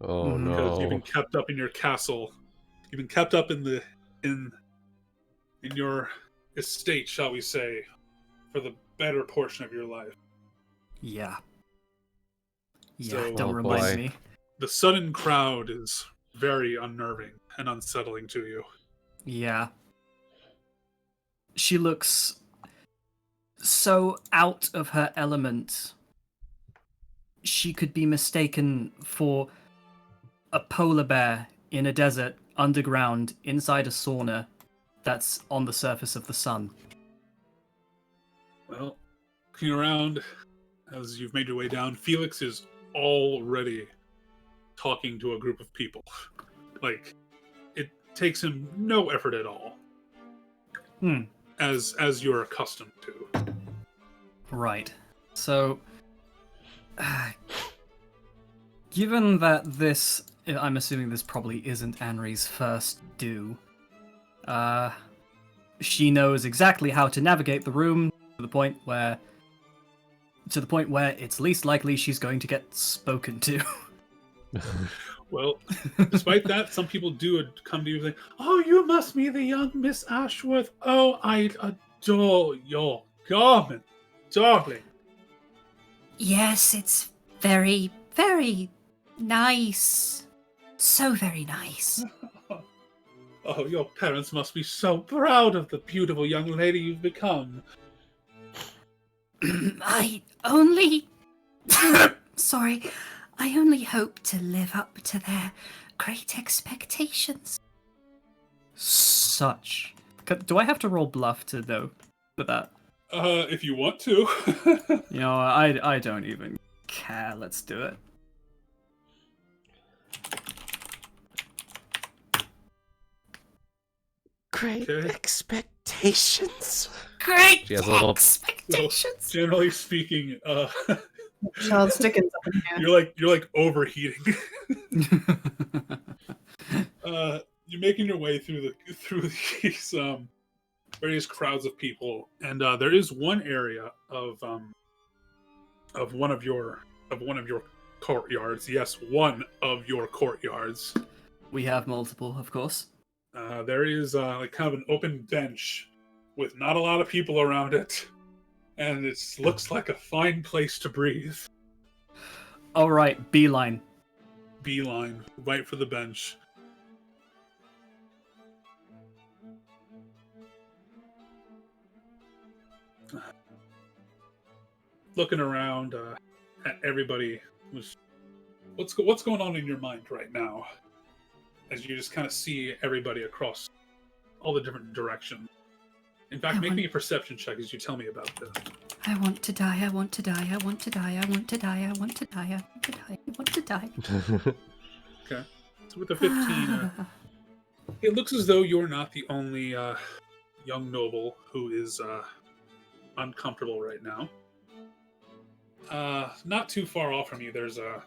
Oh Mhm. Because you've no. been kept up in your castle. You've been kept up in your estate, shall we say, for the better portion of your life. Yeah. Yeah, So- don't Oh, remind boy. me. The sudden crowd is very unnerving and unsettling to you. Yeah. She looks so out of her element. She could be mistaken for a polar bear in a desert, underground, inside a sauna that's on the surface of the sun. Well, looking around as you've made your way down, Felix is already talking to a group of people. Like, it takes him no effort at all. As you're accustomed to. Right. So, given that this, I'm assuming this probably isn't Anri's first do, she knows exactly how to navigate the room to the point where it's least likely she's going to get spoken to. Well, despite that, some people do come to you and say, "Oh, you must be the young Miss Ashworth. Oh, I adore your garment, darling." Yes, it's very, very nice. So very nice. Oh, your parents must be so proud of the beautiful young lady you've become. I only... Sorry. I only hope to live up to their great expectations. Such. Do I have to roll bluff to know for that? If you want to. You know, I don't even care. Let's do it. Great Okay. expectations. Great She has a little- expectations. Generally speaking, Charles Dickens up in here. you're like overheating. You're making your way through these various crowds of people, and there is one area of one of your courtyards. Yes, one of your courtyards. We have multiple, of course. There is like kind of an open bench with not a lot of people around it, and it looks like a fine place to breathe. All right, beeline. Beeline right for the bench. Looking around at everybody, what's going on in your mind right now? As you just kind of see everybody across all the different directions. In fact, make me a perception check as you tell me about this. I want to die, I want to die, I want to die, I want to die, I want to die, I want to die, I want to die. Okay. So with a 15, it looks as though you're not the only young noble who is uncomfortable right now. Not too far off from you, there's a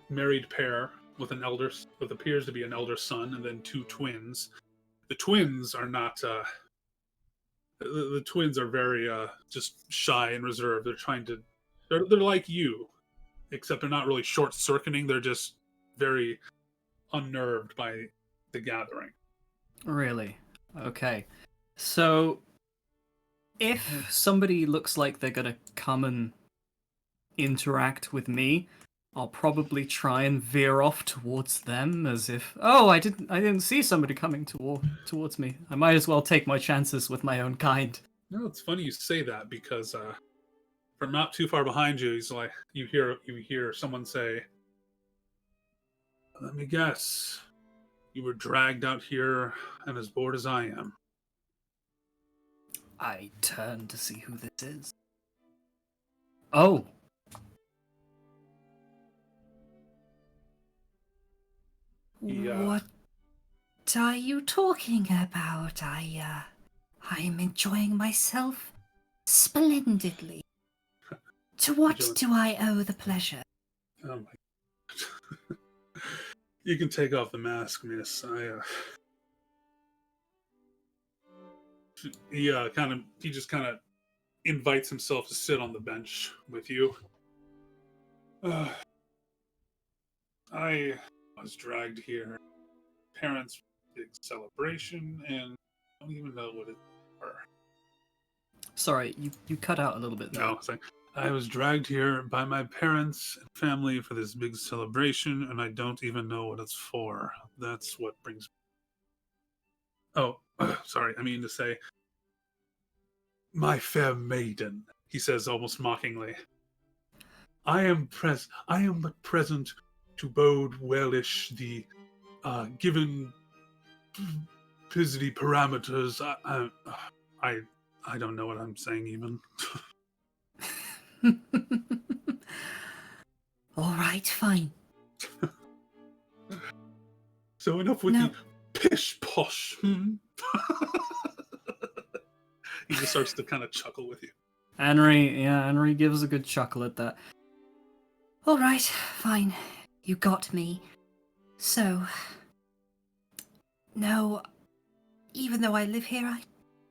married pair with what appears to be an elder son, and then two twins. The twins are not. The twins are very just shy and reserved. They're like you, except they're not really short-circuiting. They're just very unnerved by the gathering. Really? Okay. So, if somebody looks like they're gonna come and interact with me, I'll probably try and veer off towards them as if, oh, I didn't see somebody coming towards me. I might as well take my chances with my own kind. No, it's funny you say that because from not too far behind you, he's like you hear someone say, "Let me guess, you were dragged out here and as bored as I am." I turn to see who this is. Oh. Yeah. What are you talking about? I'm enjoying myself splendidly. To what do I owe the pleasure? Oh my god. You can take off the mask, miss. He just kind of invites himself to sit on the bench with you. I was dragged here. Parents' big celebration, and I don't even know what it are. Sorry, you cut out a little bit there. No, it's like, I was dragged here by my parents and family for this big celebration, and I don't even know what it's for. That's what brings me. Oh, sorry, I mean to say, my fair maiden, he says almost mockingly. I am but present to bode wellish the given Pizzity parameters. I don't know what I'm saying even. All right, fine. So enough with the pish posh. He just starts to kind of chuckle with you. Anri gives a good chuckle at that. All right, fine. You got me. So, no, even though I live here, I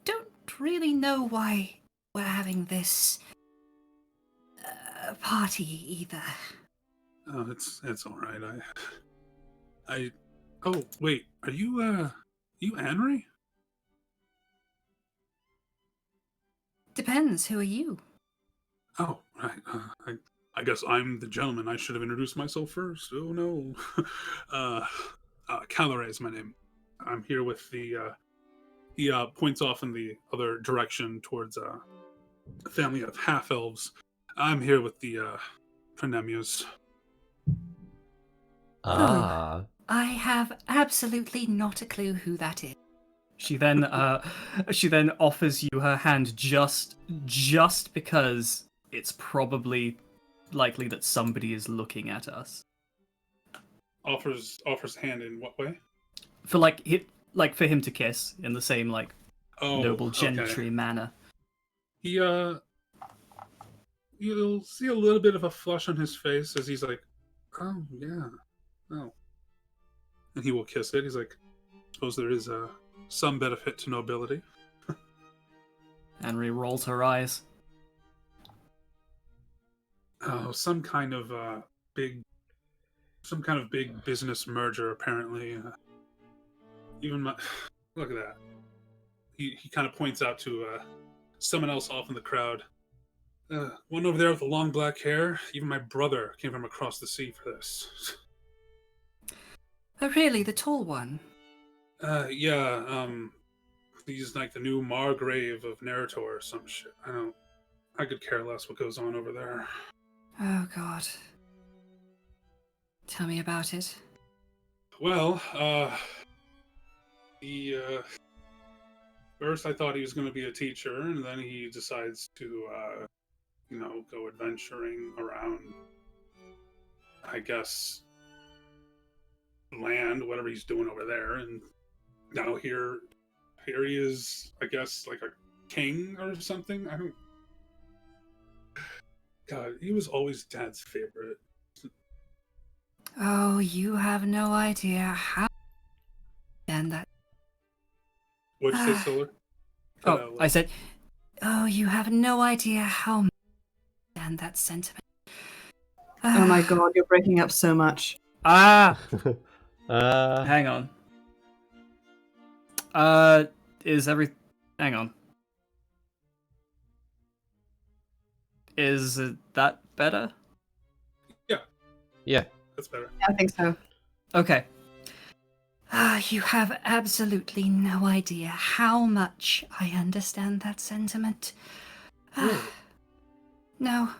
don't really know why we're having this party either. Oh, it's all right. Oh wait, are you Anri? Depends. Who are you? Oh, right. I guess I'm the gentleman. I should have introduced myself first. Oh no. Calare is my name. I'm here with the. He points off in the other direction towards a family of half elves. I'm here with the Prenemius. Ah. I have absolutely not a clue who that is. She then offers you her hand just because it's probably likely that somebody is looking at us. Offers hand in what way? For like like for him to kiss in the same like noble gentry manner. You'll see a little bit of a flush on his face as he's like, "Oh yeah, oh," and he will kiss it. He's like, "Suppose there is some benefit to nobility." Anri rolls her eyes. Oh, some kind of big business merger apparently. Even my look at that. He kind of points out to someone else off in the crowd. One over there with the long black hair. Even my brother came from across the sea for this. Oh, really? The tall one? Yeah. He's like the new Margrave of Narrator or some shit. I could care less what goes on over there. Oh, God. Tell me about it. Well, first I thought he was going to be a teacher, and then he decides to, go adventuring around, I guess, land, whatever he's doing over there, and now here he is, I guess, like a king or something. God, he was always Dad's favorite. Oh, you have no idea how... And that... What'd you say, Solar? I said... Oh, you have no idea how... And that sentiment. Oh my god, you're breaking up so much. Hang on. Hang on. Is that better? Yeah. That's better. Yeah, I think so. Okay. You have absolutely no idea how much I understand that sentiment. No.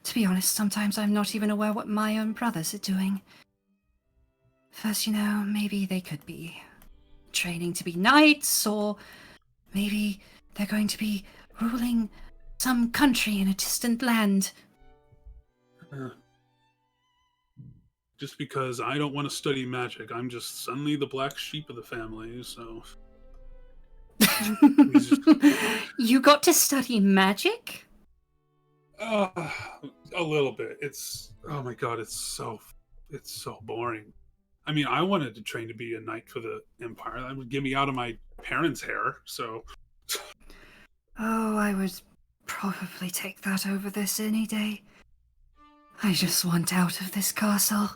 To be honest, sometimes I'm not even aware what my own brothers are doing. First, maybe they could be training to be knights, or maybe they're going to be ruling some country in a distant land. Just because I don't want to study magic, I'm just suddenly the black sheep of the family, so... You got to study magic? A little bit. Oh my god, it's so boring. I mean, I wanted to train to be a knight for the Empire. That would get me out of my parents' hair, so... Oh, I would probably take that over this any day. I just want out of this castle.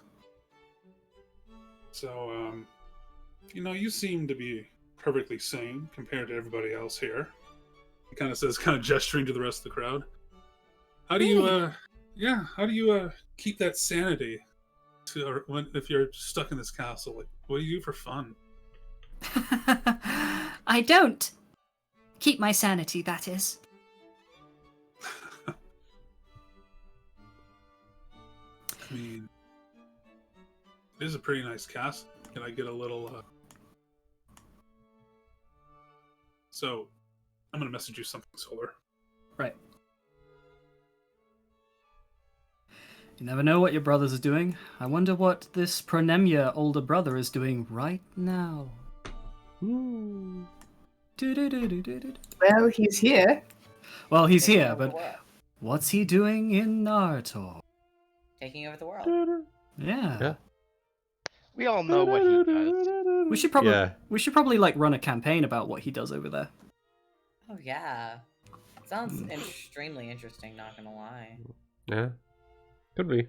So, you seem to be perfectly sane compared to everybody else here. He kind of says, kind of gesturing to the rest of the crowd. How do you, keep that sanity if you're stuck in this castle? Like, what do you do for fun? I don't. Keep my sanity, that is. I mean, it is a pretty nice castle. Can I get a little, So, I'm gonna message you something, Solar. Right. You never know what your brothers are doing. I wonder what this Pronemia older brother is doing right now. Well, he's here. Well, he's here, but what's he doing in Naruto? Taking over the world. Yeah. We all know what he does. We should probably like run a campaign about what he does over there. Oh yeah. Sounds extremely interesting, not gonna lie. Yeah. Could be.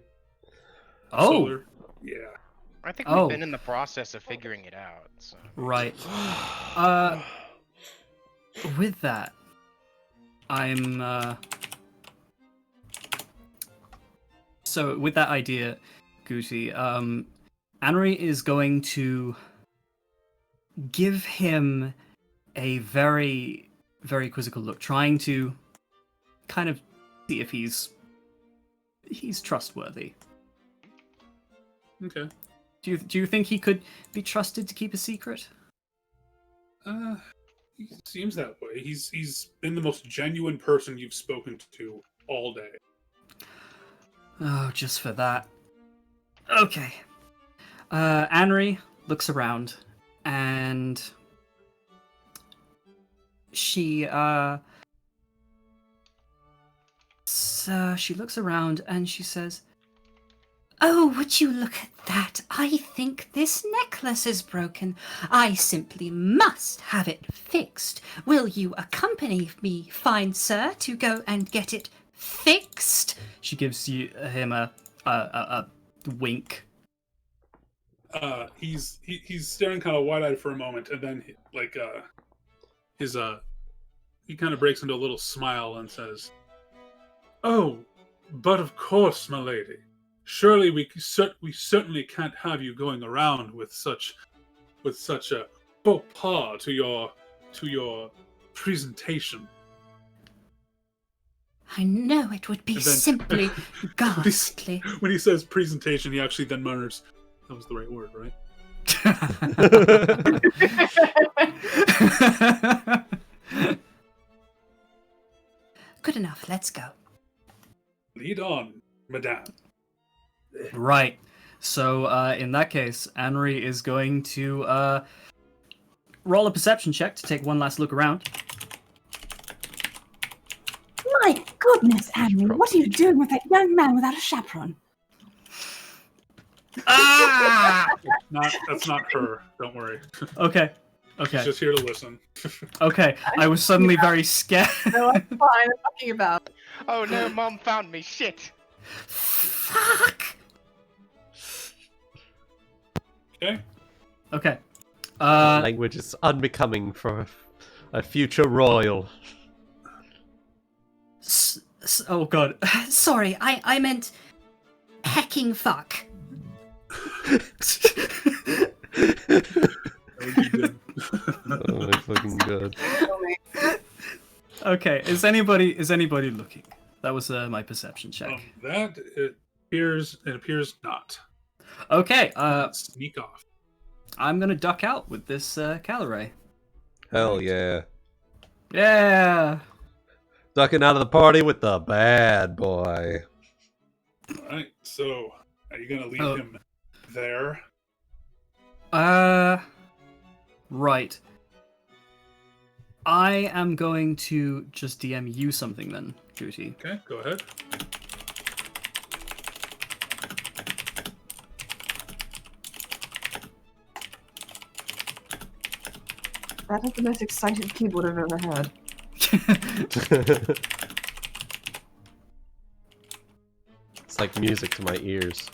Oh. Solar. Yeah. I think we've been in the process of figuring it out. So. Right. With that, So with that idea, Guti, Anri is going to give him a very, very quizzical look, trying to kind of see if he's trustworthy. Okay. Do you think he could be trusted to keep a secret? He seems that way. He's been the most genuine person you've spoken to all day. Oh, just for that. Okay. Anri looks around and she she looks around and she says, Oh, would you look at that? I think this necklace is broken. I simply must have it fixed. Will you accompany me, fine sir, to go and get it fixed? she gives him a wink. He's staring kind of wide-eyed for a moment, and then he kind of breaks into a little smile and says, "Oh, but of course, my lady. Surely we certainly can't have you going around with such a faux pas to your presentation." I know it would be And then- simply ghastly. When he says presentation, he actually then murmurs, "That was the right word, right?" Good enough, let's go. Lead on, madame. Right. So in that case, Anri is going to roll a perception check to take one last look around. My goodness, Anri, what are you doing with that young man without a chaperone? Ah! That's not her. Don't worry. Okay. She's Okay. just here to listen. Okay. I was suddenly very scared. No, I'm fine. I'm talking about. Oh no, Mom found me. Shit. Fuck! Okay. Okay. Language is unbecoming for a future royal. Oh god. Sorry, I meant hecking fuck. Oh my fucking god. Okay. Is anybody looking? That was my perception check. That it appears not. Okay. Sneak off. I'm gonna duck out with this Caloray. Hell yeah. Yeah. Ducking out of the party with the bad boy. All right. So, are you gonna leave Oh. him there? Right. I am going to just DM you something then, Guti. Okay. Go ahead. That is the most excited keyboard I've ever heard. It's like music to my ears.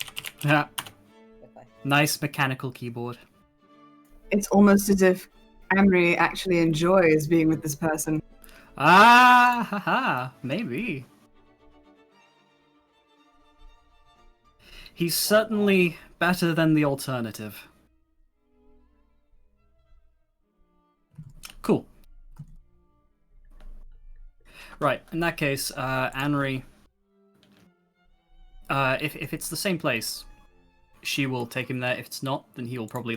Yeah. Nice mechanical keyboard. It's almost as if Anri actually enjoys being with this person. Ah, haha, maybe. He's certainly better than the alternative. Cool. Right, in that case, Anri, if it's the same place, she will take him there. If it's not, then he will probably,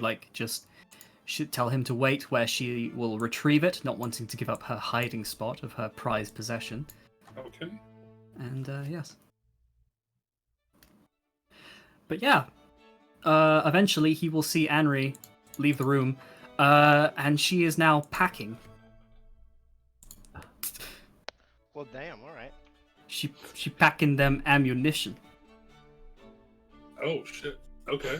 should tell him to wait where she will retrieve it, not wanting to give up her hiding spot of her prized possession. Okay. And, yes. But yeah, eventually he will see Anri leave the room, and she is now packing. Well, damn. All right. She packing them ammunition. Oh shit. Okay.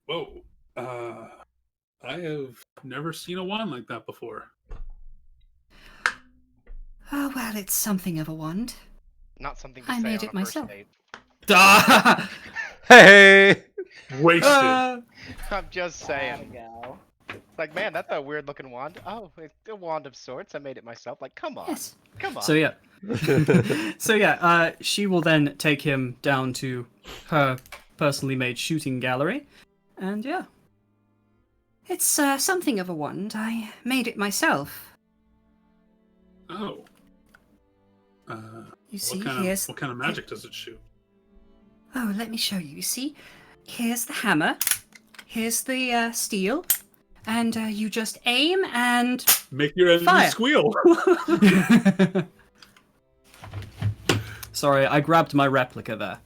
Whoa. I have never seen a wand like that before. Oh, well, it's something of a wand. Not something to I say made on it a myself. first date. Hey! Wasted. I'm just There saying. we go. Like, man, that's a weird looking wand. Oh, it's a wand of sorts. I made it myself. Like, come on. Yes. Come on. So yeah, she will then take him down to her personally made shooting gallery, and yeah. It's something of a wand. I made it myself. Oh. You see, what kind of magic does it shoot? Oh, let me show you. You see, here's the hammer, here's the steel, and you just aim and Make your enemy Fire. squeal. Sorry, I grabbed my replica there.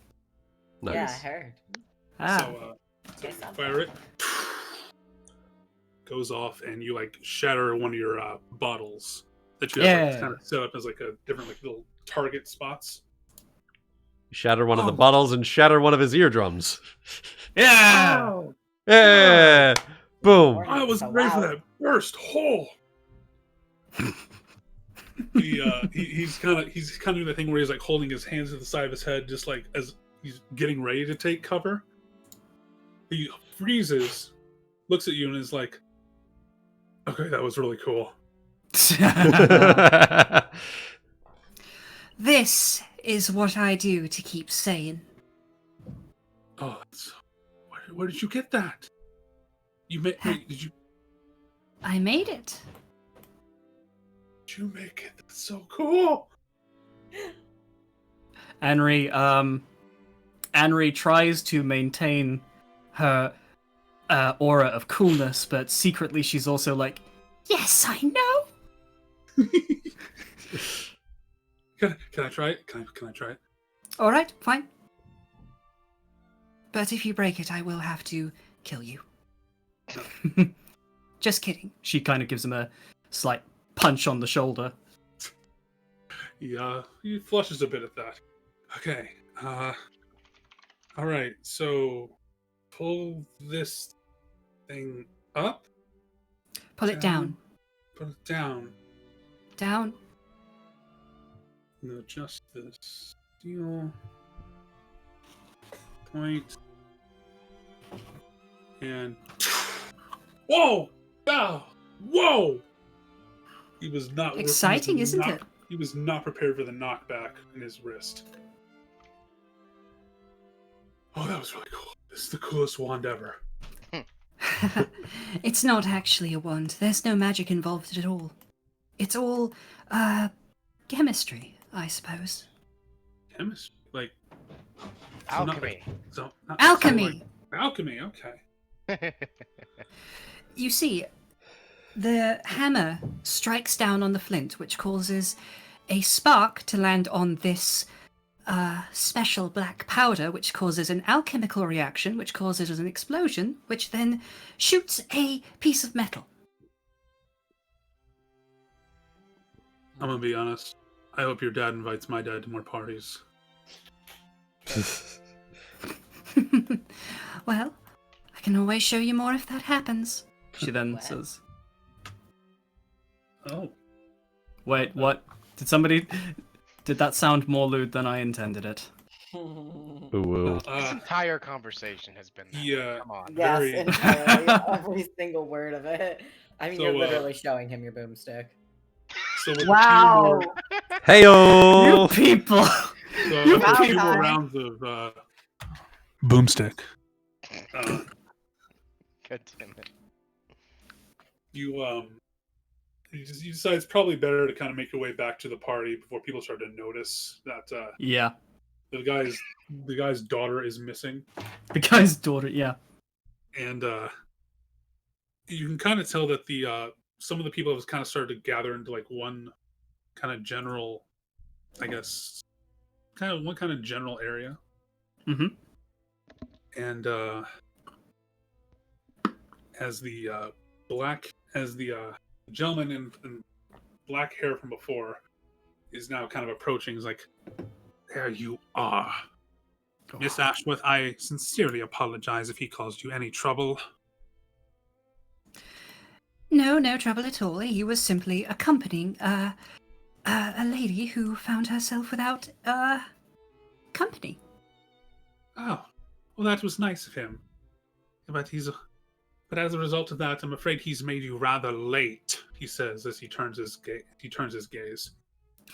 Nice. Yeah, I heard. Ah, So Say something. fire it. goes off, and you like shatter one of your bottles that you have like, kind of set up as like a different like little target spots. Shatter one of the bottles and shatter one of his eardrums. Yeah. Oh, Yeah. Boom. I wasn't ready for that burst hole. He's kind of doing the thing where he's like holding his hands to the side of his head, just like as he's getting ready to take cover. He freezes, looks at you, and is like, "Okay, that was really cool." This is what I do to keep sane. Oh, where did you get that? Wait, did you I made it. make it? That's so cool. Anri tries to maintain her aura of coolness, but secretly she's also like, Yes, I know. Can I try it? Can I try it? All right, fine. But if you break it, I will have to kill you. Just kidding. she kind of gives him a slight punch on the shoulder. He flushes a bit at that. Okay. All right. So pull this thing up. Pull it down. Put it down. Down. And adjust the steel point. And whoa! Wow! Whoa! He was not Exciting, isn't it? He was not prepared for the knockback in his wrist. Oh, that was really cool. This is the coolest wand ever. It's not actually a wand. There's no magic involved at all. It's all, chemistry, I suppose. Chemistry? Like... Alchemy. Alchemy! Alchemy, okay. You see, the hammer strikes down on the flint, which causes a spark to land on this special black powder, which causes an alchemical reaction, which causes an explosion, which then shoots a piece of metal. I'm gonna be honest. I hope your dad invites my dad to more parties. Well, I can always show you more if that happens. She then says, Oh. Wait, what? Did that sound more lewd than I intended it? Ooh. This entire conversation has been that. Yeah. Come on. Yes, Very- entirely. Every single word of it. I mean, So, you're literally showing him your boomstick. So with wow. Heyo! You people! with a few more rounds of boomstick, God damn it. you decide it's probably better to kind of make your way back to the party before people start to notice that Yeah. the guy's daughter is missing, The guy's daughter, yeah. and you can kind of tell that the some of the people have kind of started to gather into like one kind of general, I guess, one kind of general area. Mm-hmm. And as the gentleman in black hair from before is now kind of approaching, he's like, "There you are, Miss Ashworth. I sincerely apologize if he caused you any trouble." No trouble at all. He was simply accompanying a lady who found herself without company. Oh, well, that was nice of him. But as a result of that, I'm afraid he's made you rather late. He says as he turns his gaze.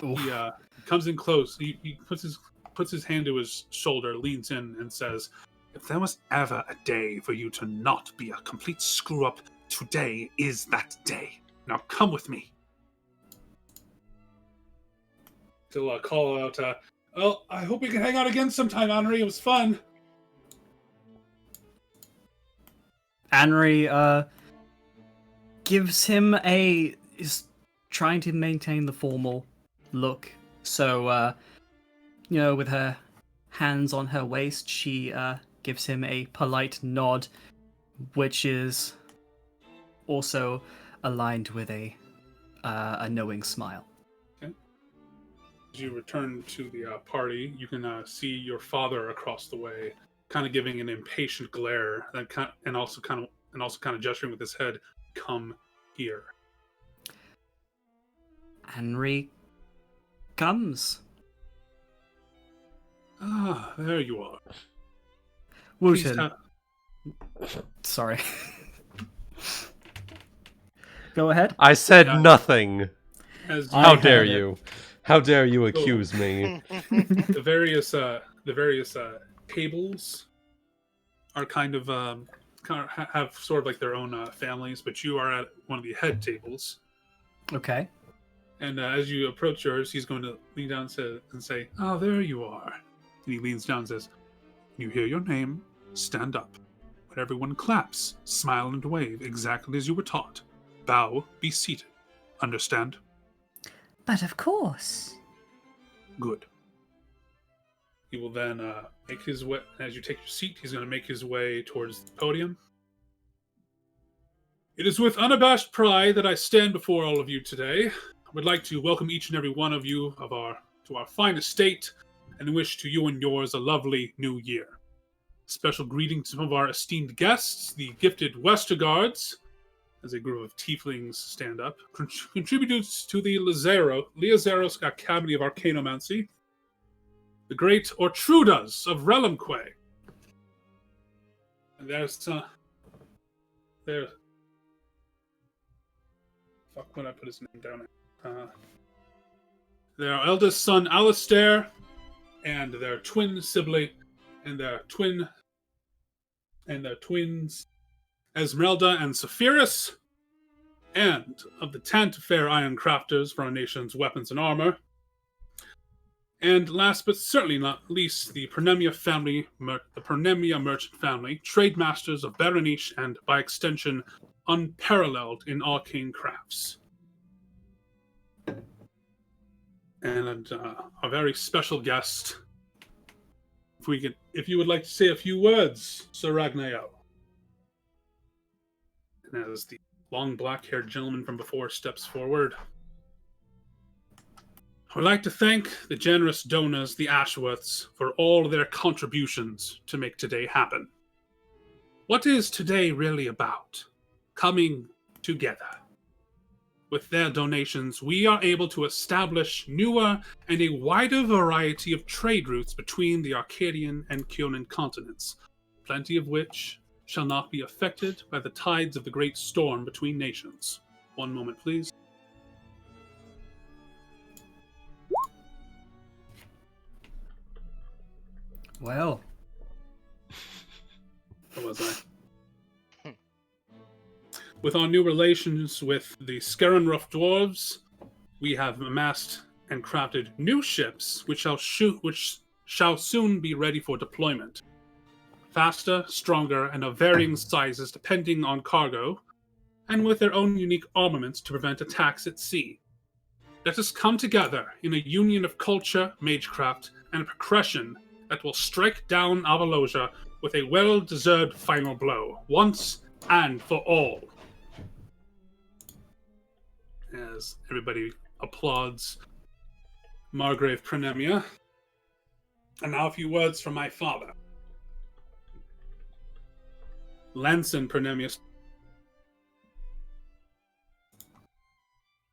Oof. He comes in close. He puts his hand to his shoulder, leans in, and says, "If there was ever a day for you to not be a complete screw up, today is that day. Now come with me." He'll call out, "Well, I hope we can hang out again sometime, Anri. It was fun." Anri gives him is trying to maintain the formal look. So, with her hands on her waist, she gives him a polite nod, which is also aligned with a knowing smile. As you return to the party, you can see your father across the way, kind of giving an impatient glare, and also kind of gesturing with his head, "Come here." Anri comes. Ah, there you are. Please Wuten. Sorry. Go ahead. I said nothing. How I dare heard it. you? How dare you accuse me? the various tables are kind of have sort of like their own families, but you are at one of the head tables. Okay. And as you approach yours, he's going to lean down and say, "Ah, there you are." And he leans down and says, "You hear your name, stand up. When everyone claps, smile and wave exactly as you were taught. Bow, be seated. Understand?" But of course. Good. He will then make his way, as you take your seat, he's going to make his way towards the podium. "It is with unabashed pride that I stand before all of you today. I would like to welcome each and every one of you to our fine estate and wish to you and yours a lovely new year. Special greeting to some of our esteemed guests, the gifted Westergaards," as a group of tieflings stand up, "contributors to the Leazeros Academy of Arcanomancy, the great Ortrudas of Relimque." And there. Fuck, when I put his name down. Their eldest son Alistair, and their twin sibling, and their twins Esmeralda and Sephiris, and of the Tantafair Iron Crafters for our nation's weapons and armor. And last but certainly not least, the Pernemia merchant family, trade masters of Berenice and, by extension, unparalleled in arcane crafts. And a very special guest. If you would like to say a few words, Sir Ragnael. And as the long black-haired gentleman from before steps forward, "I would like to thank the generous donors, the Ashworths, for all their contributions to make today happen. What is today really about? Coming together. With their donations, we are able to establish newer and a wider variety of trade routes between the Arcadian and Kyonin continents, plenty of which shall not be affected by the tides of the great storm between nations." One moment, please. Well. What was I? With our new relations with the Scarenruff dwarves, we have amassed and crafted new ships which shall soon be ready for deployment. Faster, stronger, and of varying sizes depending on cargo, and with their own unique armaments to prevent attacks at sea. Let us come together in a union of culture, magecraft, and progression that will strike down Avalosia with a well-deserved final blow, once and for all. As everybody applauds Margrave Pernemia. And now a few words from my father. Lanson Pernemia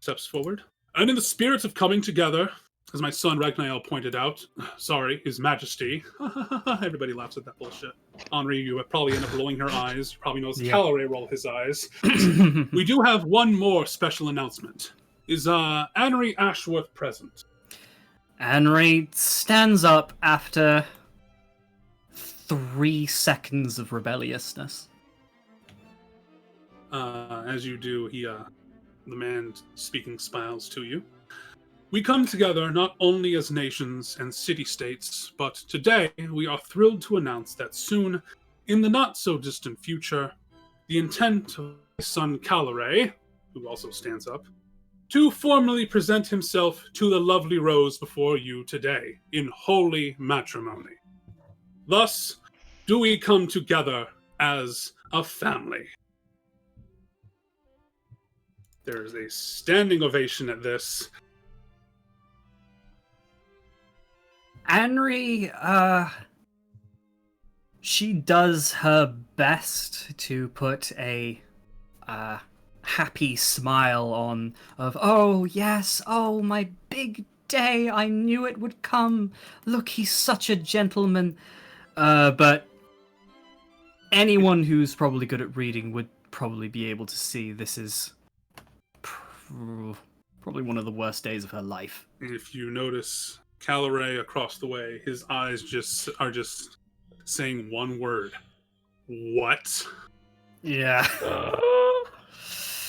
steps forward. "And in the spirit of coming together, as my son Ragnael pointed out, His Majesty." Everybody laughs at that bullshit. Anri, you would probably end up rolling her eyes. You probably notice Caloray roll his eyes. "We do have one more special announcement. Is Anri Ashworth present?" Anri stands up after 3 seconds of rebelliousness. As you do, the man speaking smiles to you. "We come together not only as nations and city-states, but today we are thrilled to announce that soon, in the not-so-distant future, the intent of my son Caloray," who also stands up, "to formally present himself to the lovely Rose before you today, in holy matrimony. Thus do we come together as a family." There's a standing ovation at this. Anri, she does her best to put a happy smile on of, oh yes, oh my big day, I knew it would come. Look, he's such a gentleman. But anyone who's probably good at reading would probably be able to see this is probably one of the worst days of her life. If you notice Caloray across the way, his eyes are just saying one word. What? Yeah.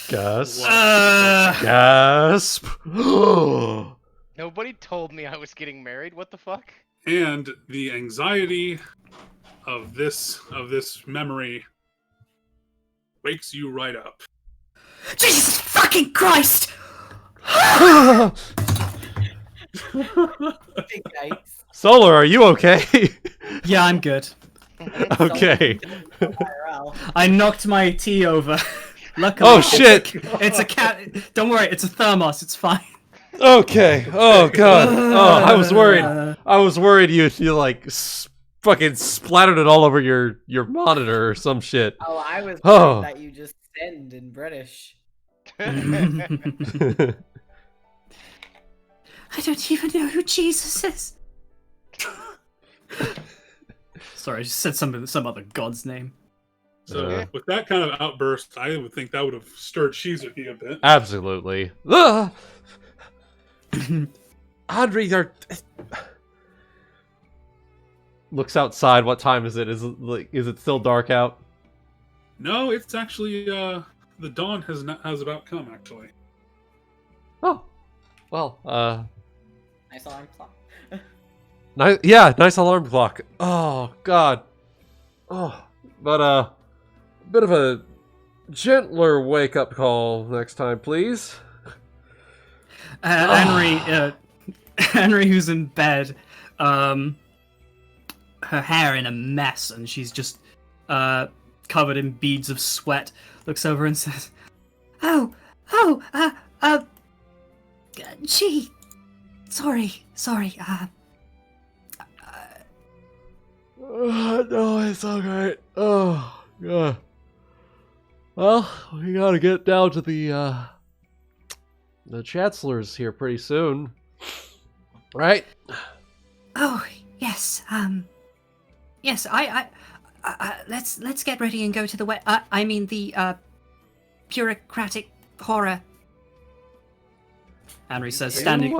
Gasp. What? Gasp. Nobody told me I was getting married. What the fuck? And the anxiety of this memory wakes you right up. Jesus fucking Christ! Big nights. Solar, are you okay? Yeah, I'm good. Okay. IRL. I knocked my tea over. Luckily, Oh shit! It's a cat. Don't worry, it's a thermos. It's fine. Okay. Oh god. Oh, I was worried. I was worried you like fucking splattered it all over your monitor or some shit. Oh, I was Oh. worried that you just send in British. I don't even know who Jesus is. Sorry, I just said some other god's name. So with that kind of outburst, I would think that would have stirred Shizuki a bit. Absolutely. Anri, you're... Looks outside. What time is it? Is it still dark out? No, it's actually the dawn has about come actually. Oh, well. Nice alarm clock. Nice alarm clock. Oh God. Oh, but bit of a gentler wake up call next time, please. Anri, who's in bed, her hair in a mess, and she's just covered in beads of sweat, looks over and says, Gee, sorry, no, it's alright. Oh, God. Well, we gotta get down to the Chancellor's here pretty soon. Right? oh, yes, yes, I let's get ready and go to the the bureaucratic horror. Anri says, standing...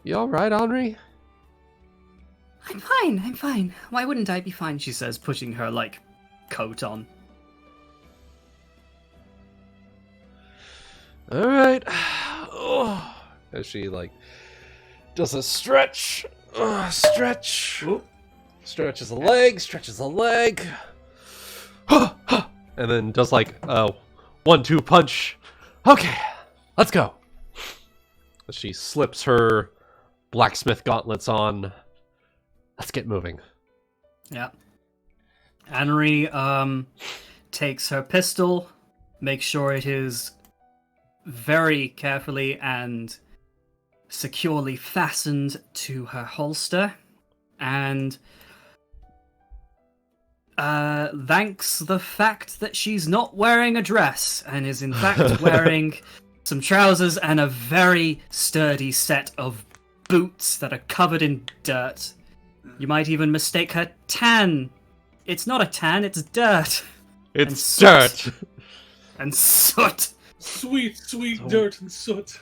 You alright, Anri? I'm fine. Why wouldn't I be fine, she says, putting her, coat on. Alright. Oh. As she, does a stretch. Stretch. Oop. Stretches a leg. And then does, 1-2 punch. Okay, let's go. As she slips her blacksmith gauntlets on. Let's get moving. Yeah. Anri takes her pistol, makes sure it is very carefully and securely fastened to her holster, and thanks the fact that she's not wearing a dress and is in fact wearing some trousers and a very sturdy set of boots that are covered in dirt. You might even mistake her tan. It's not a tan, it's dirt. It's dirt. And soot. Sweet dirt and soot.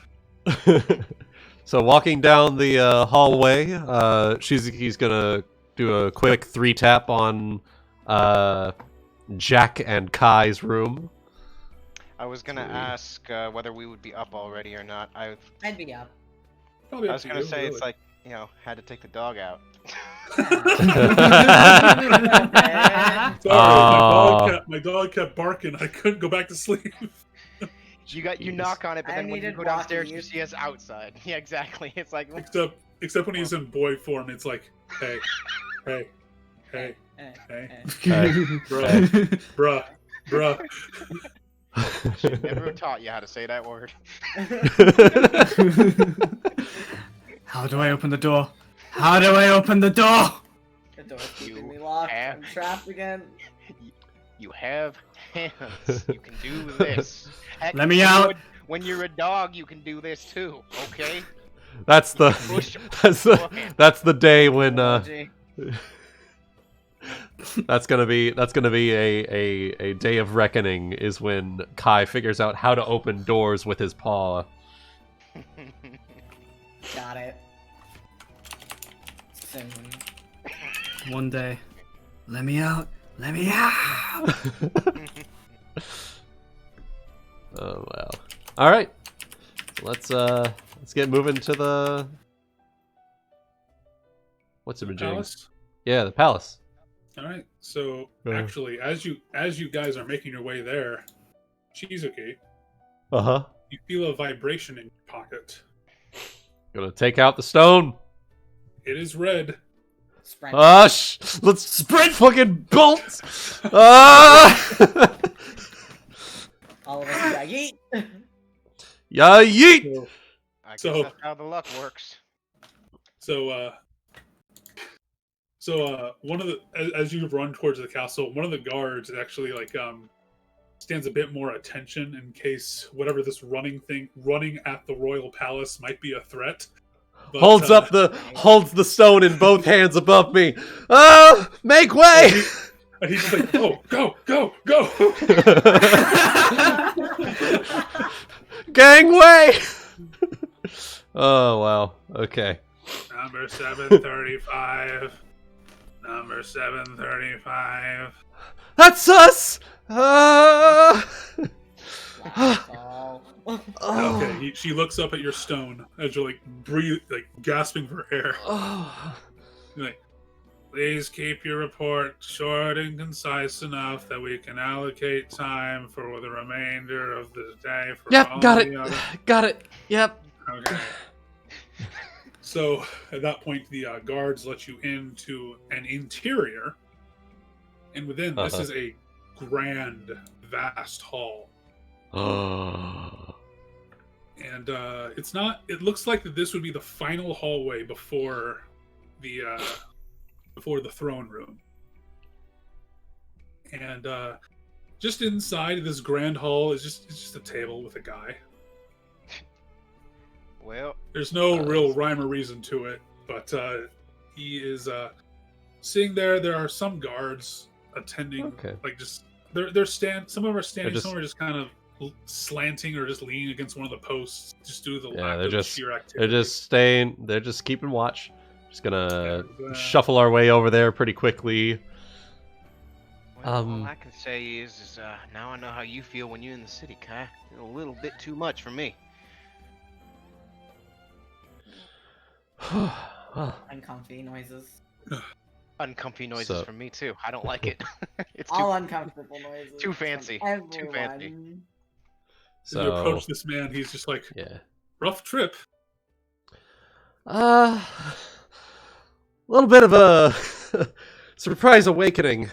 So walking down the hallway, Shizuki's gonna do a quick 3-tap on Jack and Kai's room. I was gonna ask whether we would be up already or not. I'd be up. Probably I up was to gonna you, say really. it's had to take the dog out. Sorry, my dog kept barking. I couldn't go back to sleep. You knock on it, but I then when you needed go downstairs, walking. you see us outside. Yeah, exactly. It's like Except when he's in boy form, it's like, hey, Eh, hey, eh. bruh. Should never have taught you how to say that word. How do I open the door? How do I open the door? The door's keeping me locked. I'm trapped again. You have hands. You can do this. Heck, Let me out. When you're a dog, you can do this too. Okay. That's the that's the day when that's gonna be a day of reckoning, is when Kai figures out how to open doors with his paw. Got it. Soon. One day. Let me out. Let me out. Oh wow. All right. Let's get moving to the what's imaging? Palace? Yeah, the palace. All right. So Yeah. actually, as you guys are making your way there, Shizuki, Uh-huh. you feel a vibration in your pocket. Gonna take out the stone. It is red. Sprint. Let's sprint fucking bolt. Ah! All of us got yeet. Yeah, yeet. I guess So- that's how the luck works. So one of the as you run towards the castle, one of the guards actually stands a bit more attention in case whatever this running at the royal palace might be a threat. But, holds the stone in both hands above me. Oh, make way! and he's just like, "Oh, go, go, go!" Gangway! Oh wow. Okay. Number 735. Number 735. That's us. Wow. Okay, she looks up at your stone as you're gasping for air. You're like, please keep your report short and concise enough that we can allocate time for the remainder of the day. For Yep, all got the it. other- Got it. Yep. Okay. So at that point, the guards let you into an interior, and within this Uh-huh. is a grand, vast hall. And it's not. It looks like that this would be the final hallway before the throne room. And just inside this grand hall is just a table with a guy. Well, There's no real rhyme or reason to it, but he is sitting there. There are some guards attending, Okay. Some of them are standing, some are just kind of slanting or just leaning against one of the posts, just due to the lack of sheer activity. They're just staying. They're just keeping watch. Just gonna Yeah, shuffle our way over there pretty quickly. well, all I can say is now I know how you feel when you're in the city, Kai. You're a little bit too much for me. Well, Uncomfy noises. Uncomfy noises So- from me too. I don't like it. It's All too. uncomfortable noises. too from fancy. Too fancy. everyone. As you so approach this man, he's just like, yeah. rough trip. A little bit of a surprise awakening.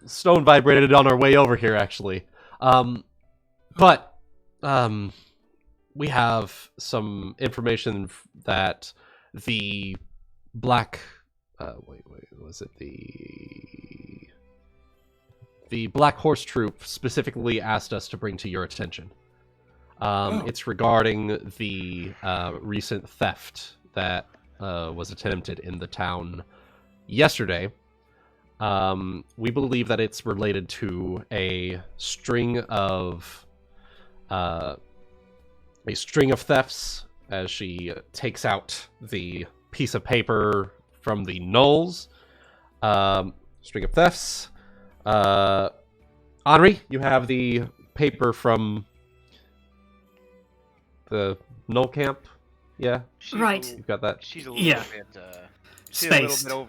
Stone vibrated on our way over here, actually. But we have some information that the black. Was it the Black Horse Troop specifically asked us to bring to your attention? It's regarding the recent theft that was attempted in the town yesterday. We believe that it's related to a string of thefts, as she takes out the piece of paper from the Knolls. String of thefts. Anri, you have the paper from the Knoll camp? Yeah, She's Right. you've got that. She's a little Yeah. bit. She's a Spaced. little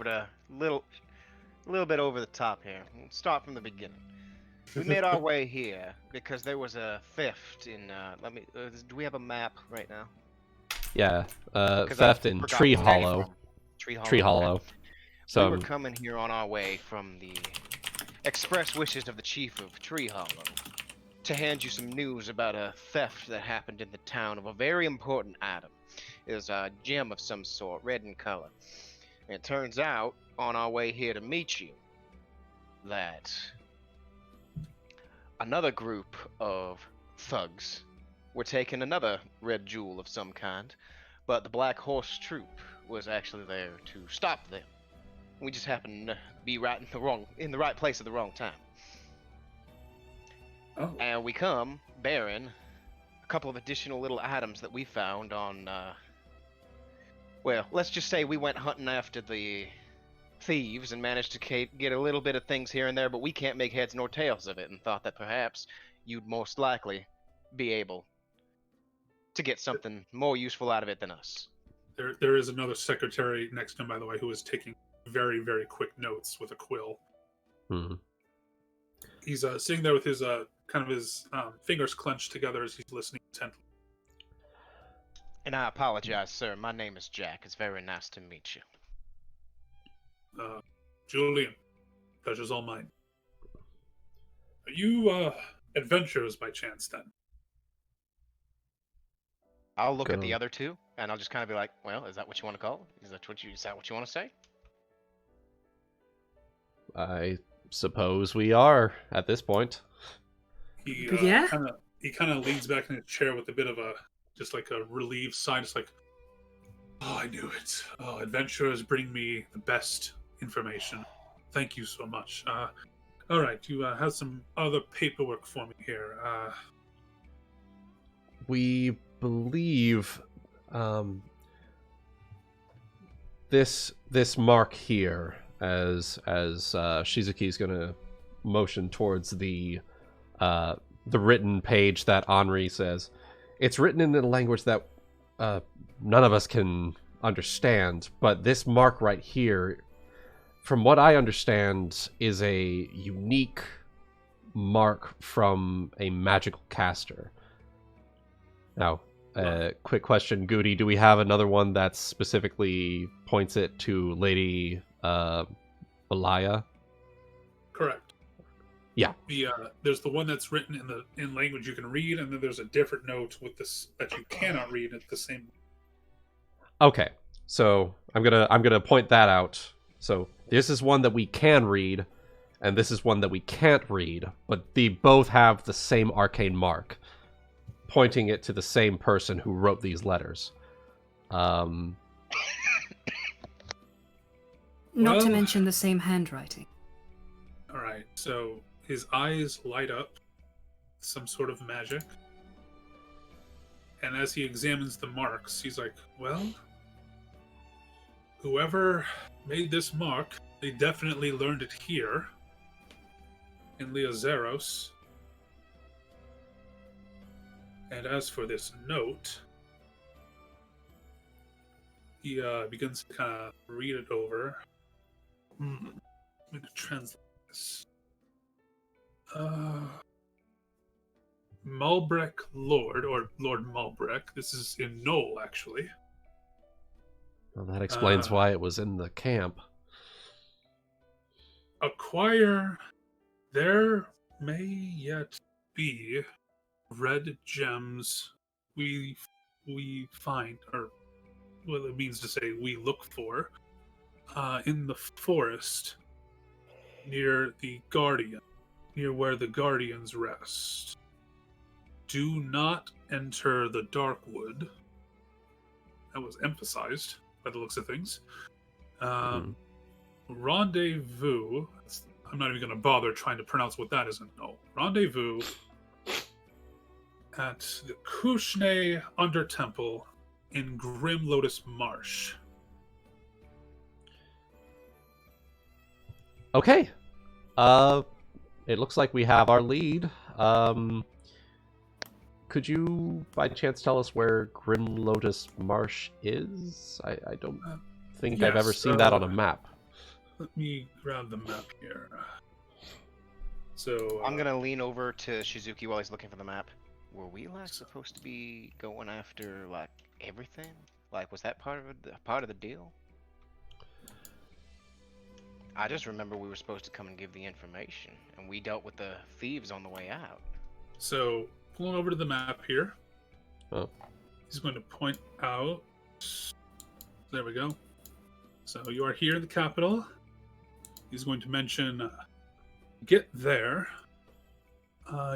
bit over the top here. We'll start from the beginning. We made our way here because there was a theft in. Do we have a map right now? Yeah, 'Cause I theft in forgot Tree where it's Hollow. from. Tree Hollow. Tree okay. Hollow. We So were coming here on our way from the express wishes of the chief of Tree Hollow to hand you some news about a theft that happened in the town of a very important item. It was a gem of some sort, red in color. And it turns out, on our way here to meet you, that another group of thugs were taking another red jewel of some kind, but the Black Horse Troop was actually there to stop them. We just happened to be right in the right place at the wrong time. Oh. And we come bearing a couple of additional little items that we found on, well, let's just say we went hunting after the thieves and managed to get a little bit of things here and there, but we can't make heads nor tails of it, and thought that perhaps you'd most likely be able to get something more useful out of it than us. There is another secretary next to him, by the way, who is taking very, very quick notes with a quill. Hmm. He's sitting there with his his fingers clenched together as he's listening intently. And I apologize, sir. My name is Jack. It's very nice to meet you. Julian, pleasure's all mine. Are you adventurers by chance, then? I'll look at Go. the other two, and I'll just kind of be like, well, is that what you want to call it? Is that what you want to say? I suppose we are at this point. He Yeah? kind of leans back in his chair with a bit of a relieved sigh, just like, oh, I knew it. Oh, adventurers bring me the best information. Thank you so much. All right, you have some other paperwork for me here. We believe this mark here, as Shizuki's gonna motion towards the written page that Anri says. It's written in a language that none of us can understand, but this mark right here, from what I understand, is a unique mark from a magical caster. Now, quick question, Goody, do we have another one that specifically points it to Lady Belaya? Correct. Yeah. There's the one that's written in language you can read, and then there's a different note with this that you cannot read at the same. Okay, so I'm gonna point that out. So this is one that we can read, and this is one that we can't read, but they both have the same arcane mark, pointing it to the same person who wrote these letters. Not Well- to mention the same handwriting. All right, so his eyes light up, some sort of magic, and as he examines the marks, he's like, well, whoever made this mark, they definitely learned it here in Leozeros. And as for this note, he begins to kind of read it over. I'm going to translate this. Malbrek Lord, or Lord Malbrek. This is in Knoll, actually. Well, that explains why it was in the camp. Acquire. There may yet be red gems we find, or what it means to say we look for, in the forest near the Guardian, near where the Guardians rest. Do not enter the Darkwood. That was emphasized by the looks of things. Rendezvous. I'm not even going to bother trying to pronounce what that is. No. Rendezvous at the Kushne Undertemple in Grim Lotus Marsh. Okay. It looks like we have our lead. Could you, by chance, tell us where Grim Lotus Marsh is? I don't think I've ever yes, seen that on a map. Let me grab the map here. So I'm gonna lean over to Shizuki while he's looking for the map. Were we supposed to be going after like everything? Like, was that part of the deal? I just remember we were supposed to come and give the information, and we dealt with the thieves on the way out. So, pulling over to the map here. Oh. He's going to point out. There we go. So, you are here in the capital. He's going to mention, get there.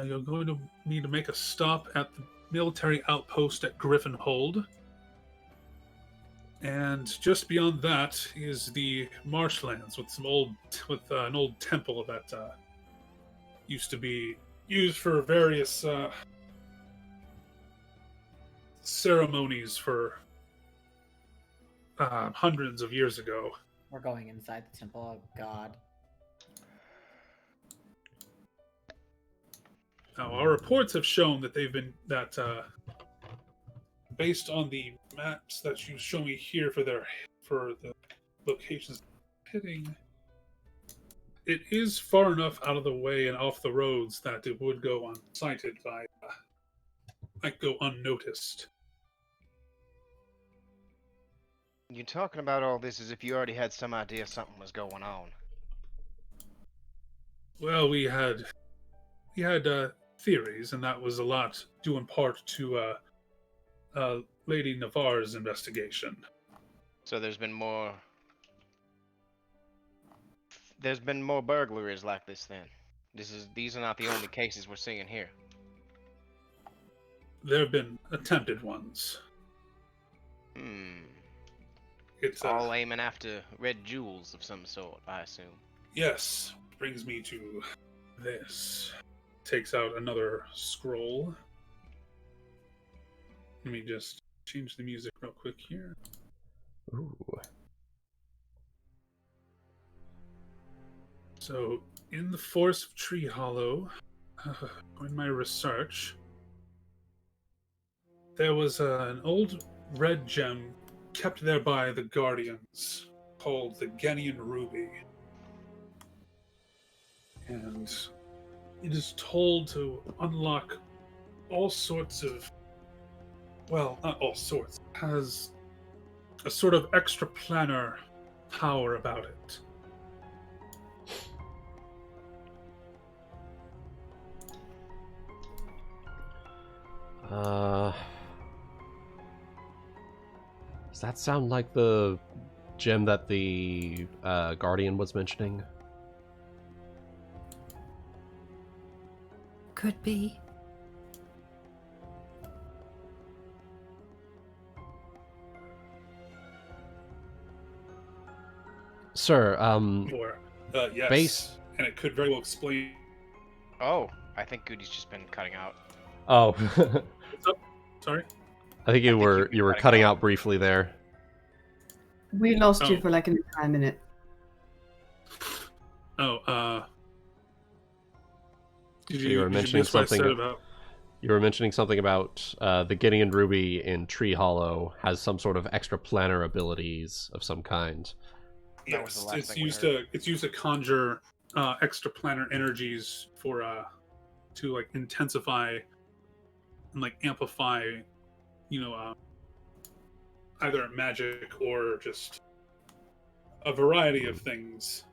You're going to need to make a stop at the military outpost at Griffin Hold. And just beyond that is the marshlands with an old temple that used to be used for various ceremonies for hundreds of years ago. We're going inside the temple. Oh God. Now, our reports have shown that based on the maps that you show me here for the locations hitting, it is far enough out of the way and off the roads that it would go unsighted might go unnoticed. You talking about all this as if you already had some idea something was going on. Well, we had theories, and that was a lot due in part to Lady Navarre's investigation. So there's been more burglaries like this then. These are not the only cases we're seeing here. There have been attempted ones. It's all aiming after red jewels of some sort, I assume. Yes. Brings me to this. Takes out another scroll. Let me just change the music real quick here. Ooh. So, in the forest of Tree Hollow, in my research, there was an old red gem kept there by the Guardians called the Genian Ruby. And it is told to unlock all sorts of, well, not all sorts, it has a sort of extraplanar power about it. Does that sound like the gem that the Guardian was mentioning? Could be. Sir, Or, yes. base... And it could very well explain. Oh, I think Goody's just been cutting out. Oh. What's up? Sorry? I think you were cutting out briefly there. We lost you for like an entire minute. You were mentioning something about... You were mentioning something about the Gideon Ruby in Tree Hollow has some sort of extraplanar abilities of some kind. Yes, it's used to conjure extraplanar energies for to like intensify and like amplify, either magic or just a variety of things.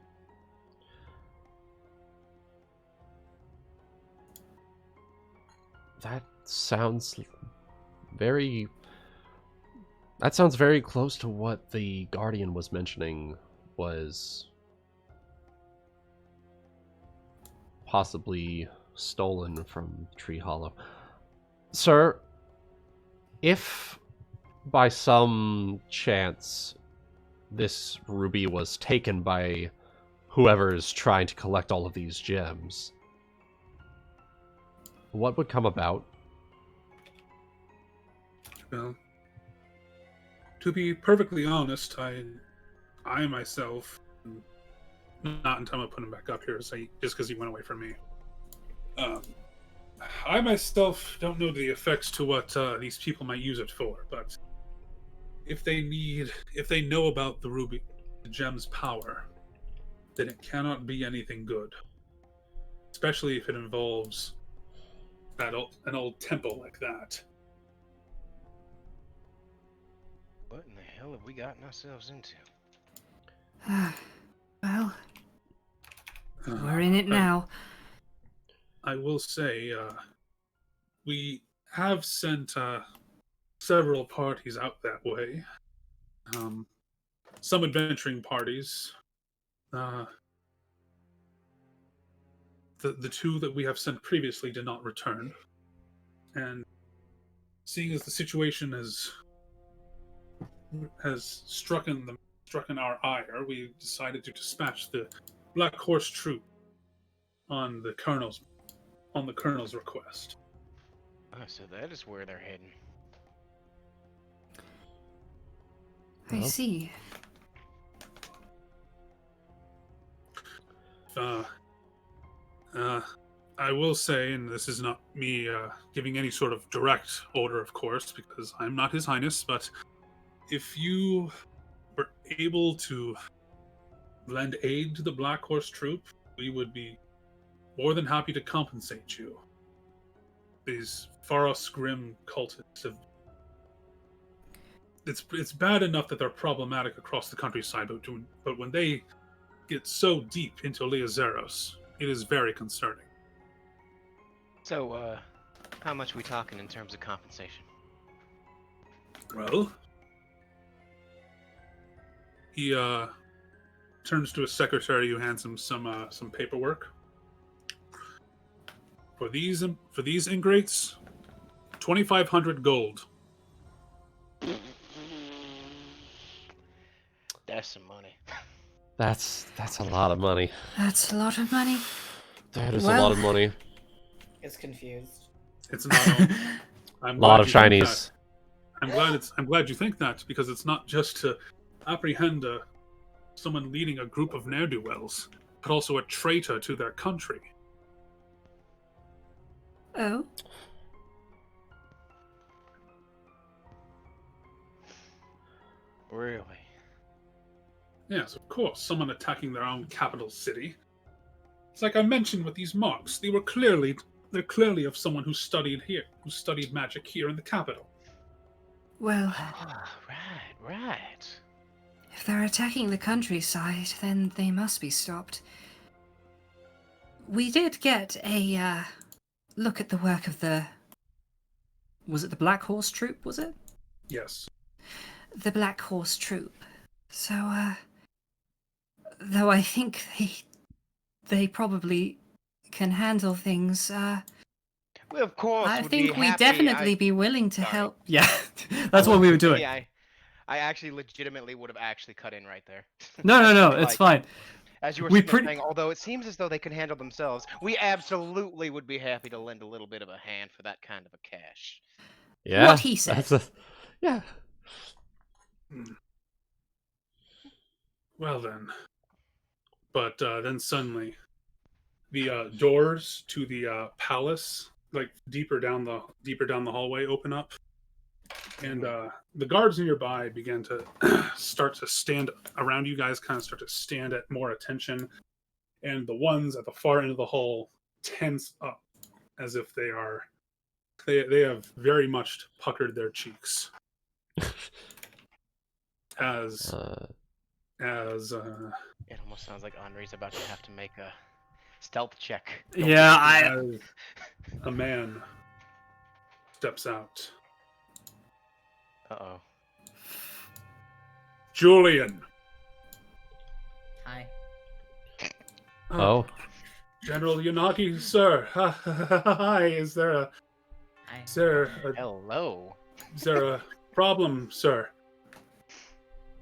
That sounds very close to what the Guardian was mentioning was possibly stolen from Tree Hollow. Sir, if by some chance this ruby was taken by whoever's trying to collect all of these gems, what would come about? Well, to be perfectly honest, I myself, not until I put him back up here, just because he went away from me. I myself don't know the effects to what these people might use it for, but if they know about the gem's power, then it cannot be anything good. Especially if it involves an old temple like that. What in the hell have we gotten ourselves into? Well, we're in it now. I will say, we have sent several parties out that way. Some adventuring parties. The two that we have sent previously did not return. And seeing as the situation has struck our ire, we decided to dispatch the Black Horse troop on the colonel's request. Oh, so that is where they're heading. I see. I will say, and this is not me giving any sort of direct order, of course, because I'm not His Highness, but if you were able to lend aid to the Black Horse troop, we would be more than happy to compensate you. These Faros Grim cultists have... It's bad enough that they're problematic across the countryside, but when they get so deep into Leazeros, it is very concerning. So, how much we talking in terms of compensation? Well, he turns to his secretary, who hands him some paperwork. For these ingrates, 2,500 gold. That's some money. That's a lot of money. That's a lot of money. That is a lot of money. Is confused. It's not. A lot of Chinese. I'm glad you think that, because it's not just to apprehend someone leading a group of ne'er-do-wells, but also a traitor to their country. Oh? Really? Yes, of course. Someone attacking their own capital city. It's like I mentioned with these marks. They're clearly of someone who studied magic here in the capital. Well, Right. if they're attacking the countryside, then they must be stopped. We did get a look at the work of was it the Black Horse Troop, was it? Yes. The Black Horse Troop. So, though I think they probably can handle things, Well, of course. I would think be we'd happy. definitely be willing to Sorry. help. Yeah, that's what we were doing. Yeah, I actually legitimately would have actually cut in right there. No, it's fine. As you were We saying, although it seems as though they can handle themselves, we absolutely would be happy to lend a little bit of a hand for that kind of a cash. Yeah. What he said. Yeah. Well then. But then suddenly, the doors to the palace, like deeper down the hallway, open up, and the guards nearby begin to start to stand around you guys, kind of start to stand at more attention, and the ones at the far end of the hall tense up, as if they have very much puckered their cheeks. As It almost sounds like Anri's about to have to make a stealth check. Yeah, as a man steps out. Uh-oh. Julian. Hi. Oh. General Yanagi, sir. Hi. Is there a Hello. problem, sir?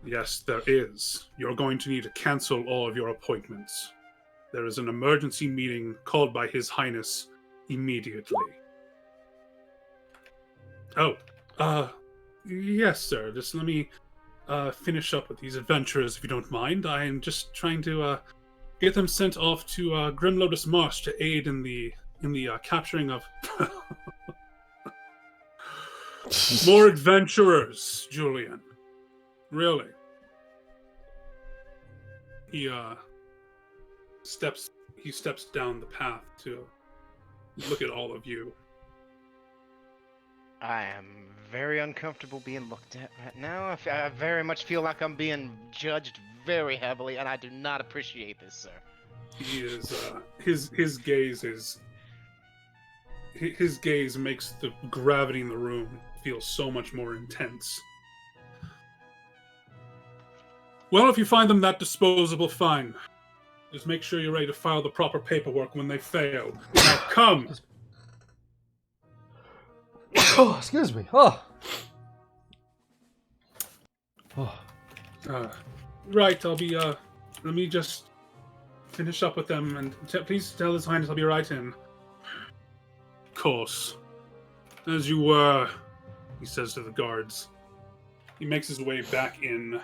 Yes, there is. You're going to need to cancel all of your appointments. There is an emergency meeting called by His Highness immediately. Oh, yes, sir. Just let me finish up with these adventurers, if you don't mind. I am just trying to get them sent off to Grim Lotus Marsh to aid in the capturing of more adventurers, Julian. Really. He steps down the path to look at all of you. I am very uncomfortable being looked at right now. I very much feel like I'm being judged very heavily, and I do not appreciate this, sir. He is his gaze is his gaze makes the gravity in the room feel so much more intense. Well, if you find them that disposable, fine. Just make sure you're ready to file the proper paperwork when they fail. Now come! Oh, excuse me. Oh. Right, I'll be, let me just finish up with them, and please tell His Highness I'll be right in. Of course. As you were, he says to the guards. He makes his way back in,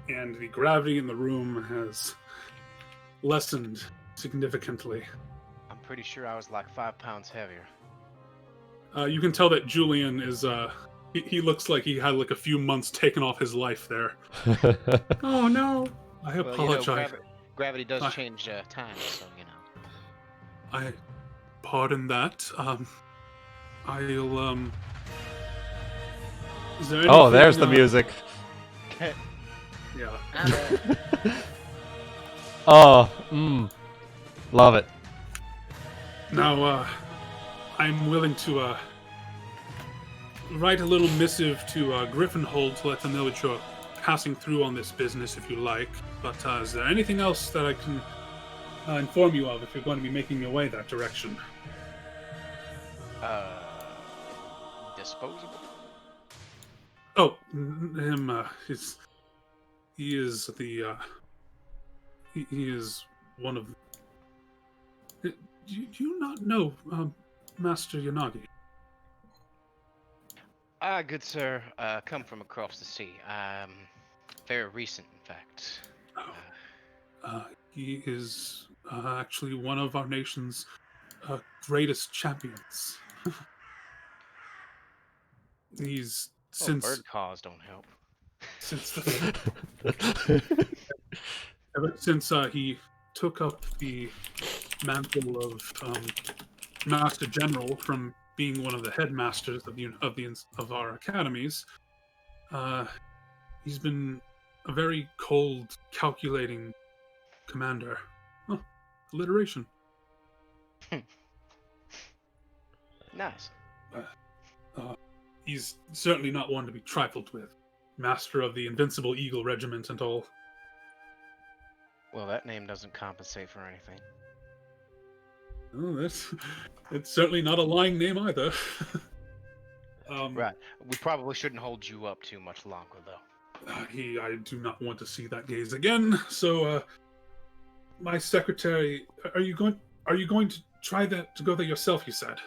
and the gravity in the room has lessened significantly. I'm pretty sure I was like 5 pounds heavier. You can tell that Julian is, he looks like he had like a few months taken off his life there. Oh no. I apologize. Gravity does change time, so you know. I pardon that. I'll Is there Oh, anything, there's the music. Yeah. Oh, love it. Now, I'm willing to write a little missive to Griffinhold to let them know that you're passing through on this business, if you like. But is there anything else that I can inform you of if you're going to be making your way that direction? Disposable? Oh, him, he is the, he is one of... Do you not know, Master Yanagi? Good sir, come from across the sea. Very recent, in fact. He is actually one of our nation's greatest champions. He's bird calls don't help. Ever since he took up the mantle of Master General from being one of the headmasters of our academies, he's been a very cold, calculating commander. Oh, alliteration. Nice. He's certainly not one to be trifled with. Master of the Invincible Eagle Regiment and all. Well, that name doesn't compensate for anything. Oh, it's certainly not a lying name either. Right. We probably shouldn't hold you up too much longer, though. I do not want to see that gaze again. So, my secretary, are you going to try to go there yourself? You said.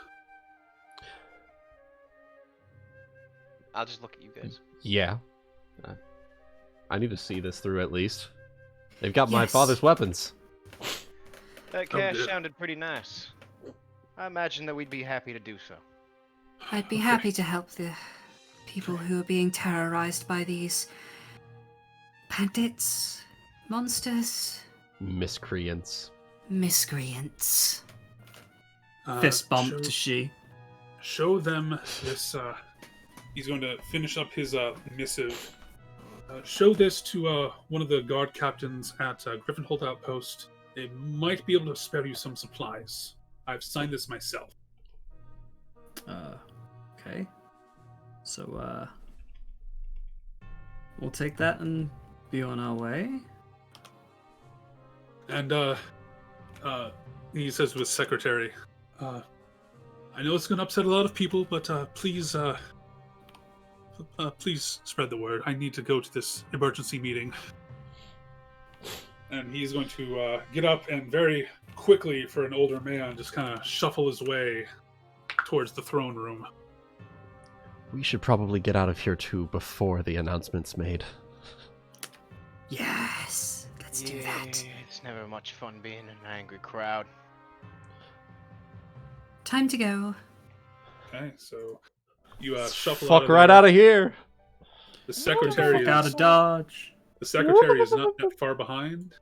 I'll just look at you guys. Yeah. I need to see this through at least. They've got my Yes. father's weapons. That cash sounded pretty nice. I imagine that we'd be happy to do so. I'd be happy to help the people who are being terrorized by these bandits, monsters, Miscreants. miscreants. Fist bump to she. Show them this. He's going to finish up his missive. Show this to one of the guard captains at Griffinhold Outpost. They might be able to spare you some supplies. I've signed this myself. Okay. So, we'll take that and be on our way. And he says to his secretary, I know it's going to upset a lot of people, but please spread the word. I need to go to this emergency meeting. And he's going to get up and very quickly, for an older man, just kind of shuffle his way towards the throne room. We should probably get out of here too before the announcement's made. Yes, let's do that. It's never much fun being in an angry crowd. Time to go. Okay, so you shuffle Fuck out right there. out of here! The secretary Fuck out is of Dodge. The secretary is not that far behind.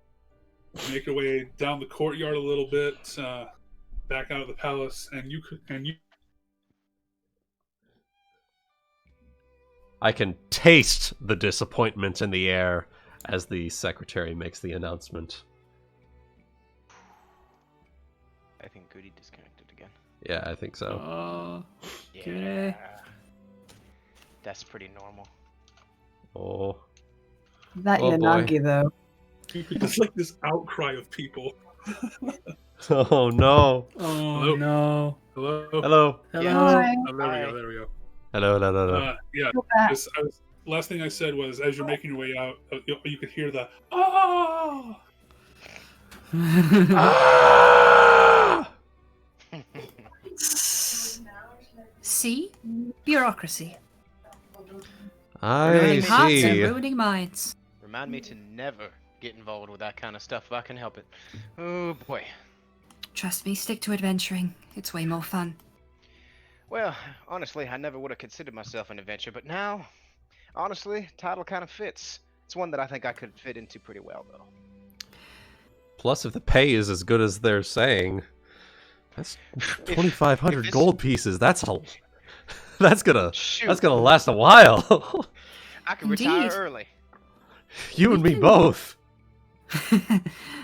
Make your way down the courtyard a little bit, back out of the palace, and you. I can taste the disappointment in the air as the secretary makes the announcement. I think Goody disconnected again. Yeah, I think so. Okay. That's pretty normal. Oh. That Oh, boy. Yanagi, though. It's like this outcry of people. Oh, no. Oh Hello? no. Hello? Hello. Hello. Hi. Oh, there we Hi. go. There we go. Hello, hello, hello. Yeah. Go back. Last thing I said was, as you're making your way out, you could hear the oh. Ah! See? Bureaucracy. I Ruining hearts and see. ruining minds. Remind me to never get involved with that kind of stuff if I can help it. Oh boy. Trust me, stick to adventuring. It's way more fun. Well, honestly, I never would have considered myself an adventurer, but now, honestly, title kind of fits. It's one that I think I could fit into pretty well, though. Plus, if the pay is as good as they're saying, that's 2,500 this- gold pieces. That's gonna Shoot, last a while. I could retire Indeed. early. You and me can- both.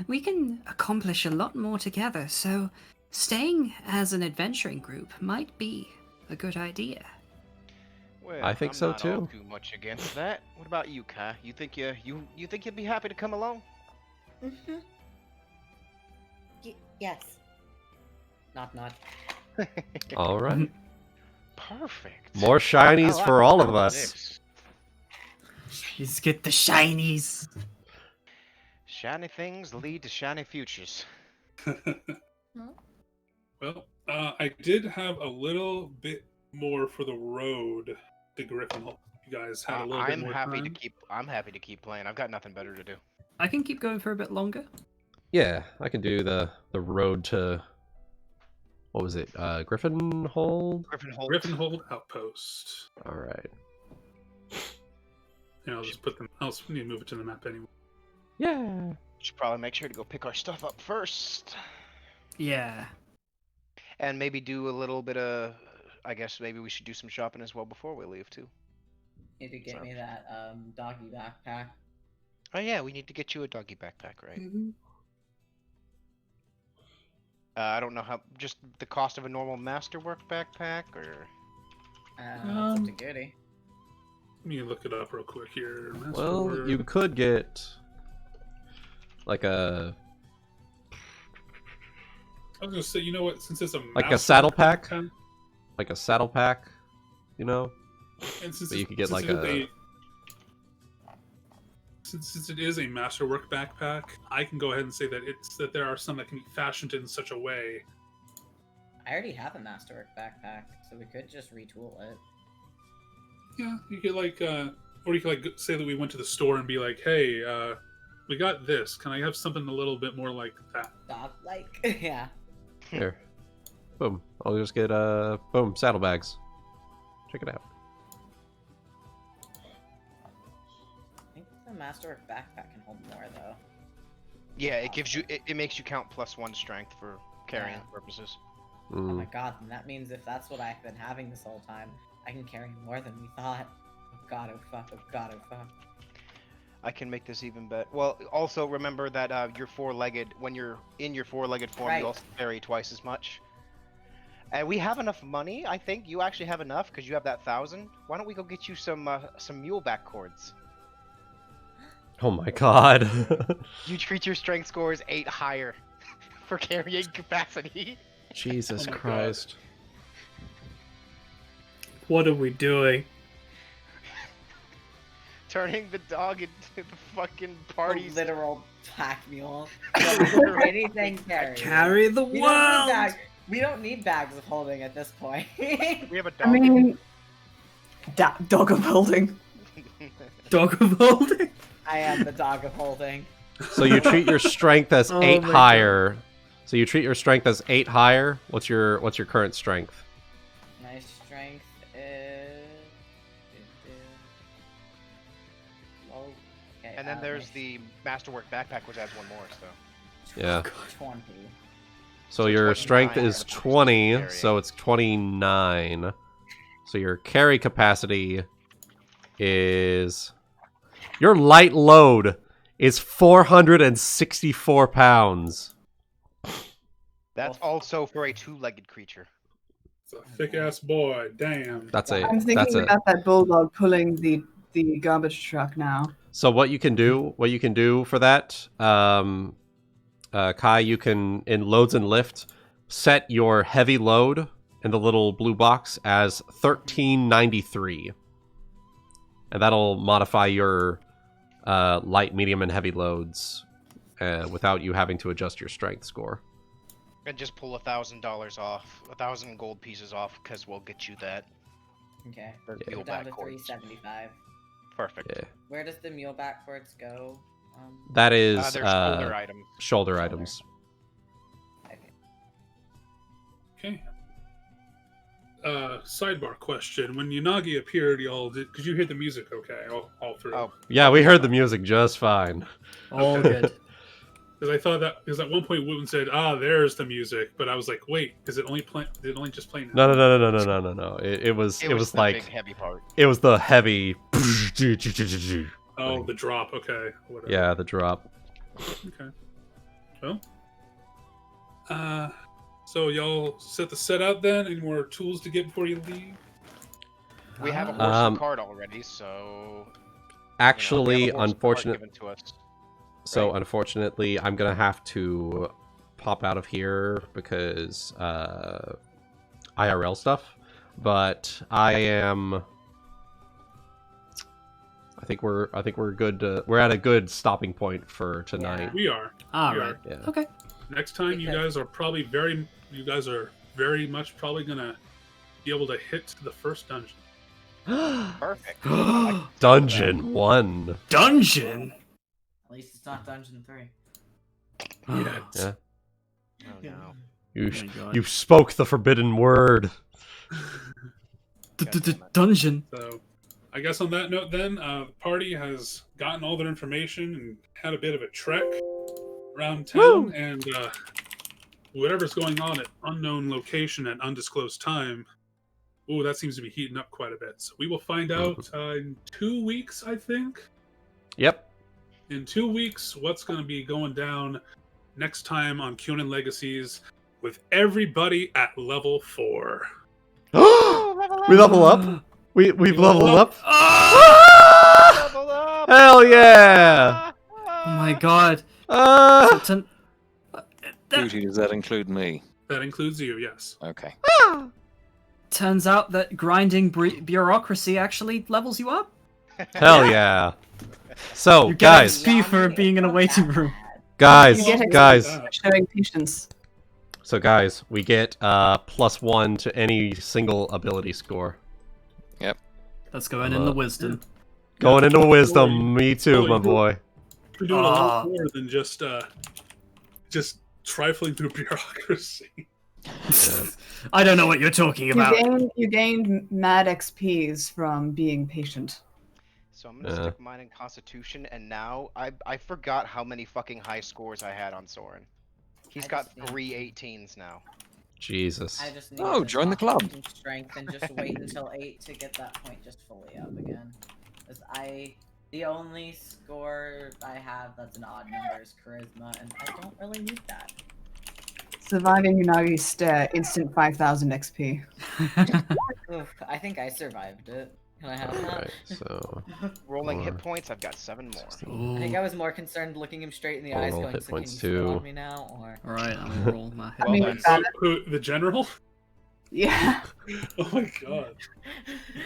We can accomplish a lot more together, so staying as an adventuring group might be a good idea. Well, I think I'm so, not all too. too much against that. What about you, Kai? You think you think you'd be happy to come along? Mm-hmm. Yes. Not. All right. Perfect. More shinies I like for all of this. us. Let's get the shinies. Shiny things lead to shiny futures. Well, I did have a little bit more for the road to Griffinhole. You guys had a little bit I'm more happy time. I'm happy to keep playing. I've got nothing better to do. I can keep going for a bit longer. Yeah, I can do the road to, what was it? Griffinhold? Griffinhold Outpost. All right. Yeah, I'll just put them. I'll need to move it to the map anyway. Yeah. Should probably make sure to go pick our stuff up first. Yeah. And maybe do a little bit of, I guess maybe we should do some shopping as well before we leave too. Need to get me that doggy backpack. Oh yeah, we need to get you a doggy backpack, right? Mm-hmm. I don't know how, just the cost of a normal masterwork backpack, or That's up to Goody. Let me look it up real quick here. Well, Masterwork. you could get like a I was gonna say, you know what? Since it's a Like a masterwork saddle pack? backpack, saddle pack, you know? and since But you it's- could get since like it is a since it is a masterwork backpack, I can go ahead and say that there are some that can be fashioned in such a way. I already have a masterwork backpack, so we could just retool it. Yeah, you could like, or you could like say that we went to the store and be like, "Hey, we got this. Can I have something a little bit more like that?" Dog-like? Yeah. here. Boom. I'll just get boom, saddlebags. Check it out. I think the masterwork backpack can hold more, though. yeah, it gives you, it makes you count +1 strength for carrying Yeah. purposes. Oh my Mm. god, then that means if that's what I've been having this whole time, I can carry more than we thought. Oh god, oh fuck, oh god, oh fuck. I can make this even better. Well, also remember that you're four-legged. When you're in your four-legged form, Right. you also carry twice as much. And we have enough money. I think you actually have enough because you have that 1,000. Why don't we go get you some muleback cords? Oh my god. You treat your strength scores 8 higher for carrying capacity. Jesus Oh my God. Christ. What are we doing? Turning the dog into the fucking A party. literal pack mule. Anything carried. Carry the We don't, need world! we don't need bags of holding at this point. We have a dog. I mean, dog of holding. Dog of holding? I am the dog of holding. So you treat your strength as Oh 8 my higher. So you treat your strength as 8 higher. What's your current strength? My strength is. Oh, okay, And then there's my the masterwork backpack, which adds 1 more. So Yeah. 20. So So your 29 strength is as opposed to 20, carrying. so it's 29. So your carry capacity is... Your light load is 464 pounds. that's also for a 2-legged creature. a thick ass boy. Damn. That's a. I'm That's thinking a. about that bulldog pulling the garbage truck now. So what you can do for that, Kai, you can in loads and lift set your heavy load in the little blue box as 1393, and that'll modify your light, medium, and heavy loads without you having to adjust your strength score. And just pull $1,000 off, 1,000 gold pieces off, because we'll get you that. Okay. For Yeah. We're down muleback to cords. 375. Perfect. Yeah. Where does the muleback cords go? That is They're shoulder items. shoulder items. Okay. Okay. Sidebar question: when Yanagi appeared, y'all did you hear the music? Okay, all through. Oh, Yeah, we heard the music just fine. All good. Because I thought that because at one point Wuten said, "Ah, there's the music," but I was like, "Wait, is it only play? Did it only just play now?" No. It was it was the like big heavy part. it was the heavy. Oh, the drop. Okay, whatever. Yeah, the drop. Okay. Well. So y'all set the set out then? Any more tools to get before you leave? We have a horse Um, and cart already, so Actually, we have a horse and cart unfortunate. given to us. So Right. unfortunately, I'm gonna have to pop out of here because IRL stuff. But I am. I think we're good. We're at a good stopping point for tonight. We are. All We right. are. Yeah. Okay. Next time, you guys are very much probably gonna be able to hit the first dungeon. Perfect. Dungeon 1. Dungeon. At least it's not Dungeon 3. Yeah. Yeah. Oh no. You Oh my God. you spoke the forbidden word. Dungeon. So, I guess on that note, then the party has gotten all their information and had a bit of a trek around town, and whatever's going on at unknown location at undisclosed time. Ooh, that seems to be heating up quite a bit. So we will find out in 2 weeks, I think. Yep. In 2 weeks, what's going to be going down next time on Kyonin Legacies with everybody at level 4. We level up. We've leveled up. Ah! Level up! Hell yeah! Oh my God. So to- Guti, does that include me? That includes you, yes. Okay. turns out that grinding bureaucracy actually levels you up. Hell yeah! So You get guys, XP for being in a waiting room. guys, You get guys. showing patience. So guys, we get +1 to any single ability score. That's going in the wisdom. Going into wisdom, me too, my boy. We're doing a lot more than just trifling through bureaucracy. I don't know what you're talking about. You gained mad XPs from being patient. So I'm gonna stick mine in Constitution, and now I forgot how many fucking high scores I had on Sorren. He's got 3 18s now. Jesus. I just need Oh, to join the stop club. taking Strength and just wait until 8 to get that point just fully up again. Because the only score I have that's an odd number is Charisma, and I don't really need that. Surviving Unagi's stare, instant 5,000 XP. Oof, I think I survived it. Can I have that? Alright, so Rolling hit 4, points, I've got 7 more. 16. I think I was more concerned looking him straight in the eyes, Roll going, hit "So can you points spit too. on me now?" Or Alright, I'll roll my hit. I mean, then. bad- Who, the general? yeah. Oh my god.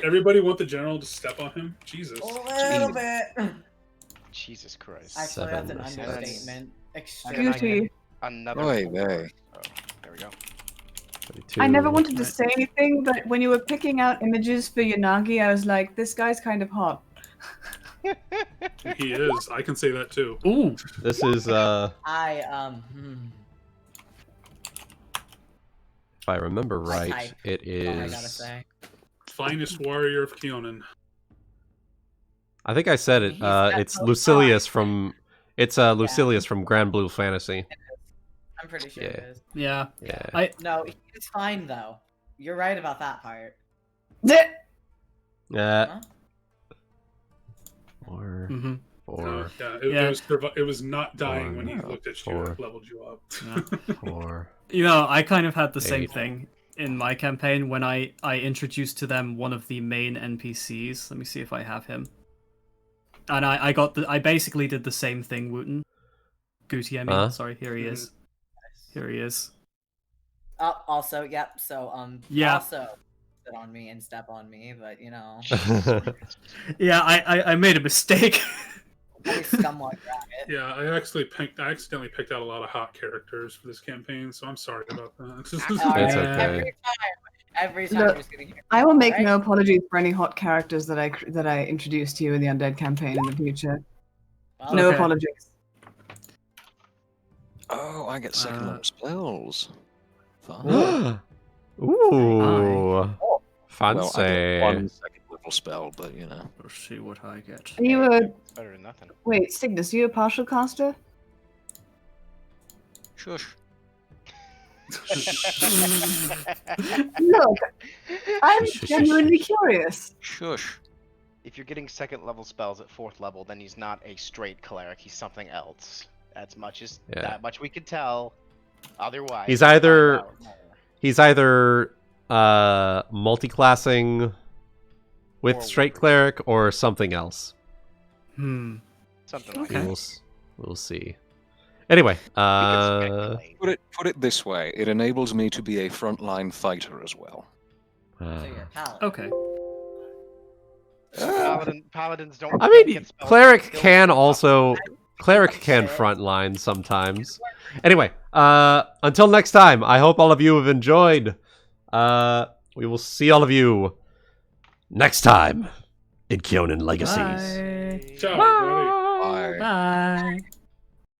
Everybody want the general to step on him? Jesus. a little bit. Jesus Christ. Actually, that's an 7. understatement. And Extreme. then I Guti. get another Oy 4. vey. So, there we go. 32. I never wanted to Right. say anything, but when you were picking out images for Yanagi, I was like, this guy's kind of hot. He is. I can say that too. Ooh, This is I if I remember I right, type. it all I gotta is. say. Finest warrior of Kyonin. I think I said it. He's got It's both Lucilius sides. from. It's Lucilius from Grand Blue Fantasy. I'm pretty sure Yeah. it is. yeah. Yeah. No, it's fine though. You're right about that part. Yeah. Huh? 4, Mm-hmm. 4, Yeah, it was not dying when he Four, looked at you four. and leveled you up. 4. You know, I kind of had the same Eight. thing. in my campaign when I introduced to them one of the main NPCs. Let me see if I have him. And I basically did the same thing, Wuten. Guti, I mean. Sorry, here he is. Here he is. Also, yep. So Yeah. Also sit on me and step on me, but you know. Yeah, I made a mistake. Scum like that. Yeah, I accidentally picked out a lot of hot characters for this campaign, so I'm sorry about that. It's okay. Every time Look, you're just gonna hear I will make right? no apologies for any hot characters that I introduced to you in the Undead campaign in the future. Well, No Okay. apologies. Oh, I get second level spells. Fun. Ooh. Well, I get one Fancy. second level spell, but you know. Let's see what I get. Are you a It's better than nothing. wait, Cygnus? Are you a partial caster? Shush. Look, I'm Shush, shush, genuinely shush. curious. Shush. If you're getting second level spells at 4th level, then he's not a straight cleric. He's something else. Yeah. That much we could tell. Otherwise, He's we'll find either out more. multi-classing with Or straight warrior. cleric or something else. Something like Okay. that. We'll see. Anyway, We can speculate. Put it this way: it enables me to be a frontline fighter as well. So you're a paladin. Okay. Paladins don't. I don't mean, get spells cleric until can they're up. also frontline sometimes. Anyway, until next time, I hope all of you have enjoyed. We will see all of you next time in Kyonin Legacies. Bye. Ciao, everybody. Bye. Bye.